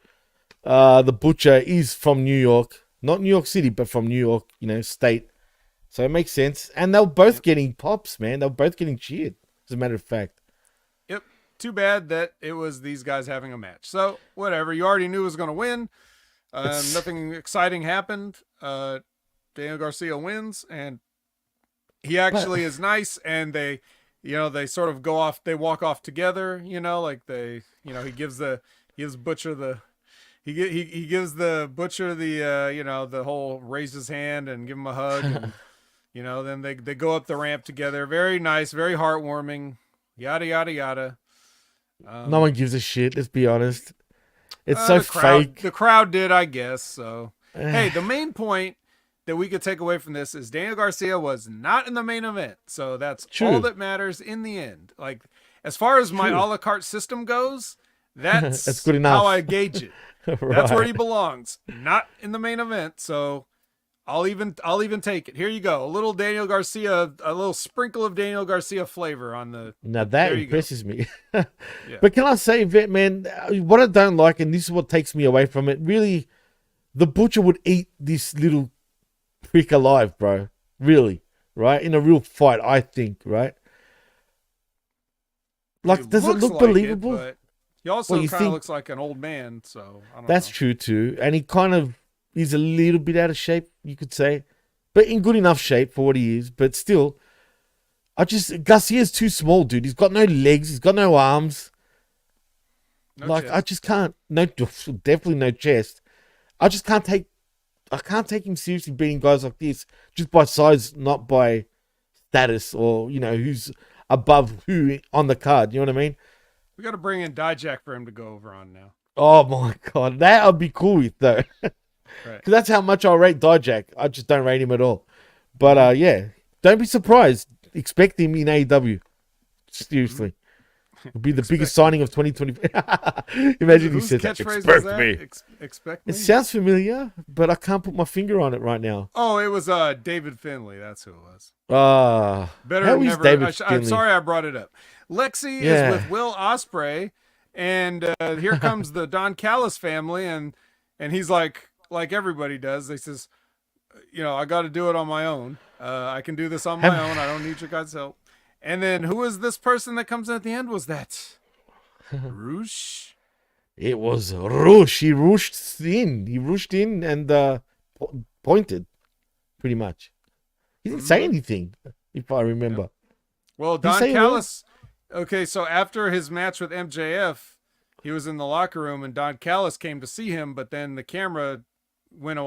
the Butcher is from New York. Not New York City, but from New York, state. So it makes sense. And they're both getting pops, man. They're both getting cheered, as a matter of fact. Yep. Too bad that it was these guys having a match. So, whatever. You already knew who was going to win. Nothing exciting happened. Daniel Garcia wins, and he actually is nice, and they sort of go off. They walk off together, he gives Butcher the the whole raise his hand and give him a hug, and then they go up the ramp together. Very nice, very heartwarming. Yada yada yada. No one gives a shit. Let's be honest. It's so fake. The crowd did, I guess. So hey, the main point that we could take away from this is Daniel Garcia was not in the main event. So that's all that matters in the end. Like, as far as my a la carte system goes, that's good enough. How I gauge it. Right. That's where he belongs. Not in the main event. So I'll even take it. Here you go. A little Daniel Garcia, a little sprinkle of Daniel Garcia flavor on the. Now that impresses me. Yeah. But can I say, Vet, man, what I don't like, and this is what takes me away from it, really, the Butcher would eat this little prick alive, bro. Really, right? In a real fight, I think, right? Like, does it look believable? But he also kind of looks like an old man, so I don't know. That's true too, and he kind of is a little bit out of shape, you could say, but in good enough shape for what he is. But still, Garcia's too small, dude. He's got no legs. He's got no arms. No chest. I just can't. No, definitely no chest. I can't take him seriously beating guys like this just by size, not by status or, who's above who on the card. You know what I mean? We got to bring in Dijak for him to go over on now. Oh, my God. That I'd be cool with, though. Because that's how much I rate Dijak. I just don't rate him at all. But, yeah, don't be surprised. Expect him in AEW. Seriously. It'll be the biggest signing of 2020. Imagine he says that. Expect me. Expect me. It sounds familiar, but I can't put my finger on it right now. Oh, it was David Finlay. That's who it was. How is David Finlay? I'm sorry I brought it up. Lexi is with Will Ospreay, and here comes the Don Callis family, and he's like everybody does. They says, I got to do it on my own. I can do this on my own. I don't need your guys' help. And then who is this person that comes in at the end? Was that Roosh? It was Roosh. He rushed in and pointed, pretty much. He didn't say anything, if I remember. Yep. Well, Don Callis. Okay, so after his match with MJF, he was in the locker room, and Don Callis came to see him, but then the camera went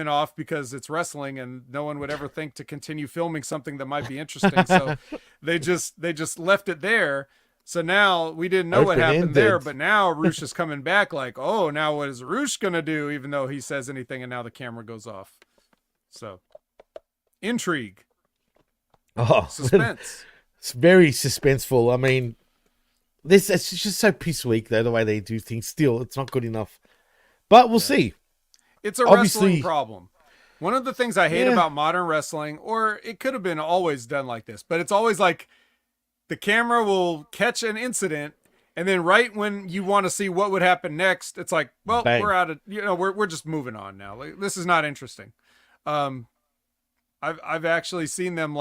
off because it's wrestling, and no one would ever think to continue filming something that might be interesting. So they just left it there. So now we didn't know what happened there, but now Roosh is coming back like, oh, now what is Roosh going to do? Even though he says anything, and now the camera goes off. So intrigue. Oh, suspense. It's very suspenseful. I mean, it's just so piss weak, though, the way they do things. Still, it's not good enough. But we'll see. It's a wrestling problem. One of the things I hate about modern wrestling, or it could have been always done like this, but it's always like the camera will catch an incident, and then right when you want to see what would happen next, it's like, well, bang. We're out of, we're just moving on now. Like, this is not interesting. I've actually seen them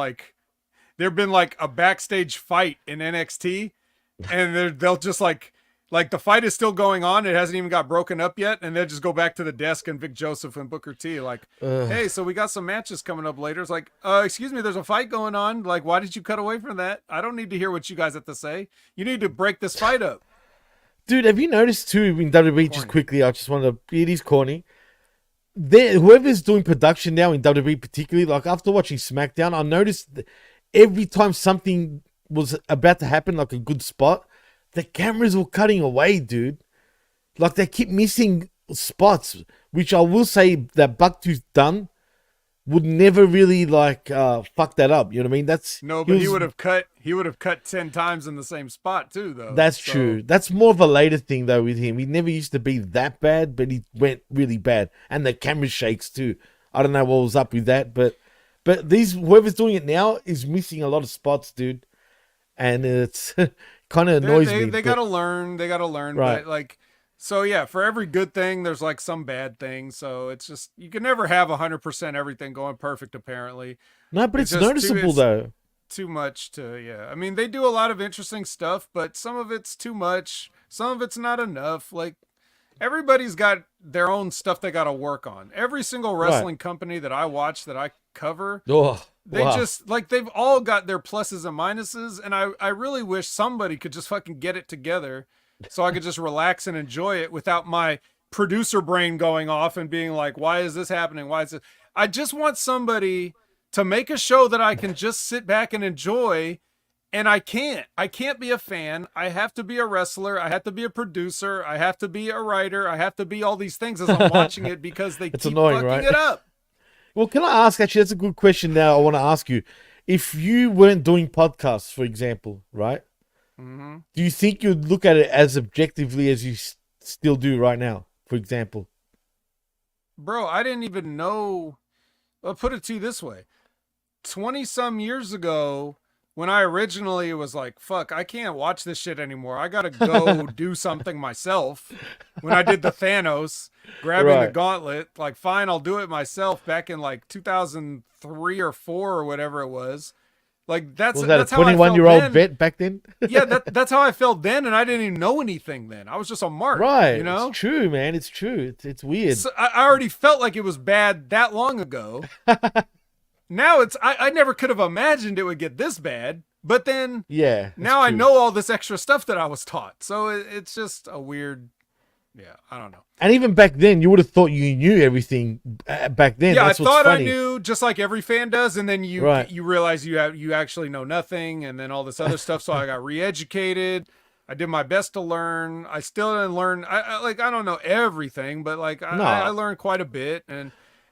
there've been a backstage fight in NXT, and they'll just like the fight is still going on. It hasn't even got broken up yet. And they'll just go back to the desk, and Vic Joseph and Booker T hey, so we got some matches coming up later. It's like, excuse me, there's a fight going on. Like, why did you cut away from that? I don't need to hear what you guys have to say. You need to break this fight up. Dude, have you noticed too in WWE, just quickly, I just wanted to, it is corny. whoever's doing production now in WWE, particularly, like after watching SmackDown, I noticed that every time something was about to happen, like a good spot, the cameras were cutting away, dude. Like they keep missing spots, which I will say that Bucktooth Dunn would never really like fuck that up. You know what I mean? He would have cut 10 times in the same spot too, though. That's true. That's more of a later thing though with him. He never used to be that bad, but he went really bad. And the camera shakes too. I don't know what was up with that, but whoever's doing it now is missing a lot of spots, dude. And it's kind of annoys me. They gotta learn. They gotta learn. Right. But like, so yeah, for every good thing, there's like some bad thing. So it's just, you can never have 100% everything going perfect, apparently. No, but it's noticeable though. Too much to, yeah. I mean, they do a lot of interesting stuff, but some of it's too much. Some of it's not enough. Like, everybody's got their own stuff they got to work on. Every single wrestling company that I watch, that I cover, just like, they've all got their pluses and minuses. And I really wish somebody could just fucking get it together so I could just relax and enjoy it without my producer brain going off and being like, why is this happening? Why is it? I just want somebody to make a show that I can just sit back and enjoy. And I can't be a fan. I have to be a wrestler. I have to be a producer. I have to be a writer. I have to be all these things as I'm watching it, because they keep annoying, fucking right? it up. Well, can I ask, actually, that's a good question now I want to ask you. If you weren't doing podcasts, for example, right? Mm-hmm. Do you think you'd look at it as objectively as you still do right now, for example? Bro, I didn't even know. I'll put it to you this way. 20-some years ago, when I originally was like, fuck, I can't watch this shit anymore. I got to go do something myself. When I did the Thanos, grabbing the gauntlet, like, fine, I'll do it myself back in like 2003 or 4 or whatever it was. Like, that's a how I felt 21-year-old vet back then? Yeah, that's how I felt then, and I didn't even know anything then. I was just a mark, right? You know, it's true, man. It's true. It's weird. So I already felt like it was bad that long ago. Now I never could have imagined it would get this bad. But then, yeah, now I know all this extra stuff that I was taught. So it's just a weird, yeah, I don't know. And even back then, you would have thought you knew everything back then. Yeah, that's I thought funny. I knew, just like every fan does, and then you realize you actually know nothing, and then all this other stuff. So I got re-educated. I did my best to learn. I still didn't learn. I don't know everything, but like I learned quite a bit.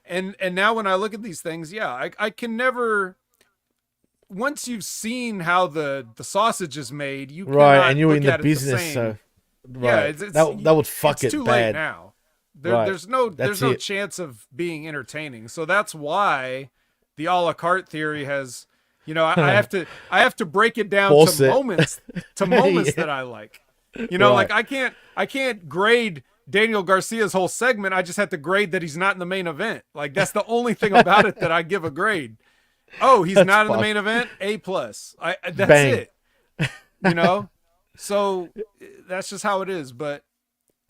And now when I look at these things, yeah, I can never. Once you've seen how the sausage is made, you cannot and you're in the at business, so yeah, that would fuck it's it too bad. late now. There's no chance of being entertaining. So that's why the a la carte theory has, I have to break it down to moments that I like. Like I can't grade Daniel Garcia's whole segment. I just have to grade that he's not in the main event. Like, that's the only thing about it that I give a grade. Oh, he's not in the main event? A+. That's Bang. it. So that's just how it is. But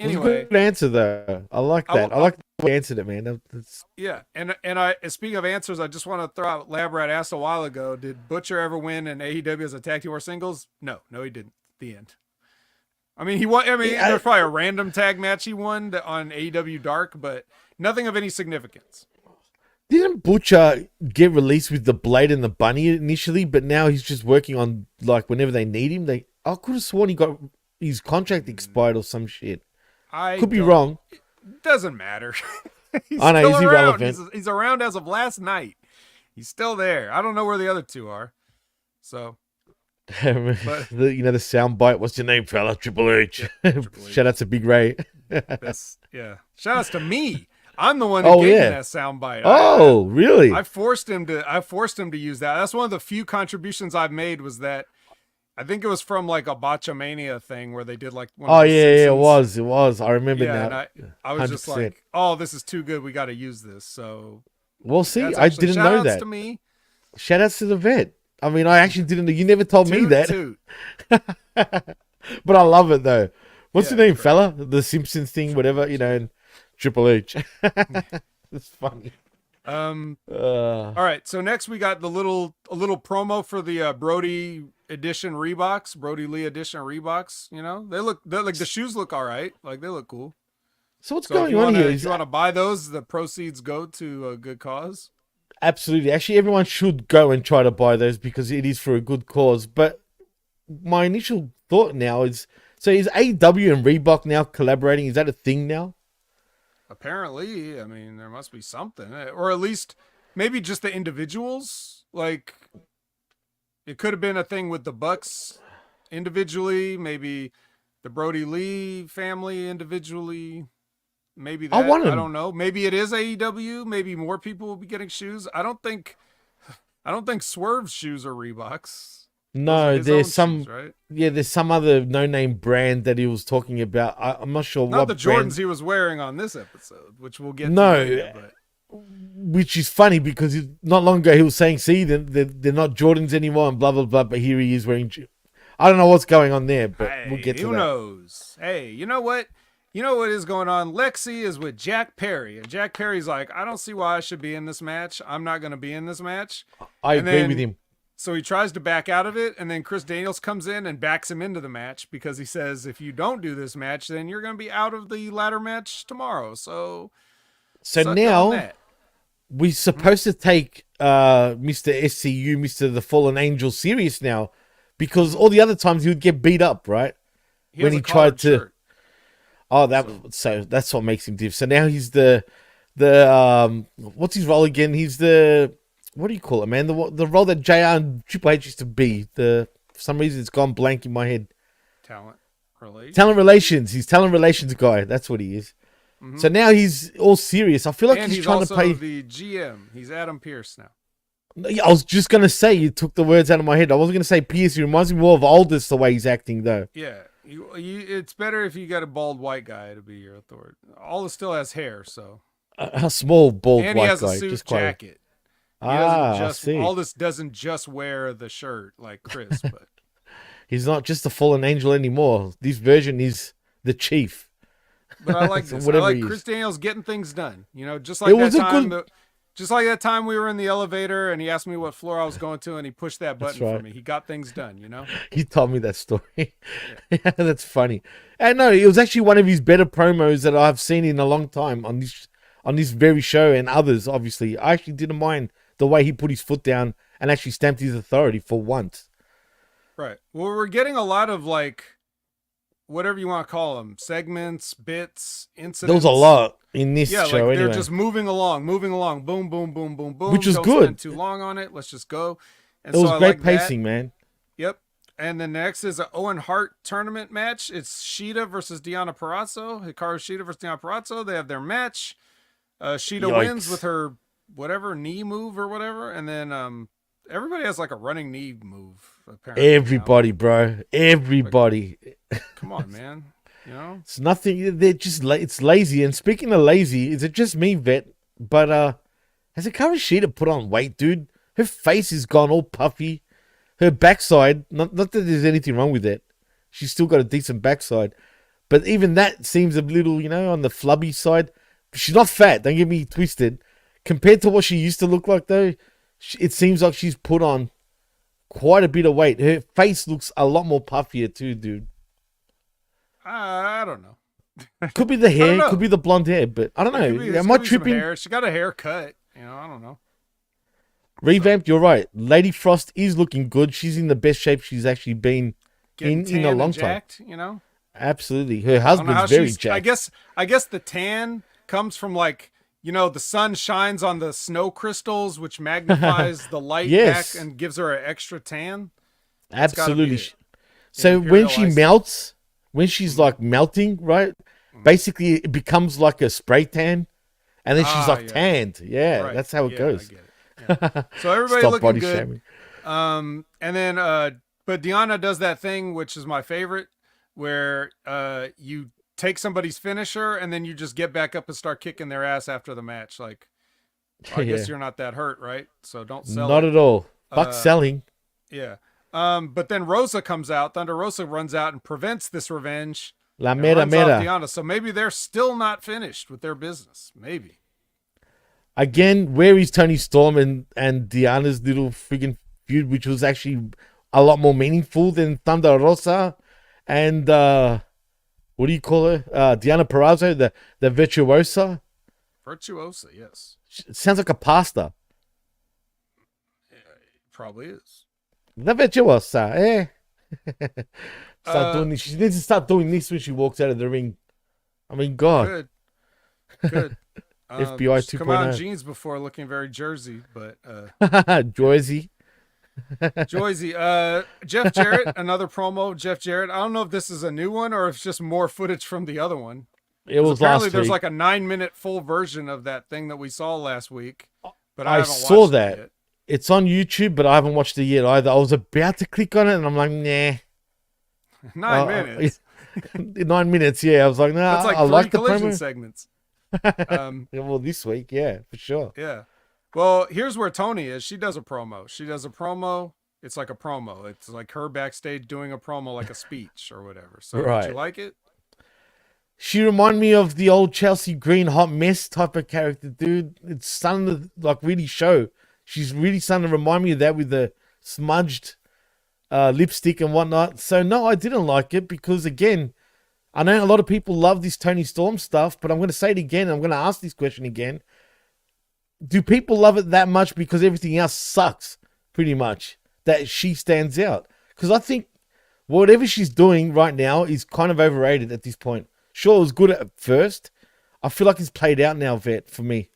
anyway, good answer though. I like that. I like the way you answered it, man. Yeah, and I speaking of answers, I just want to throw out, Lab Rat asked a while ago, did Butcher ever win in AEW as a tag team or singles? No, he didn't. The end. I mean, he won. I mean, there's probably a random tag match he won on AEW Dark, but nothing of any significance. Didn't Butcher get released with the Blade and the Bunny initially, but now he's just working on, like, whenever they need him? I could have sworn he got his contract expired or some shit. I could be wrong. It doesn't matter. He's irrelevant. He's around as of last night. He's still there. I don't know where the other two are. So, but, the sound bite. What's your name, fella? Triple H. Shout out to Big Ray. Shout outs to me. I'm the one who gave him that soundbite. Oh, really? I forced him to use that. That's one of the few contributions I've made, was that I think it was from like a Botchamania thing where they did like one of it was. I remember now. And I was 100%. Just like, oh, this is too good. We got to use this. So, well, see, I didn't know that. To me. Shout outs to the vet. I mean, I actually didn't know. You never told me that. But I love it though. What's your name, fella? The Simpsons thing, whatever, and Triple H. It's funny. All right. So next we got a little promo for the Brody edition Reeboks, Brody Lee edition Reeboks. They look like the shoes look all right. Like, they look cool. So what's So going on here? if you want to buy those, the proceeds go to a good cause. Absolutely. Actually, everyone should go and try to buy those because it is for a good cause. But my initial thought now is, so is AEW and Reebok now collaborating? Is that a thing now? Apparently, I mean, there must be something, or at least maybe just the individuals. Like, it could have been a thing with the Bucks individually, maybe the Brody Lee family individually. Maybe that, I don't know. Maybe it is AEW. Maybe more people will be getting shoes. I don't think Swerve's shoes are Reeboks. No, there's some shoes, right? Yeah, there's some other no-name brand that he was talking about. I'm not sure Not what the brand. Jordans he was wearing on this episode, which we'll get No, to later, but which is funny because not long ago he was saying, see, they're not Jordans anymore and blah, blah, blah, but here he is wearing... I don't know what's going on there, but we'll get to that. Who knows? Hey, you know what? You know what is going on? Lexi is with Jack Perry, and Jack Perry's like, I don't see why I should be in this match. I'm not going to be in this match. I agree with him. So he tries to back out of it, and then Chris Daniels comes in and backs him into the match because he says, if you don't do this match, then you're going to be out of the ladder match tomorrow. So now we're supposed to take Mr. SCU, Mr. The Fallen Angel serious now, because all the other times he would get beat up, right? When he tried to... Shirt. Oh, so that's what makes him diff. So now he's the what's his role again? He's the, what do you call it, man? The role that JR and Triple H used to be. For some reason it's gone blank in my head. Talent relations. He's talent relations guy. That's what he is. Mm-hmm. So now he's all serious. I feel like he's trying to pay. The GM. He's Adam Pearce now. I was just gonna say, you took the words out of my head. I wasn't gonna say Pearce. He reminds me more of Aldous the way he's acting, though. Yeah. It's better if you got a bald white guy to be your authority. Aldous still has hair, so a small bald and white guy. And he has a suit jacket. Aldous doesn't just wear the shirt like Chris, but he's not just a fallen angel anymore. This version is the chief. But I like this. I like Chris Daniels getting things done. You know, just like that time. Just like that time we were in the elevator and he asked me what floor I was going to and he pushed that button for me. He got things done, you know? He told me that story. Yeah, that's funny. And no, it was actually one of his better promos that I've seen in a long time on this very show and others, obviously. I actually didn't mind the way he put his foot down and actually stamped his authority for once. Right. Well, we're getting a lot of, like, whatever you want to call them, segments, bits, incidents. There was a lot in this show anyway. They're just moving along, boom, boom, boom, boom, boom. Which was Don't good. Spend too long on it. Let's just go. And it was great pacing, man. Yep. And then next is an Owen Hart tournament match. It's Shida versus Deonna Purrazzo. Hikaru Shida versus Deonna Purrazzo. They have their match. Shida wins with her whatever knee move or whatever, and then everybody has like a running knee move. Apparently, everybody, bro. Everybody. Like, come on, man. You know, it's nothing. They're just it's lazy. And speaking of lazy, is it just me, Vet? But has Hikaru Shida put on weight, dude? Her face is gone all puffy. Her backside, not that there's anything wrong with it. She's still got a decent backside, but even that seems a little, on the flubby side. She's not fat. Don't get me twisted. Compared to what she used to look like, though, it seems like she's put on quite a bit of weight. Her face looks a lot more puffier too, dude. I don't know. Could be the hair, could be the blonde hair, but I don't know. Am I tripping? She got a haircut. I don't know. Revamped, you're right. Lady Frost is looking good. She's in the best shape she's actually been in a long jacked, time. Absolutely. Her husband's very jacked. I guess the tan comes from the sun shines on the snow crystals, which magnifies the light back and gives her an extra tan. Absolutely. So when she melts, when she's like melting, right? Basically, it becomes like a spray tan, and then she's like tanned. Yeah, right. That's how it goes. I get it. Yeah. So everybody looking good. Shaming. And then, but Deonna does that thing, which is my favorite, where you take somebody's finisher and then you just get back up and start kicking their ass after the match. Like, I guess you're not that hurt, right? So don't sell Not at all. Fuck selling. Yeah. But then Rosa comes out. Thunder Rosa runs out and prevents this revenge. La Mera Mera. Deonna. So maybe they're still not finished with their business. Maybe. Again, where is Tony Storm and Deanna's little friggin' feud, which was actually a lot more meaningful than Thunder Rosa and what do you call her? Diana Perrazzo, the virtuosa. Virtuosa, yes. It sounds like a pasta. Yeah, it probably is. The virtuosa, eh? Start Uh, doing this. She needs to start doing this when she walks out of the ring. I mean, God. Good. FBI She's come out in 2.0. jeans before, looking very Jersey, but Joyzy. Joyzy. Jeff Jarrett, another promo of Jeff Jarrett. I don't know if this is a new one or if it's just more footage from the other one. It was apparently last there's week. like a 9-minute full version of that thing that we saw last week, but I I haven't saw watched that. it yet. It's on YouTube, but I haven't watched it yet either. I was about to click on it, and I'm like, nah. 9 minutes. 9 minutes, yeah. I was like, nah, That's like I 3 like the collision promo. segments. Yeah, well, this week, yeah, for sure. Yeah. Well, here's where Tony is. She does a promo. It's like a promo. It's like her backstage doing a promo, like a speech or whatever. So Right. did you like it? She reminded me of the old Chelsea Green hot mess type of character, dude. It's starting to like really show. She's really starting to remind me of that with the smudged lipstick and whatnot. So no, I didn't like it because again, I know a lot of people love this Tony Storm stuff, but I'm going to say it again. I'm going to ask this question again. Do people love it that much because everything else sucks pretty much that she stands out? Because I think whatever she's doing right now is kind of overrated at this point. Sure, it was good at first. I feel like it's played out now, Vet, for me.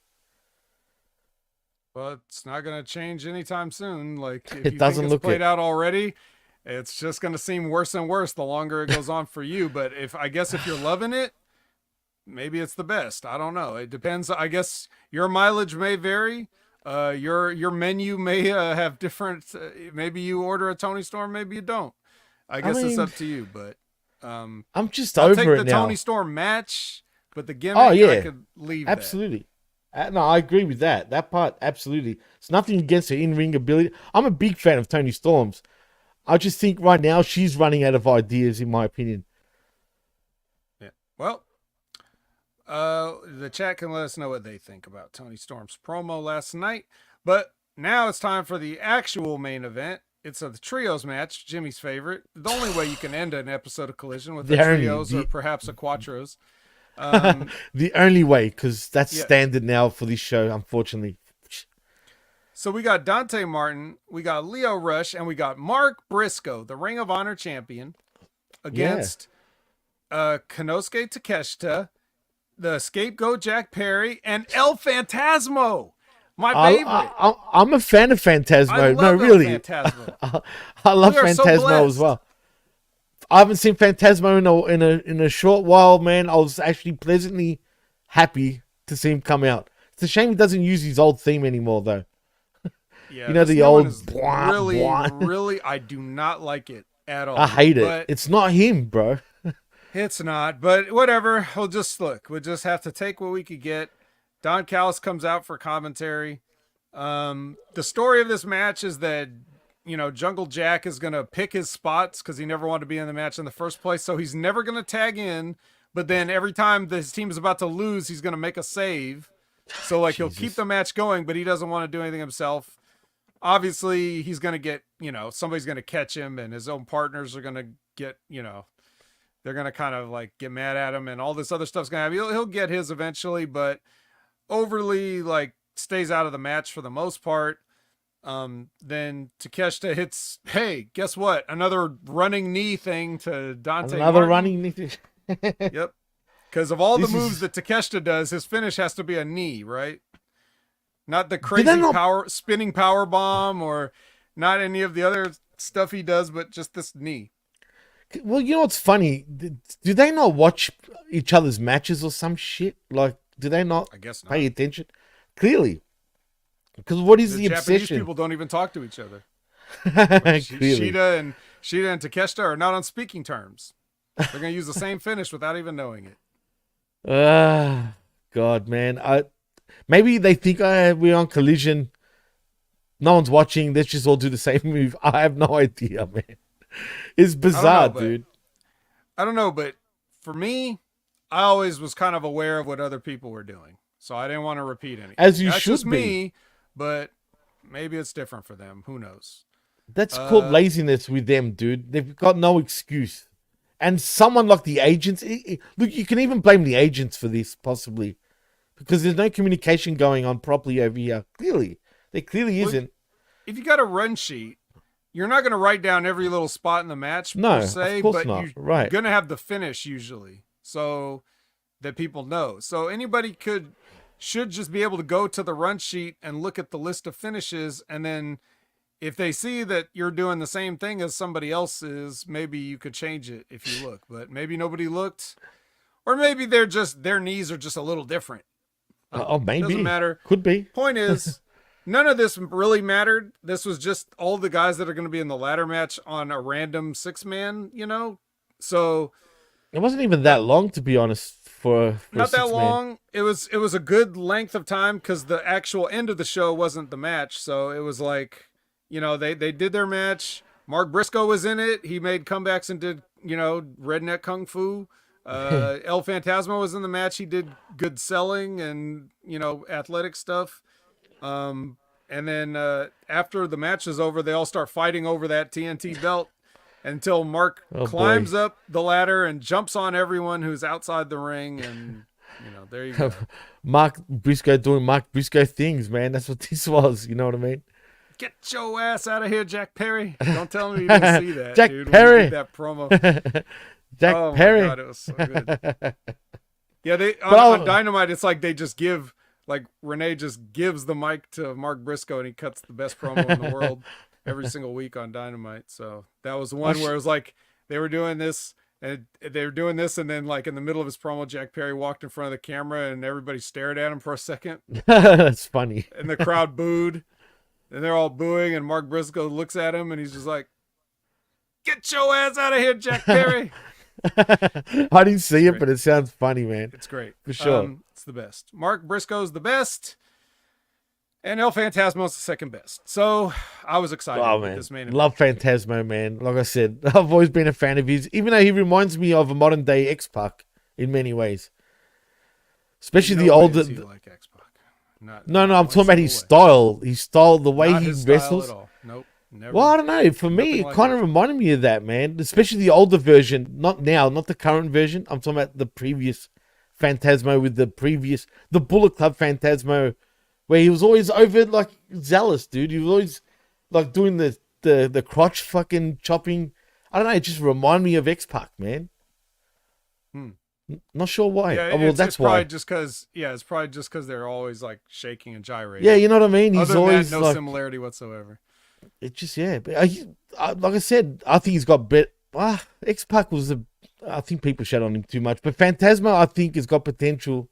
Well, it's not going to change anytime soon. Like, if It you doesn't think it's look played it. out already, it's just going to seem worse and worse the longer it goes on for you. But I guess if you're loving it, maybe it's the best. I don't know. It depends. I guess your mileage may vary. Your menu may have different. Maybe you order a Tony Storm, maybe you don't. I guess it's up to you. But I'm just I'll over take it the now. Tony Storm match, but the gimmick, Oh, yeah. I could leave. Absolutely. No, I agree with that. That part, absolutely. It's nothing against her in-ring ability. I'm a big fan of Tony Storm's. I just think right now she's running out of ideas, in my opinion. Yeah. Well, the chat can let us know what they think about Tony Storm's promo last night. But now it's time for the actual main event. It's the trios match, Jimmy's favorite. The only way you can end an episode of Collision with the trios or perhaps a quattros. The only way, because that's standard now for this show, unfortunately. So we got Dante Martin, we got Leo Rush, and we got Mark Briscoe, the Ring of Honor champion, against Konosuke Takeshita, the Scapegoat Jack Perry, and El Phantasmo, my favorite. I'm a fan of Phantasmo. I love no, really. Phantasmo. I love We are so Phantasmo as blessed. well. I haven't seen Phantasmo in a short while, man. I was actually pleasantly happy to see him come out. It's a shame he doesn't use his old theme anymore, though. Yeah, You know, this the new one old is bwah, really, bwah. really, I do not like it at all. I hate it. But It's not him, bro. it's not, but whatever. We'll just have to take what we could get. Don Callis comes out for commentary. The story of this match is that, Jungle Jack is going to pick his spots because he never wanted to be in the match in the first place. So he's never going to tag in. But then every time his team is about to lose, he's going to make a save. So he'll keep the match going, but he doesn't want to do anything himself. Obviously, he's going to get, somebody's going to catch him and his own partners are going to get, they're going to kind of get mad at him and all this other stuff's going to happen. He'll get his eventually, but overly stays out of the match for the most part. Then Takeshita hits, hey, guess what? Another running knee thing to Dante Another Martin. running. Yep. Because of all the moves that Takeshita does, his finish has to be a knee, right? Not the crazy spinning power bomb or not any of the other stuff he does, but just this knee. Well, you know what's funny? Do they not watch each other's matches or some shit? Do they not I guess not. pay attention? Clearly. Because what is the Japanese obsession? people don't even talk to each other. Clearly. Shida and Takeshita are not on speaking terms. They're going to use the same finish without even knowing it. God, man. Maybe they think we're on Collision. No one's watching. Let's just all do the same move. I have no idea, man. It's bizarre, dude. I don't know, but for me, I always was kind of aware of what other people were doing. So I didn't want to repeat anything. As you That's should just be. me, but maybe it's different for them. Who knows? That's called laziness with them, dude. They've got no excuse. And someone like the agents, look, you can even blame the agents for this, possibly, because there's no communication going on properly over here. Clearly, there clearly isn't. If you got a run sheet, you're not going to write down every little spot in the match per se, of course but not. you're Right. going to have the finish usually, so that people know. So anybody should just be able to go to the run sheet and look at the list of finishes, and then if they see that you're doing the same thing as somebody else is, maybe you could change it if you look. But maybe nobody looked, or maybe their knees are just a little different. Maybe. Doesn't matter. Could be. Point is, none of this really mattered. This was just all the guys that are going to be in the ladder match on a random 6-man, So it wasn't even that long, to be honest. For not that long. It was a good length of time because the actual end of the show wasn't the match. So it was like, they did their match. Mark Briscoe was in it. He made comebacks and did, redneck kung fu. El Phantasmo was in the match. He did good selling and, athletic stuff. And then after the match is over, they all start fighting over that TNT belt until Mark climbs up the ladder and jumps on everyone who's outside the ring. And, there you go. Mark Briscoe doing Mark Briscoe things, man. That's what this was. You know what I mean? Get your ass out of here, Jack Perry. Don't tell me you didn't see that, Jack dude. Perry. When you did that promo. Jack Perry. Oh, my God, it was so good. Yeah, on Dynamite, it's like they just give, like Renee just gives the mic to Mark Briscoe and he cuts the best promo in the world every single week on Dynamite. So that was one where it was like they were doing this and then like in the middle of his promo, Jack Perry walked in front of the camera and everybody stared at him for a second. That's funny. And the crowd booed and they're all booing and Mark Briscoe looks at him and he's just like, "Get your ass out of here, Jack Perry." I didn't see it, but it sounds funny, man. It's great. For sure. It's the best. Mark Briscoe's the best. And El Phantasmo's the second best. So I was excited with this main event. Love Phantasmo, man. Like I said, I've always been a fan of his, even though he reminds me of a modern day X-Pac in many ways. Especially the older. Like X-Pac. No, I'm talking about his style. His style, the way he wrestles. At all. Nope. Never. Well, I don't know. For me, it kind of reminded me of that, man. Especially the older version. Not now, not the current version. I'm talking about the previous Phantasmo with the Bullet Club Phantasmo, where he was always over, like, zealous, dude. He was always, like, doing the crotch fucking chopping. I don't know. It just reminded me of X-Pac, man. Not sure why. Yeah, that's why. It's probably just because they're always, like, shaking and gyrating. Yeah, you know what I mean? He's Other always than that, no similarity whatsoever. It just, yeah. But like I said, I think he's got better. X-Pac I think people shat on him too much. But Phantasmo, I think, has got potential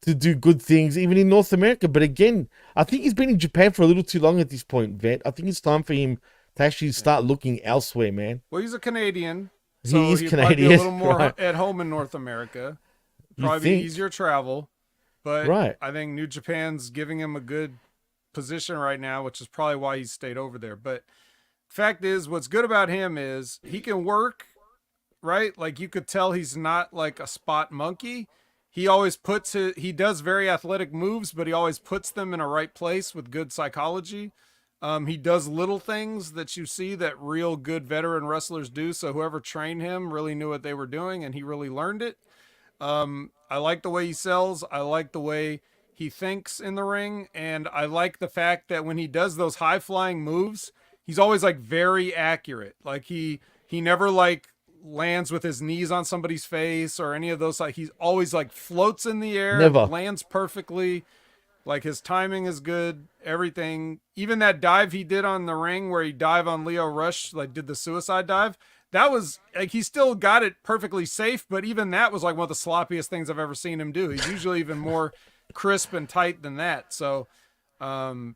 to do good things, even in North America. But again, I think he's been in Japan for a little too long at this point, Vet. I think it's time for him to actually start looking elsewhere, man. Well, he's a Canadian. So he is Canadian. Might be a little more at home in North America. Probably be easier travel. But I think New Japan's giving him a good position right now, which is probably why he stayed over there. But fact is, what's good about him is he can work, right? Like you could tell he's not like a spot monkey. He always he does very athletic moves, but he always puts them in a right place with good psychology. He does little things that you see that real good veteran wrestlers do. So whoever trained him really knew what they were doing and he really learned it. I like the way he sells. I like the way he thinks in the ring. And I like the fact that when he does those high flying moves, he's always like very accurate. Like he never like lands with his knees on somebody's face or any of those. Like he's always like floats in the air, lands perfectly. Like his timing is good, everything. Even that dive he did on the ring where he dived on Leo Rush, like did the suicide dive. That was like, he still got it perfectly safe, but even that was like one of the sloppiest things I've ever seen him do. He's usually even more crisp and tight than that. So, and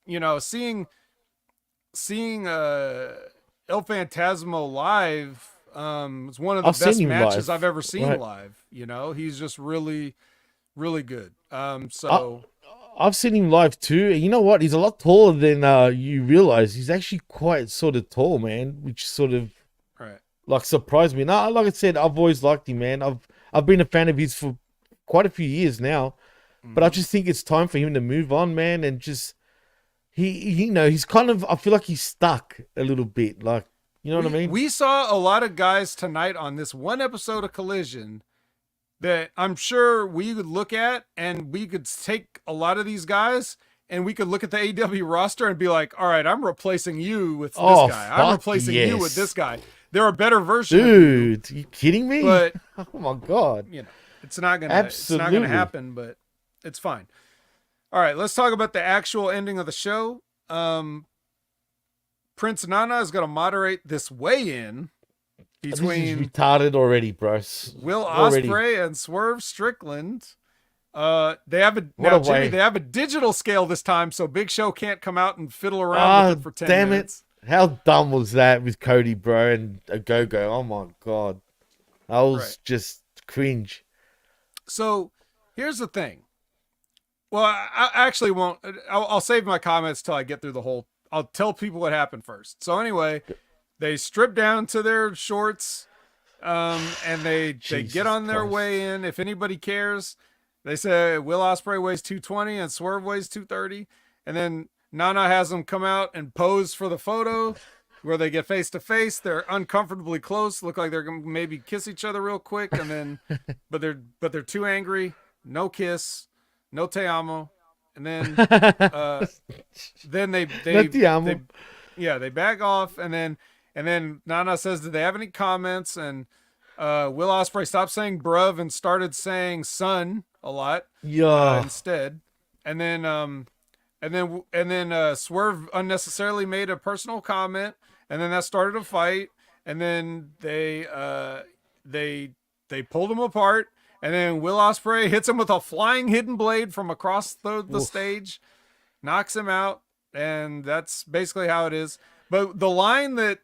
you know, seeing El Phantasmo live, is one of the best matches I've ever seen live. You know, he's just really, really good. So I've seen him live too. And you know what? He's a lot taller than you realize. He's actually quite sort of tall, man, which sort of like surprised me. No, like I said, I've always liked him, man. I've been a fan of his for quite a few years now. But I just think it's time for him to move on, man, and just he's kind of, I feel like he's stuck a little bit. Like, You know what I mean? We saw a lot of guys tonight on this one episode of Collision that I'm sure we could look at, and we could take a lot of these guys and we could look at the AEW roster and be like, all right, I'm replacing you with this guy. I'm replacing you with this guy. They're a better version of you. Dude, are you kidding me? But, oh my God. You know, it's not gonna happen, but it's fine. All right, let's talk about the actual ending of the show. Prince Nana is gonna moderate this weigh-in between this is retarded already, bro. Will Ospreay and Swerve Strickland. They have a digital scale this time, so Big Show can't come out and fiddle around with it for 10 minutes. How dumb was that with Cody, bro, and a go-go? Oh my God. That was just cringe. So here's the thing. Well, I actually won't. I'll save my comments till I get through the whole. I'll tell people what happened first. So anyway, they strip down to their shorts, and they get on their way in. If anybody cares, they say Will Ospreay weighs 220 and Swerve weighs 230, and then Nana has them come out and pose for the photo where they get face to face. They're uncomfortably close, look like they're gonna maybe kiss each other real quick, and then but they're too angry. No kiss, no te amo, and then they back off, and then Nana says, "Did they have any comments?" And Will Ospreay stopped saying "bruv" and started saying "son" a lot instead, and then Swerve unnecessarily made a personal comment, and then that started a fight, and then they pulled him apart, and then Will Ospreay hits him with a flying hidden blade from across the stage, knocks him out, and that's basically how it is. But the line that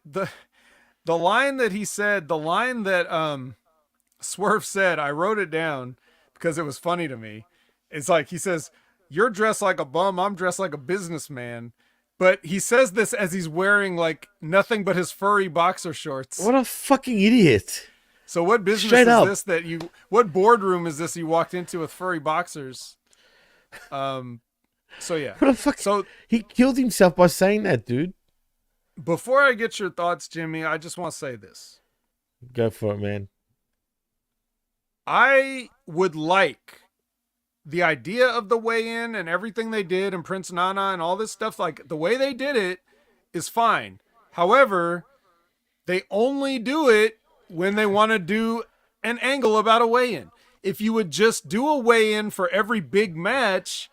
Swerve said, I wrote it down because it was funny to me. It's like he says, "You're dressed like a bum, I'm dressed like a businessman." But he says this as he's wearing like nothing but his furry boxer shorts. What a fucking idiot. So what business is this what boardroom is this you walked into with furry boxers? So yeah. What a fuck. So he killed himself by saying that, dude. Before I get your thoughts, Jimmy, I just want to say this. Go for it, man. I would like the idea of the weigh-in and everything they did and Prince Nana and all this stuff, like the way they did it is fine. However, they only do it when they want to do an angle about a weigh-in. If you would just do a weigh-in for every big match,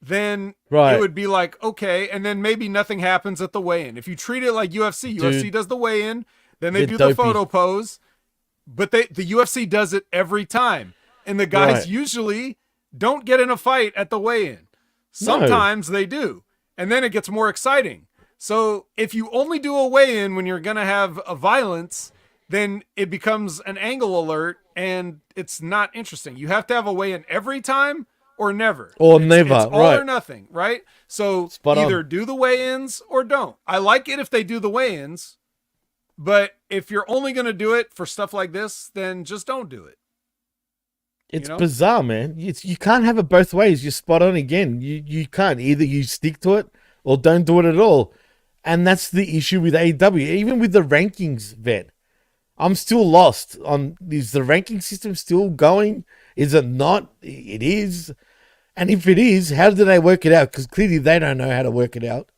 then it would be like, okay, and then maybe nothing happens at the weigh-in. If you treat it like UFC, UFC does the weigh-in, then they do the photo pose, but the UFC does it every time. And the guys usually don't get in a fight at the weigh-in. Sometimes they do. And then it gets more exciting. So if you only do a weigh-in when you're going to have a violence, then it becomes an angle alert and it's not interesting. You have to have a weigh-in every time or never. It's all or nothing, right? So either do the weigh-ins or don't. I like it if they do the weigh-ins, but if you're only going to do it for stuff like this, then just don't do it. It's bizarre, man. You can't have it both ways. You're spot on again. You can't. Either you stick to it or don't do it at all. And that's the issue with AEW. Even with the rankings, Vet. I'm still lost on, is the ranking system still going? Is it not? It is. And if it is, how do they work it out? Because clearly they don't know how to work it out.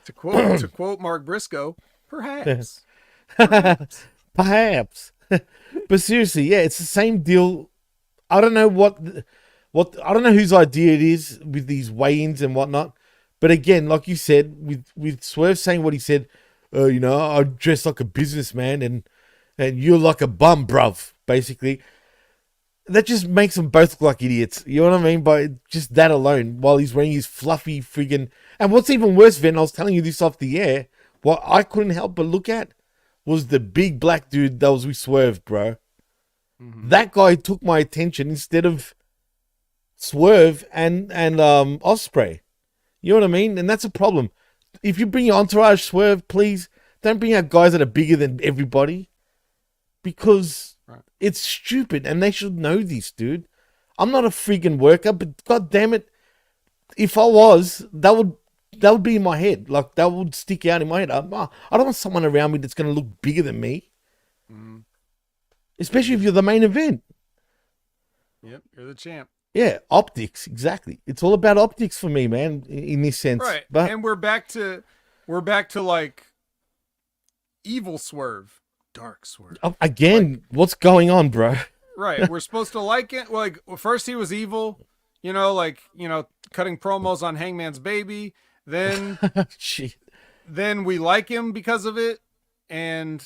To quote Mark Briscoe, perhaps. Perhaps. But seriously, yeah, it's the same deal. I don't know what I don't know whose idea it is with these weigh-ins and whatnot. But again, like you said, with Swerve saying what he said, I dress like a businessman and you're like a bum, bruv, basically. That just makes them both look like idiots. You know what I mean? By just that alone, while he's wearing his fluffy friggin'... And what's even worse, Vin, I was telling you this off the air, what I couldn't help but look at was the big black dude that was with Swerve, bro. Mm-hmm. That guy took my attention instead of Swerve and Ospreay. You know what I mean? And that's a problem. If you bring your entourage, Swerve, please don't bring out guys that are bigger than everybody, because it's stupid and they should know this, dude. I'm not a freaking worker, but god damn it, if I was, that would that would be in my head. Like, that would stick out in my head. I don't want someone around me that's going to look bigger than me. Especially if you're the main event. Yep, you're the champ. Yeah, optics, exactly. It's all about optics for me, man, in this sense. Right. But and we're back to like evil Swerve, dark Swerve. Again, what's going on, bro? Right. We're supposed to like it. Like, first he was evil, cutting promos on Hangman's Baby. Then Shit. then we like him because of it. And,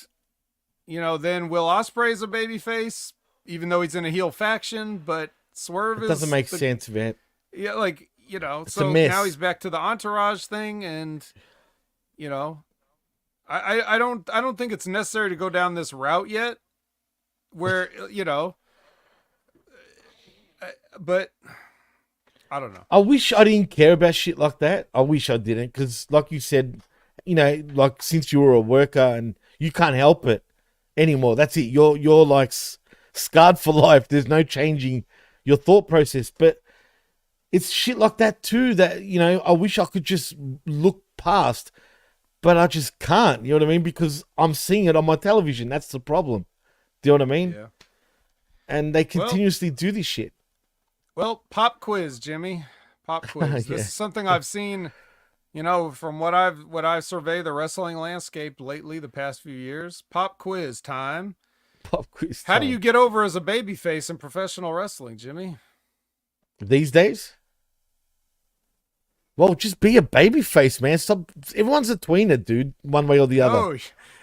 then Will Ospreay's a babyface, even though he's in a heel faction, but Swerve doesn't make sense, man. Yeah, It's so a mess. now he's back to the entourage thing, and I don't think it's necessary to go down this route yet, where but I don't know. I wish I didn't care about shit like that. I wish I didn't, because like you said, like, since you were a worker and you can't help it anymore, that's it. You're like scarred for life. There's no changing your thought process. But it's shit like that too that, I wish I could just look past, but I just can't, you know what I mean? Because I'm seeing it on my television. That's the problem. Do you know what I mean? Yeah. And they continuously do this shit. Well, pop quiz, Jimmy. Pop quiz. Yeah. This is something I've seen, from what I've surveyed the wrestling landscape lately the past few years. Pop quiz time. Pop quiz How do time. you get over as a babyface in professional wrestling, Jimmy? These days? Well, just be a babyface, man. Stop. Everyone's a tweener, dude. One way or the other.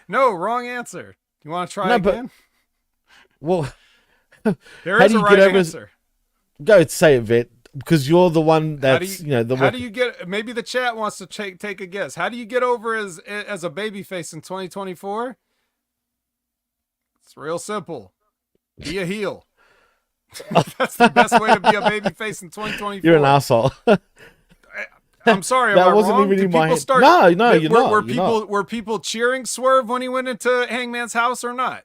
No, wrong answer. You want to try No, but- again? Well, There how is do a you right get over- answer. go say it, Vet, because you're the one How that's, do you, the how do you get? Maybe the chat wants to take a guess. How do you get over as a babyface in 2024? It's real simple. Be a heel. That's the best way to be a babyface in 2024. You're an asshole. I'm sorry, That am I wasn't wrong? even Did in my people head. No, you're not. Were You're not. were people cheering Swerve when he went into Hangman's house or not?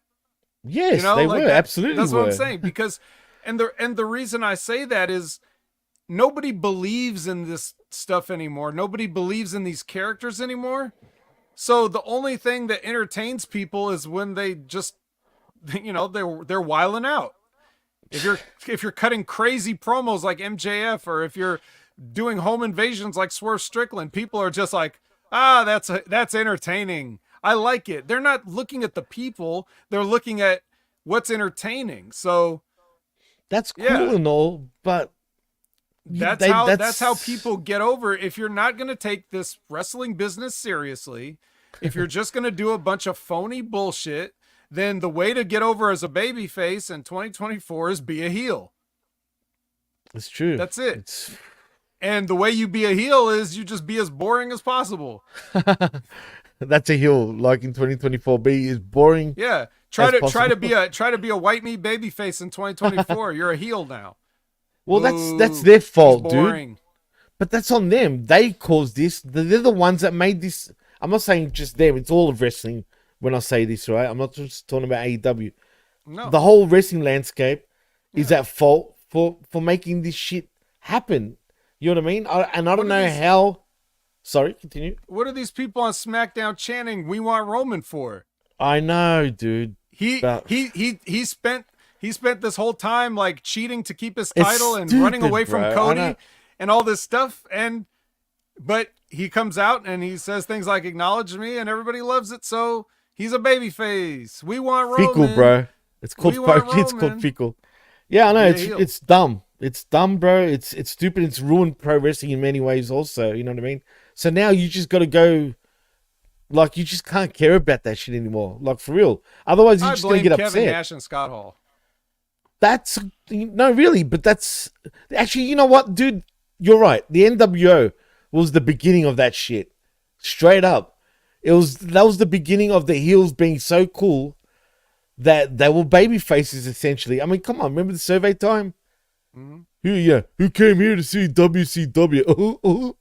Yes, they were. Absolutely That's were. what I'm saying. Because, and the reason I say that is nobody believes in this stuff anymore. Nobody believes in these characters anymore. So the only thing that entertains people is when they just, they're wiling out. If you're cutting crazy promos like MJF, or if you're doing home invasions like Swerve Strickland, people are just like, that's entertaining. I like it. They're not looking at the people. They're looking at what's entertaining. So That's cool Yeah. and all, but that's how people get over. If you're not going to take this wrestling business seriously, if you're just going to do a bunch of phony bullshit, then the way to get over as a babyface in 2024 is be a heel. It's true. That's it. It's, And the way you be a heel is you just be as boring as possible. that's a heel. Like in 2024, be is boring. Yeah. As Try to be a white meat babyface in 2024. You're a heel now. Well, Ooh, that's their fault, he's dude. boring. But that's on them. They caused this. They're the ones that made this. I'm not saying just them. It's all of wrestling when I say this, right? I'm not just talking about AEW. No. The whole wrestling landscape is at fault for making this shit happen. You know what I mean? I don't know how. Sorry, continue. What are these people on SmackDown chanting "We want Roman" for? I know, dude. He spent this whole time like cheating to keep his It's title and stupid, running away from bro. I Cody know. and all this stuff. But he comes out and he says things like "acknowledge me" and everybody loves it. So he's a babyface. We want Roman. Fickle, bro. It's called We want it's called Roman. fickle. Yeah, I know. Yeah, It's heel. it's dumb. It's dumb, bro. It's stupid. It's ruined pro wrestling in many ways also. You know what I mean? So now you just got to go. Like, you just can't care about that shit anymore. Like, for real. Otherwise, you're I just going to blame get Kevin upset. Nash and Scott Hall. That's no, really, but that's actually, you know what, dude? You're right. The NWO was the beginning of that shit. Straight up, that was the beginning of the heels being so cool that they were baby faces essentially. I mean, come on, remember the survey time? Mm-hmm. Who came here to see WCW?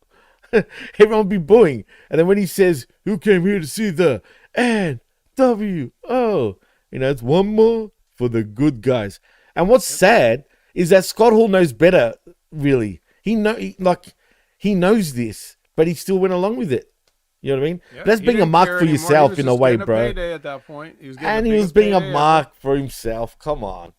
Everyone would be booing, and then when he says, "Who came here to see the NWO?" It's one more for the good guys. And what's sad is that Scott Hall knows better. Really, he knows this, but he still went along with it. You know what I mean? Yeah, That's he being a didn't mark care for anymore. He yourself was in a just way, getting bro. payday at that point. He was being a payday mark for himself. Come on.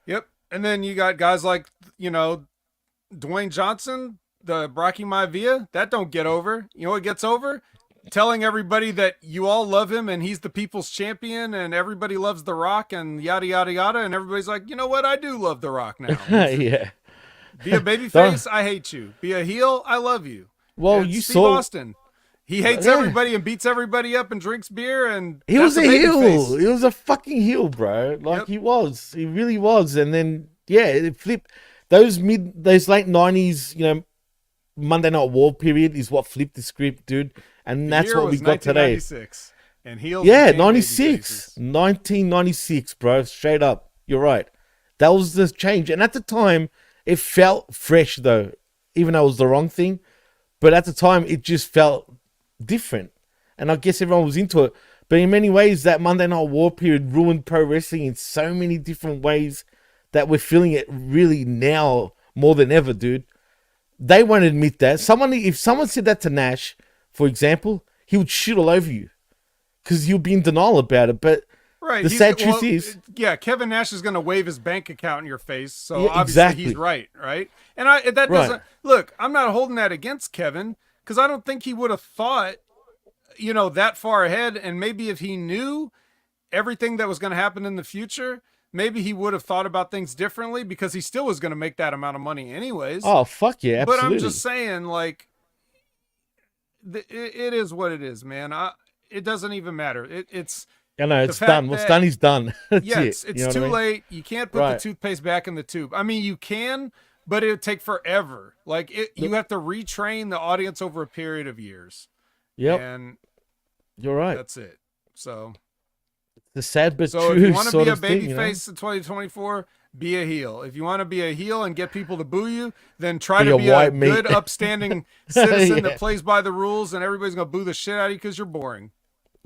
Yep. And then you got guys like, Dwayne Johnson, the Rocky Maivia, that don't get over. You know what gets over? Telling everybody that you all love him and he's the people's champion and everybody loves The Rock and yada, yada, yada. And everybody's like, you know what? I do love The Rock now. Yeah. Be a babyface, I hate you. Be a heel, I love you. Well, It's you Steve saw Austin. He hates everybody and beats everybody up and drinks beer and he was a heel. babyface. He was a fucking heel, bro. Like he was. He really was. And then it flipped. Those late 90s, Monday Night War period is what flipped the script, dude. And that's what we got today. And heels. Yeah, 96. 1996, bro. Straight up. You're right. That was the change. And at the time, it felt fresh, though, even though it was the wrong thing. But at the time, it just felt different. And I guess everyone was into it. But in many ways, that Monday Night War period ruined pro wrestling in so many different ways that we're feeling it really now more than ever, dude. They won't admit that. If someone said that to Nash, for example, he would shit all over you because you'll be in denial about it. But the sad truth is... Yeah, Kevin Nash is going to wave his bank account in your face. So yeah, obviously exactly. He's right? And that doesn't... Look, I'm not holding that against Kevin because I don't think he would have thought, that far ahead. And maybe if he knew everything that was going to happen in the future, maybe he would have thought about things differently because he still was going to make that amount of money anyways. Oh, fuck yeah, absolutely. But I'm just saying, like, it is what it is, man. It doesn't even matter. It's... I know, it's done. What's done is done. It's too late. You can't put the toothpaste back in the tube. I mean, you can, but it would take forever. Like, you have to retrain the audience over a period of years. Yep. And you're right. That's it. So... The sad but so true. If you want to be a babyface in 2024, be a heel. If you want to be a heel and get people to boo you, then try to be a good, upstanding citizen that plays by the rules, and everybody's gonna boo the shit out of you because you're boring.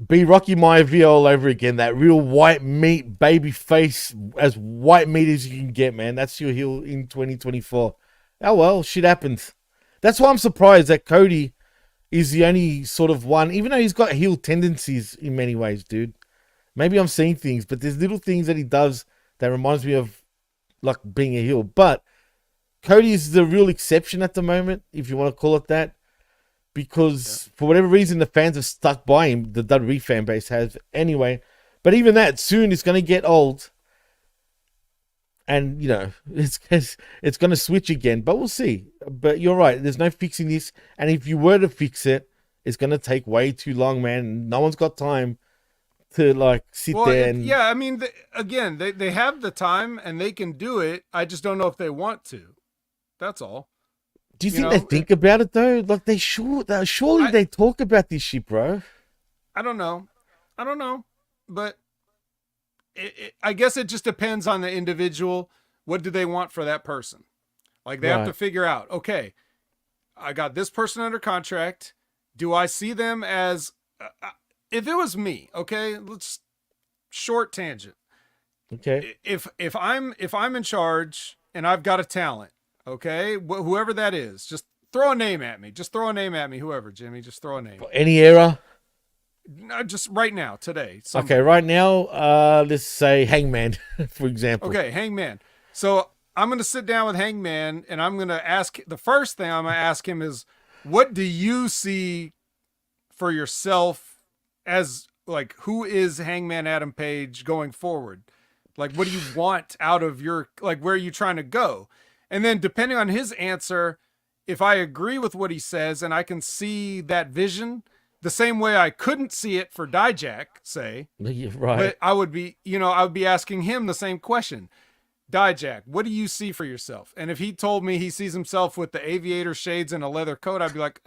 Be Rocky Maivia all over again. That real white meat baby face, as white meat as you can get, man. That's your heel in 2024. Oh well, shit happens. That's why I'm surprised that Cody is the only sort of one, even though he's got heel tendencies in many ways, dude. Maybe I'm seeing things, but there's little things that he does that reminds me of like being a heel. But Cody is the real exception at the moment, if you want to call it that, because for whatever reason, the fans have stuck by him. The WWE fan base has anyway. But even that, soon it's going to get old. And, it's going to switch again. But we'll see. But you're right. There's no fixing this. And if you were to fix it, it's going to take way too long, man. No one's got time to sit there and... Yeah, I mean, they have the time and they can do it. I just don't know if they want to. That's all. Do you think they think about it though? Like they should. Surely they talk about this shit, bro. I don't know, but I guess it just depends on the individual. What do they want for that person? Like they have to figure out. Okay, I got this person under contract. Do I see them as? If it was me, okay, let's short tangent. Okay. If I'm in charge and I've got a talent, okay, whoever that is, just throw a name at me. Whoever, Jimmy, just throw a name. Any era? No, just right now, today. Somebody. Okay, right now, let's say Hangman, for example. Okay, Hangman. So I'm going to sit down with Hangman and I'm going to ask, the first thing I'm going to ask him is, what do you see for yourself as, like, who is Hangman Adam Page going forward? Like, what do you want out of your, like, where are you trying to go? And then depending on his answer, if I agree with what he says and I can see that vision the same way I couldn't see it for Dijak, say, right. But I would be asking him the same question. Dijak, what do you see for yourself? And if he told me he sees himself with the aviator shades and a leather coat, I'd be like,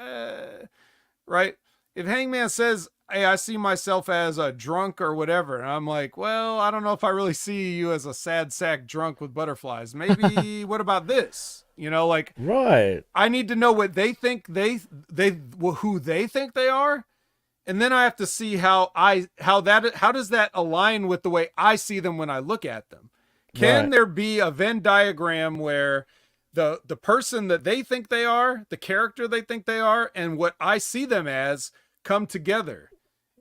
right? If Hangman says, hey, I see myself as a drunk or whatever, and I'm like, well, I don't know if I really see you as a sad sack drunk with butterflies. Maybe what about this? Right. I need to know what they think who they think they are. And then I have to see how does that align with the way I see them when I look at them? Can there be a Venn diagram where the person that they think they are, the character they think they are, and what I see them as come together.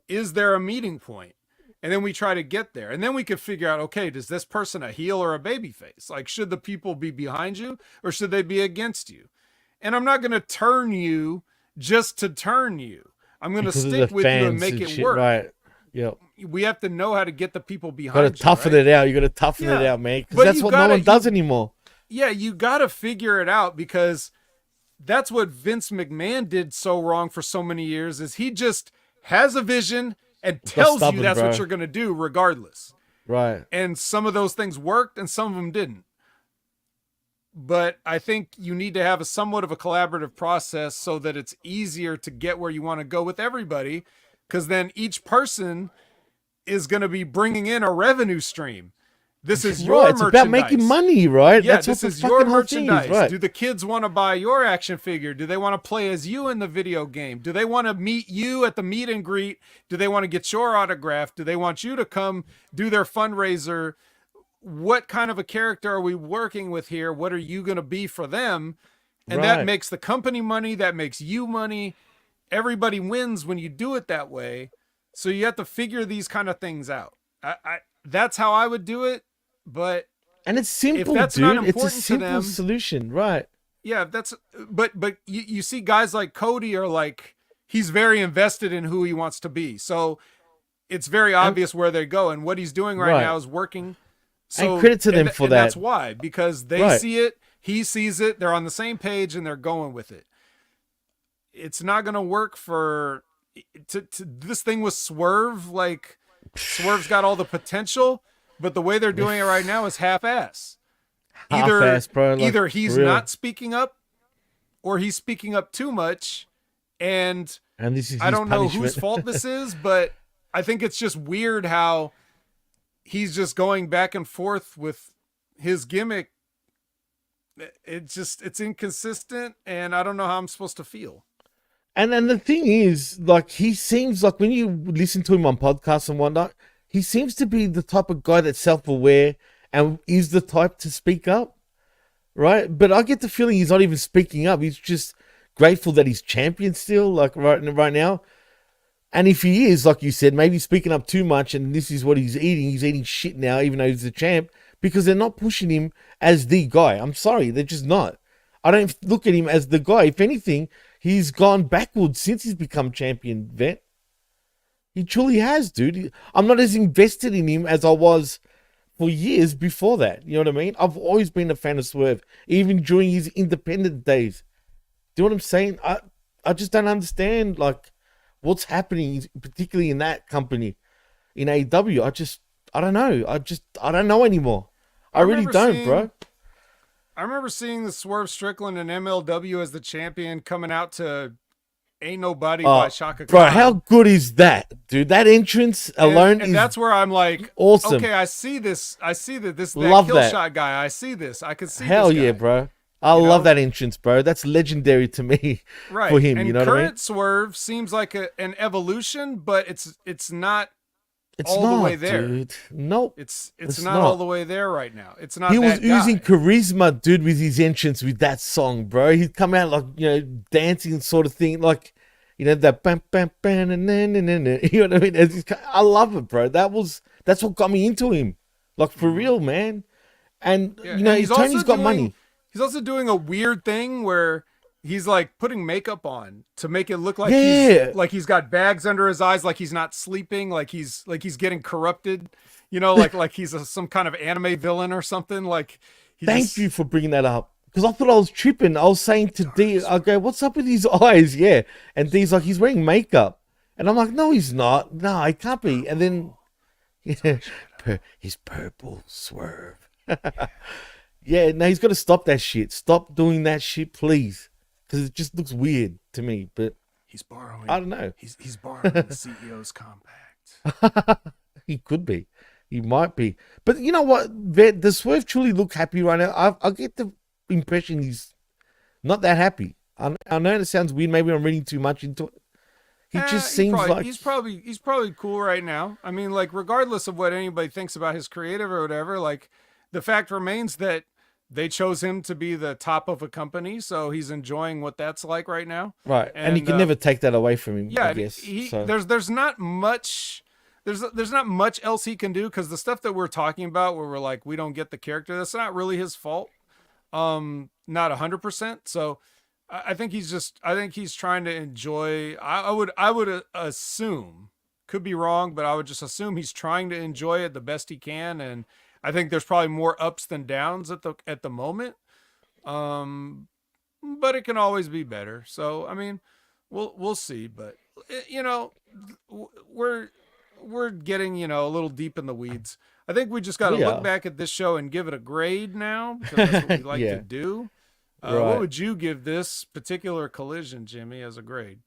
Is there a meeting point? And then we try to get there. And then we could figure out, okay, does this person a heel or a baby face? Like, should the people be behind you or should they be against you? And I'm not going to turn you just to turn you. I'm going to stick with you and make it work. Right. Yep. We have to know how to get the people behind you. Got to toughen it out. You got to toughen it out, man. Because that's what no one does anymore. Yeah, you got to figure it out, because that's what Vince McMahon did so wrong for so many years, is he just has a vision and tells you that's what you're going to do regardless. Right. And some of those things worked and some of them didn't. But I think you need to have somewhat of a collaborative process so that it's easier to get where you want to go with everybody, because then each person is going to be bringing in a revenue stream. This is your merchandise. It's about making money, right? Yeah, that's this what is your merchandise. Is, right? Do the kids want to buy your action figure? Do they want to play as you in the video game? Do they want to meet you at the meet and greet? Do they want to get your autograph? Do they want you to come do their fundraiser? What kind of a character are we working with here? What are you going to be for them? And that makes the company money. That makes you money. Everybody wins when you do it that way. So you have to figure these kind of things out. That's how I would do it. And it's simple, that's dude. Not important it's a simple to them, solution, right? Yeah, but you see guys like Cody are like, he's very invested in who he wants to be. So it's very obvious where they go, and what he's doing right now is working. So and credit to them for that. That's why, because they see it, he sees it, they're on the same page, and they're going with it. It's not going to work for this thing with Swerve. Like, Swerve's got all the potential, but the way they're doing it right now is half-ass. Either he's not speaking up, or he's speaking up too much, and this is I don't know whose fault this is, but I think it's just weird how he's just going back and forth with his gimmick. It's inconsistent, and I don't know how I'm supposed to feel. And then the thing is, like, he seems like, when you listen to him on podcasts and whatnot, he seems to be the type of guy that's self-aware and is the type to speak up, right? But I get the feeling he's not even speaking up. He's just grateful that he's champion still, like right now. And if he is, like you said, maybe speaking up too much, and this is what he's eating shit now, even though he's the champ, because they're not pushing him as the guy. I'm sorry, they're just not. I don't look at him as the guy. If anything, he's gone backwards since he's become champion, Vet. He truly has, dude. I'm not as invested in him as I was for years before that. You know what I mean? I've always been a fan of Swerve, even during his independent days. Do you know what I'm saying? I just don't understand, like, what's happening, particularly in that company, in AEW. I don't know. I don't know anymore. I really don't, bro. I remember seeing the Swerve Strickland and MLW as the champion coming out to Ain't Nobody by Shaka Khan. Bro, how good is that, dude? That entrance alone and that's where I'm like, awesome. Okay, I see this. I see that this love kill that shot guy. I see this. I can see Hell this guy. Yeah, bro. I love that entrance, bro. That's legendary to me for him. And you know what I mean? Current Swerve seems like an evolution, but it's not all the way there. Dude. Nope. It's not all the way there right now. It's not. He was oozing charisma, dude, with his entrance with that song, bro. He'd come out like, dancing sort of thing, like, that bam bam bam and then you know what I mean? I love it, bro. That's what got me into him, like, for real, man. And Tony's got money. He's also doing a weird thing where he's like putting makeup on to make it look like he's got bags under his eyes, like he's not sleeping, like he's getting corrupted, like he's some kind of anime villain or something. Like, thank you for bringing that up, because I thought I was tripping. I was saying to D, I go, "What's up with his eyes?" Yeah, and D's like, "He's wearing makeup," and I'm like, "No, he's not. No, it can't be." And then, his purple Swerve. Yeah, no, he's got to stop that shit. Stop doing that shit, please. Because it just looks weird to me. But he's borrowing. I don't know. He's borrowing the CEO's compact. He could be. He might be. But you know what? Does Swerve truly look happy right now? I get the impression he's not that happy. I know it sounds weird. Maybe I'm reading too much into it. He just seems like he's probably cool right now. I mean, like, regardless of what anybody thinks about his creative or whatever, like, the fact remains that they chose him to be the top of a company, so he's enjoying what that's like right now. Right, and you can never take that away from him. Yeah, I guess. There's not much. There's not much else he can do, because the stuff that we're talking about, where we're like, we don't get the character, that's not really his fault. Not 100%. So I think he's trying to enjoy. I would assume, could be wrong, but I would just assume he's trying to enjoy it the best he can. And I think there's probably more ups than downs at the moment. But it can always be better. So, I mean, we'll see, but we're getting, a little deep in the weeds. I think we just got to look back at this show and give it a grade now, because that's what we like to do. Right. What would you give this particular collision, Jimmy, as a grade?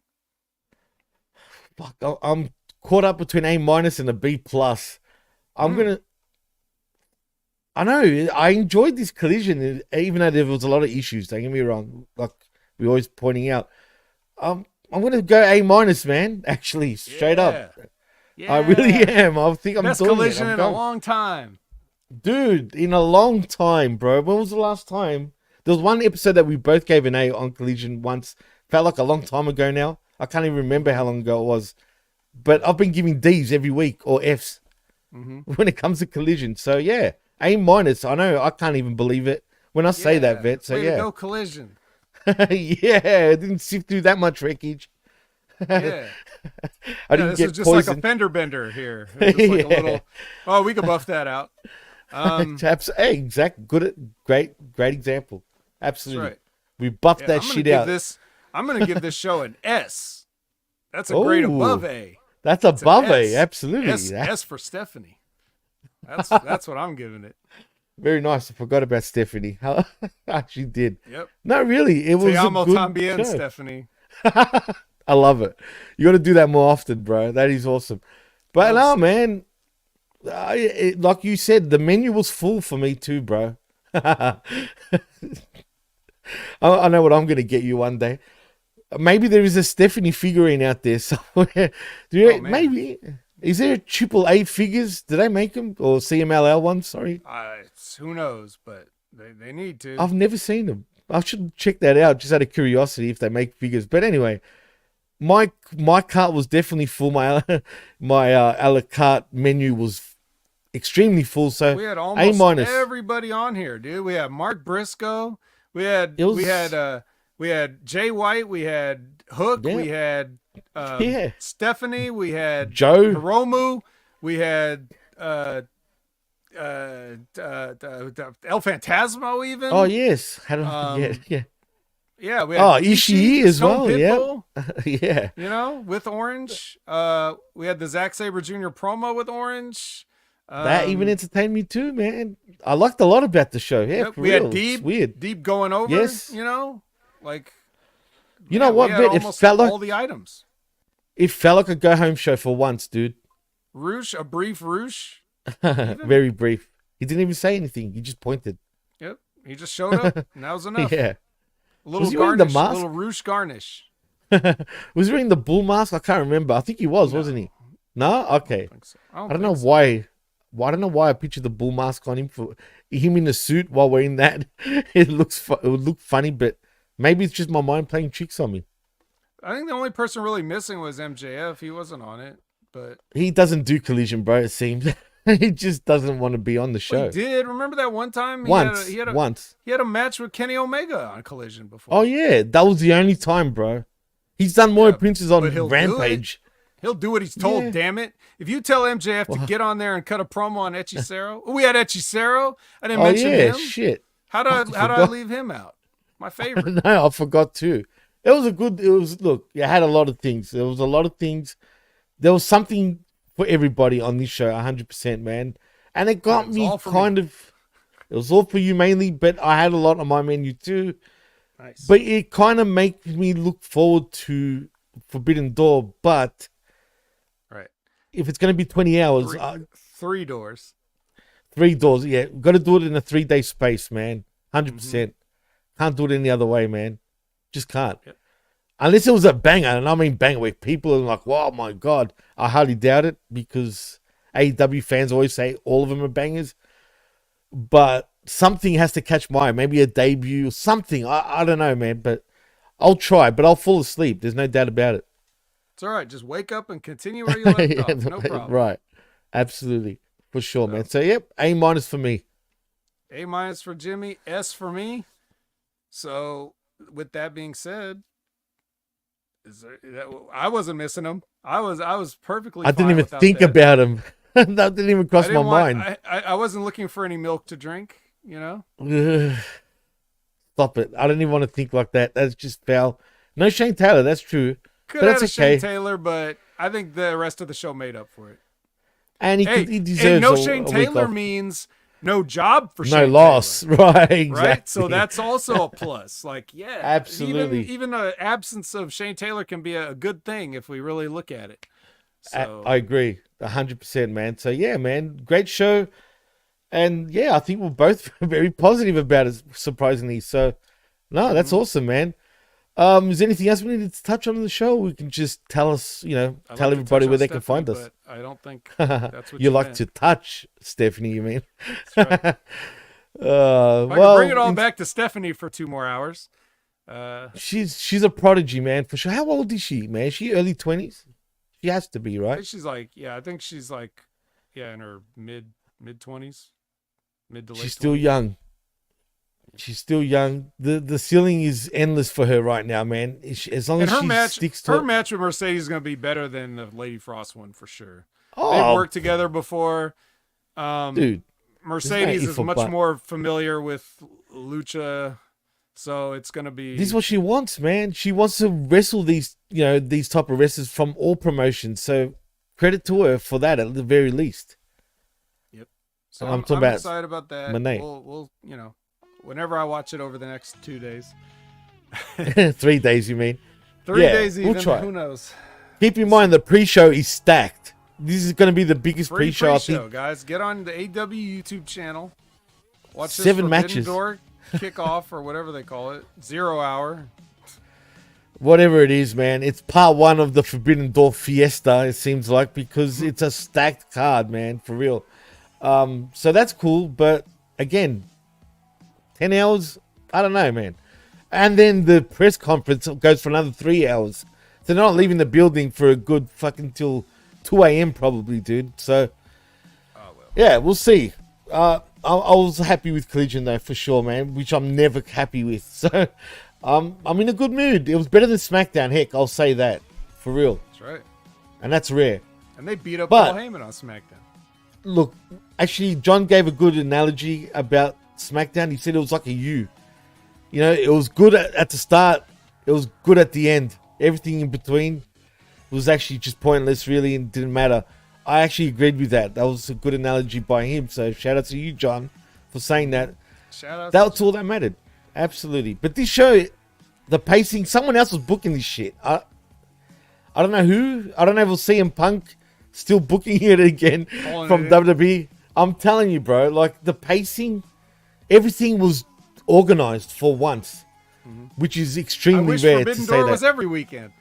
Fuck, I'm caught up between A- and a B+. I know, I enjoyed this collision, even though there was a lot of issues, don't get me wrong, like we're always pointing out. I'm going to go A-, man, actually, straight up. Yeah. I really am. I think I'm best doing collision in a long time. Dude, in a long time, bro. When was the last time? There was one episode that we both gave an A on collision once. Felt like a long time ago now. I can't even remember how long ago it was. But I've been giving D's every week, or F's, when it comes to collision. So, yeah. A-. I know, I can't even believe it when I say that, Vet. So, way to go, collision. Yeah, I didn't sift through that much wreckage. Yeah. I didn't this get was just poisoned. like a fender bender here. It was like a little, we could buff that out. Hey, exact, great example. Absolutely. Right. We buffed that shit out. I'm going to give this show an S. That's a grade above A. That's above A, absolutely. S for Stephanie. That's what I'm giving it. Very nice. I forgot about Stephanie. I actually did. Yep. No, really. It was a good también, show. Stephanie. I love it. You got to do that more often, bro. That is awesome. But no, man. Like you said, the menu was full for me too, bro. I know what I'm going to get you one day. Maybe there is a Stephanie figurine out there somewhere. Maybe. Is there AAA figures? Did they make them? Or CMLL ones? Sorry. Who knows, but they need to. I've never seen them. I should check that out just out of curiosity if they make figures. But anyway, my cart was definitely full. My a la carte menu was extremely full. So we had almost A-. everybody on here, dude. We had Mark Briscoe. We had Jay White. We had Hook. We had Stephanie. We had Joe Hiromu. We had El Phantasmo even. Oh yes, how did I forget? Yeah. Yeah, we had Ishii as well. Pitbull, Yeah. With Orange. We had the Zack Sabre Jr. promo with Orange. That even entertained me too, man. I liked a lot about the show. Yeah, we had Deep going over. Yes. Like. You know what, Vet? It felt like all the items. It felt like a go home show for once, dude. A brief Roosh. Very brief. He didn't even say anything. He just pointed. Yep. He just showed up, and that was enough. Yeah. A little garnish, a little Roosh garnish. Was he wearing the bull mask? I can't remember. I think he was, wasn't he? No? Okay. I don't know why. I don't know why I pictured the bull mask on him, for him in the suit while wearing that. It would look funny, but maybe it's just my mind playing tricks on me. I think the only person really missing was MJF. He wasn't on it, but he doesn't do collision, bro. It seems he just doesn't want to be on the show. Well, he did. Remember that one time? Once. He had a match with Kenny Omega on Collision before. Oh yeah, that was the only time, bro. He's done more appearances on Rampage. He'll do what he's told. Damn it! If you tell MJF to get on there and cut a promo on Hechicero, we had Hechicero. I didn't mention him. Shit. How do I leave him out? My favorite. No, I forgot too. Look, it had a lot of things. There was a lot of things. There was something for everybody on this show, 100%, man. And it got me kind of, it was all for you mainly, but I had a lot on my menu too. Nice. But it kind of makes me look forward to Forbidden Door. But if it's going to be 20 hours, 3 doors. 3 doors, yeah. Got to do it in a 3-day space, man. 100%. Can't do it any other way, man. Just can't. Yep. Unless it was a banger, and I mean banger, where people are like, wow, my God. I hardly doubt it, because AEW fans always say all of them are bangers. But something has to catch my eye. Maybe a debut or something. I don't know, man. But I'll try. But I'll fall asleep. There's no doubt about it. It's all right. Just wake up and continue where you left Yeah, off. No problem. Right. Absolutely. For sure, man. So, yep. A- for me. A- for Jimmy. S for me. So, with that being said, I wasn't missing him. I was perfectly. I didn't fine even without think that. about him. That didn't even cross my mind. I wasn't looking for any milk to drink. You know. Stop it! I don't even want to think like that. That's just foul. No Shane Taylor. That's true. Could but have that's had okay. Shane Taylor, but I think the rest of the show made up for it. And he deserves and no a Shane week Taylor off. means no job for no Shane loss. Taylor. Right, exactly. Right? So that's also a plus. Like, yeah. Absolutely. Even the absence of Shane Taylor can be a good thing if we really look at it. So I agree. 100%, man. So, yeah, man. Great show. And, yeah, I think we're both very positive about it, surprisingly. So, no, that's awesome, man. Is there anything else we needed to touch on in the show? We can just tell us, tell everybody where they can find us. But I don't think that's what you like meant. to touch Stephanie, you mean? That's right. I can bring it all back to Stephanie for 2 more hours. She's a prodigy, man, for sure. How old is she, man? Is she early 20s? She has to be, I right? think she's like, I think she's like, in her mid 20s, mid to late. She's still young. She's still young. The ceiling is endless for her right now, man. As long as she sticks to her it. match with Mercedes is going to be better than the Lady Frost one for sure. Oh, they've worked together before. Dude, Mercedes is much more familiar with Lucha, so it's going to be. This is what she wants, man. She wants to wrestle these type of wrestlers from all promotions. So credit to her for that, at the very least. Yep. So I'm I'm excited about that. Monet. We'll whenever I watch it over the next 2 days. 3 days, you mean? 3 days even. We'll try. Who knows? Keep in mind the pre-show is stacked. This is going to be the biggest Free pre-show, I think. Guys. Get on the AEW YouTube channel. Watch 7 this matches. Door kickoff or whatever they call it. 0 hour. Whatever it is, man. It's part 1 of the Forbidden Door fiesta, it seems like, because it's a stacked card, man, for real. So that's cool, but again, 10 hours? I don't know, man. And then the press conference goes for another 3 hours. So they're not leaving the building for a good fucking till 2 a.m. probably, dude. So, yeah, we'll see. I was happy with Collision, though, for sure, man, which I'm never happy with. So, I'm in a good mood. It was better than SmackDown. Heck, I'll say that. For real. That's right. And that's rare. And they beat up Paul Heyman on SmackDown. Look, actually, John gave a good analogy about SmackDown. He said it was like a U. It was good at the start. It was good at the end. Everything in between was actually just pointless, really, and didn't matter. I actually agreed with that. That was a good analogy by him. So shout out to you, John, for saying that. Shout out. That's all that mattered. Absolutely. But this show, the pacing, someone else was booking this shit. I don't know who. I don't know if we'll CM Punk still booking it again from WWE. I'm telling you, bro, like the pacing, everything was organized for once, which is extremely rare Forbidden to say Door that. was every weekend.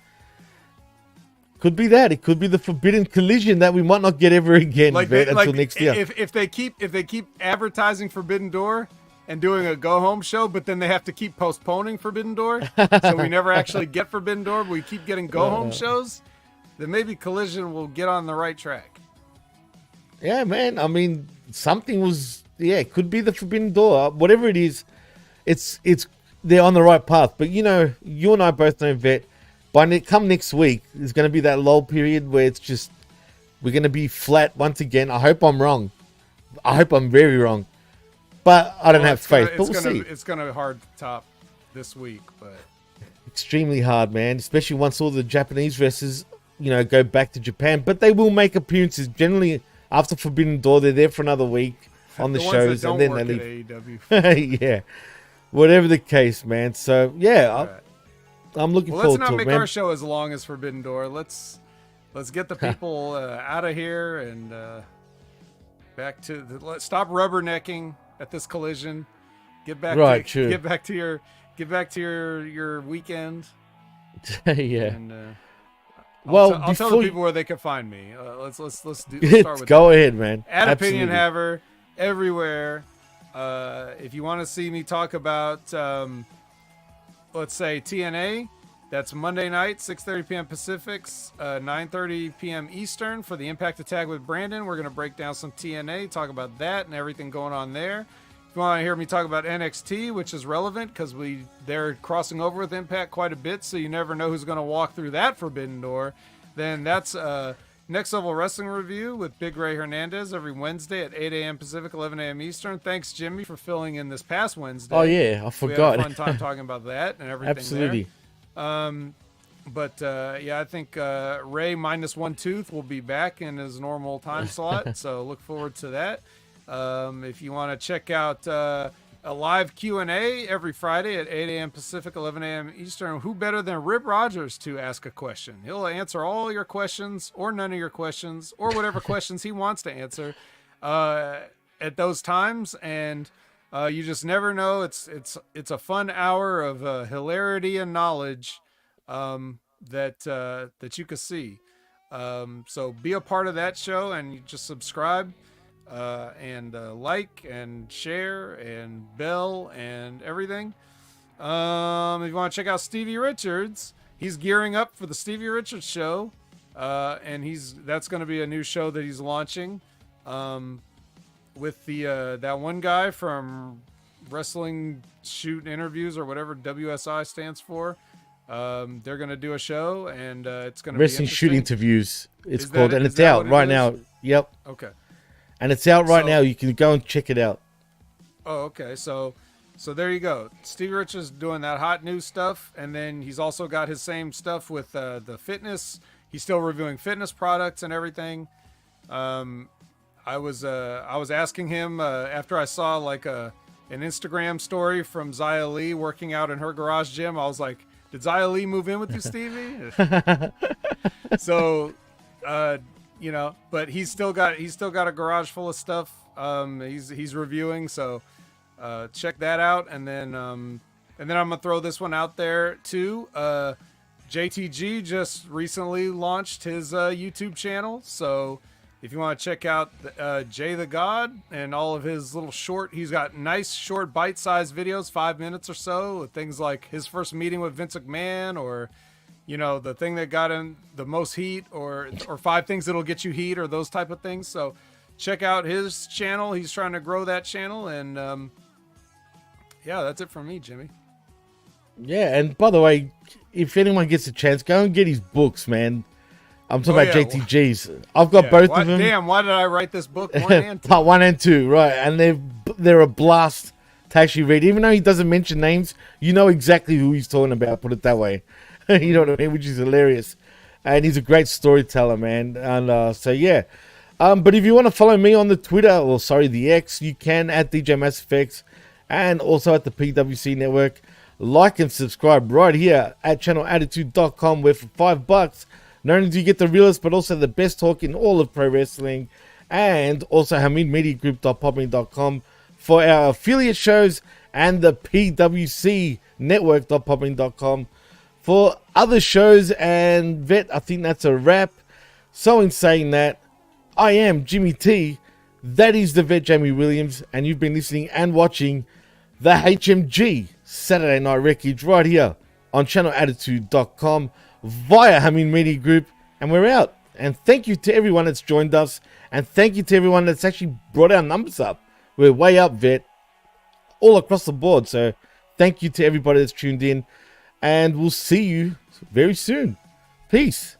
Could be that. It could be the Forbidden Collision that we might not get ever again, until next year. If they keep advertising Forbidden Door and doing a go home show, but then they have to keep postponing Forbidden Door, so we never actually get Forbidden Door, but we keep getting go home shows, then maybe Collision will get on the right track. Yeah, man. I mean, something was. Yeah, it could be the Forbidden Door. Whatever it is, it's they're on the right path. But you and I both know, Vet. Come next week, there's going to be that lull period where it's just we're going to be flat once again. I hope I'm wrong. I hope I'm very wrong. But I don't have faith. But we'll see. It's going to be hard to top this week, but extremely hard, man. Especially once all the Japanese wrestlers, go back to Japan. But they will make appearances. Generally, after Forbidden Door, they're there for another week on the shows, and then they leave. AEW. Yeah, whatever the case, man. So yeah, I'm looking forward to it, man. Let's not make our show as long as Forbidden Door. Let's get the people out of here and back to let's stop rubbernecking at this Collision. Get back to your weekend. Yeah. And, I'll tell the people where they can find me. Let's start with go ahead, man. At Opinion Haver everywhere. If you want to see me talk about, let's say TNA, that's Monday night, 6:30 p.m. Pacific, 9:30 p.m. Eastern for the Impact Attack with Brandon. We're going to break down some TNA, talk about that and everything going on there. If you want to hear me talk about NXT, which is relevant because they're crossing over with Impact quite a bit, so you never know who's going to walk through that forbidden door, then that's Next Level Wrestling Review with Big Ray Hernandez every Wednesday at 8 a.m. Pacific, 11 a.m. Eastern. Thanks, Jimmy, for filling in this past Wednesday. Oh, yeah, I forgot. We had a fun time talking about that and everything. Absolutely. Yeah, I think Ray minus one tooth will be back in his normal time slot, so look forward to that. If you want to check out a live Q&A every Friday at 8 a.m. Pacific, 11 a.m. Eastern, who better than Rip Rogers to ask a question? He'll answer all your questions or none of your questions or whatever questions he wants to answer at those times, and you just never know. It's a fun hour of hilarity and knowledge that you can see. So be a part of that show, and you just subscribe and like and share and bell and everything. If you want to check out Stevie Richards, he's gearing up for the Stevie Richards show, and that's going to be a new show that he's launching with the that one guy from Wrestling Shoot Interviews or whatever WSI stands for. They're going to do a show, and it's going to be Wrestling Shoot Interviews, it's called, and it's out right now. Yep. Okay. And it's out right now. You can go and check it out. Oh, okay. So there you go. Stevie Richards doing that hot new stuff, and then he's also got his same stuff with the fitness. He's still reviewing fitness products and everything. I was asking him after I saw like an Instagram story from Zia Lee working out in her garage gym. I was like, did Zia Lee move in with you, Stevie? So, but he's still got a garage full of stuff. He's reviewing, so check that out. And then I'm gonna throw this one out there too. JTG just recently launched his YouTube channel, so if you want to check out Jay the God and all of his little he's got nice short bite-sized videos, 5 minutes or so, with things like his first meeting with Vince McMahon, or the thing that got him the most heat, or 5 things that'll get you heat, or those type of things. So check out his channel. He's trying to grow that channel, and yeah, that's it from me, Jimmy. Yeah, and by the way, if anyone gets a chance, go and get his books, man. I'm talking about JTG's. I've got both of them. Damn, why did I write this book 1 and 2? Part 1 and 2, right? And they're a blast to actually read. Even though he doesn't mention names, you know exactly who he's talking about. Put it that way. You know what I mean? Which is hilarious. And he's a great storyteller, man. And so yeah. But if you want to follow me on the Twitter, or sorry, the X, you can at DJ MassFX, and also at the PWC Network. Like and subscribe right here at channelattitude.com, where for $5, not only do you get the realest, but also the best talk in all of pro wrestling, and also HamidMediaGroup.podbean.com for our affiliate shows, and the PWC Network.podbean.com for other shows. And Vet, I think that's a wrap. So in saying that, I am Jimmy T, that is the Vet Jamie Williams, and you've been listening and watching the HMG Saturday Night Wreckage right here on channelattitude.com via Hamid Media Group, and we're out. And thank you to everyone that's joined us, and thank you to everyone that's actually brought our numbers up. We're way up, Vet, all across the board. So thank you to everybody that's tuned in, and we'll see you very soon. Peace.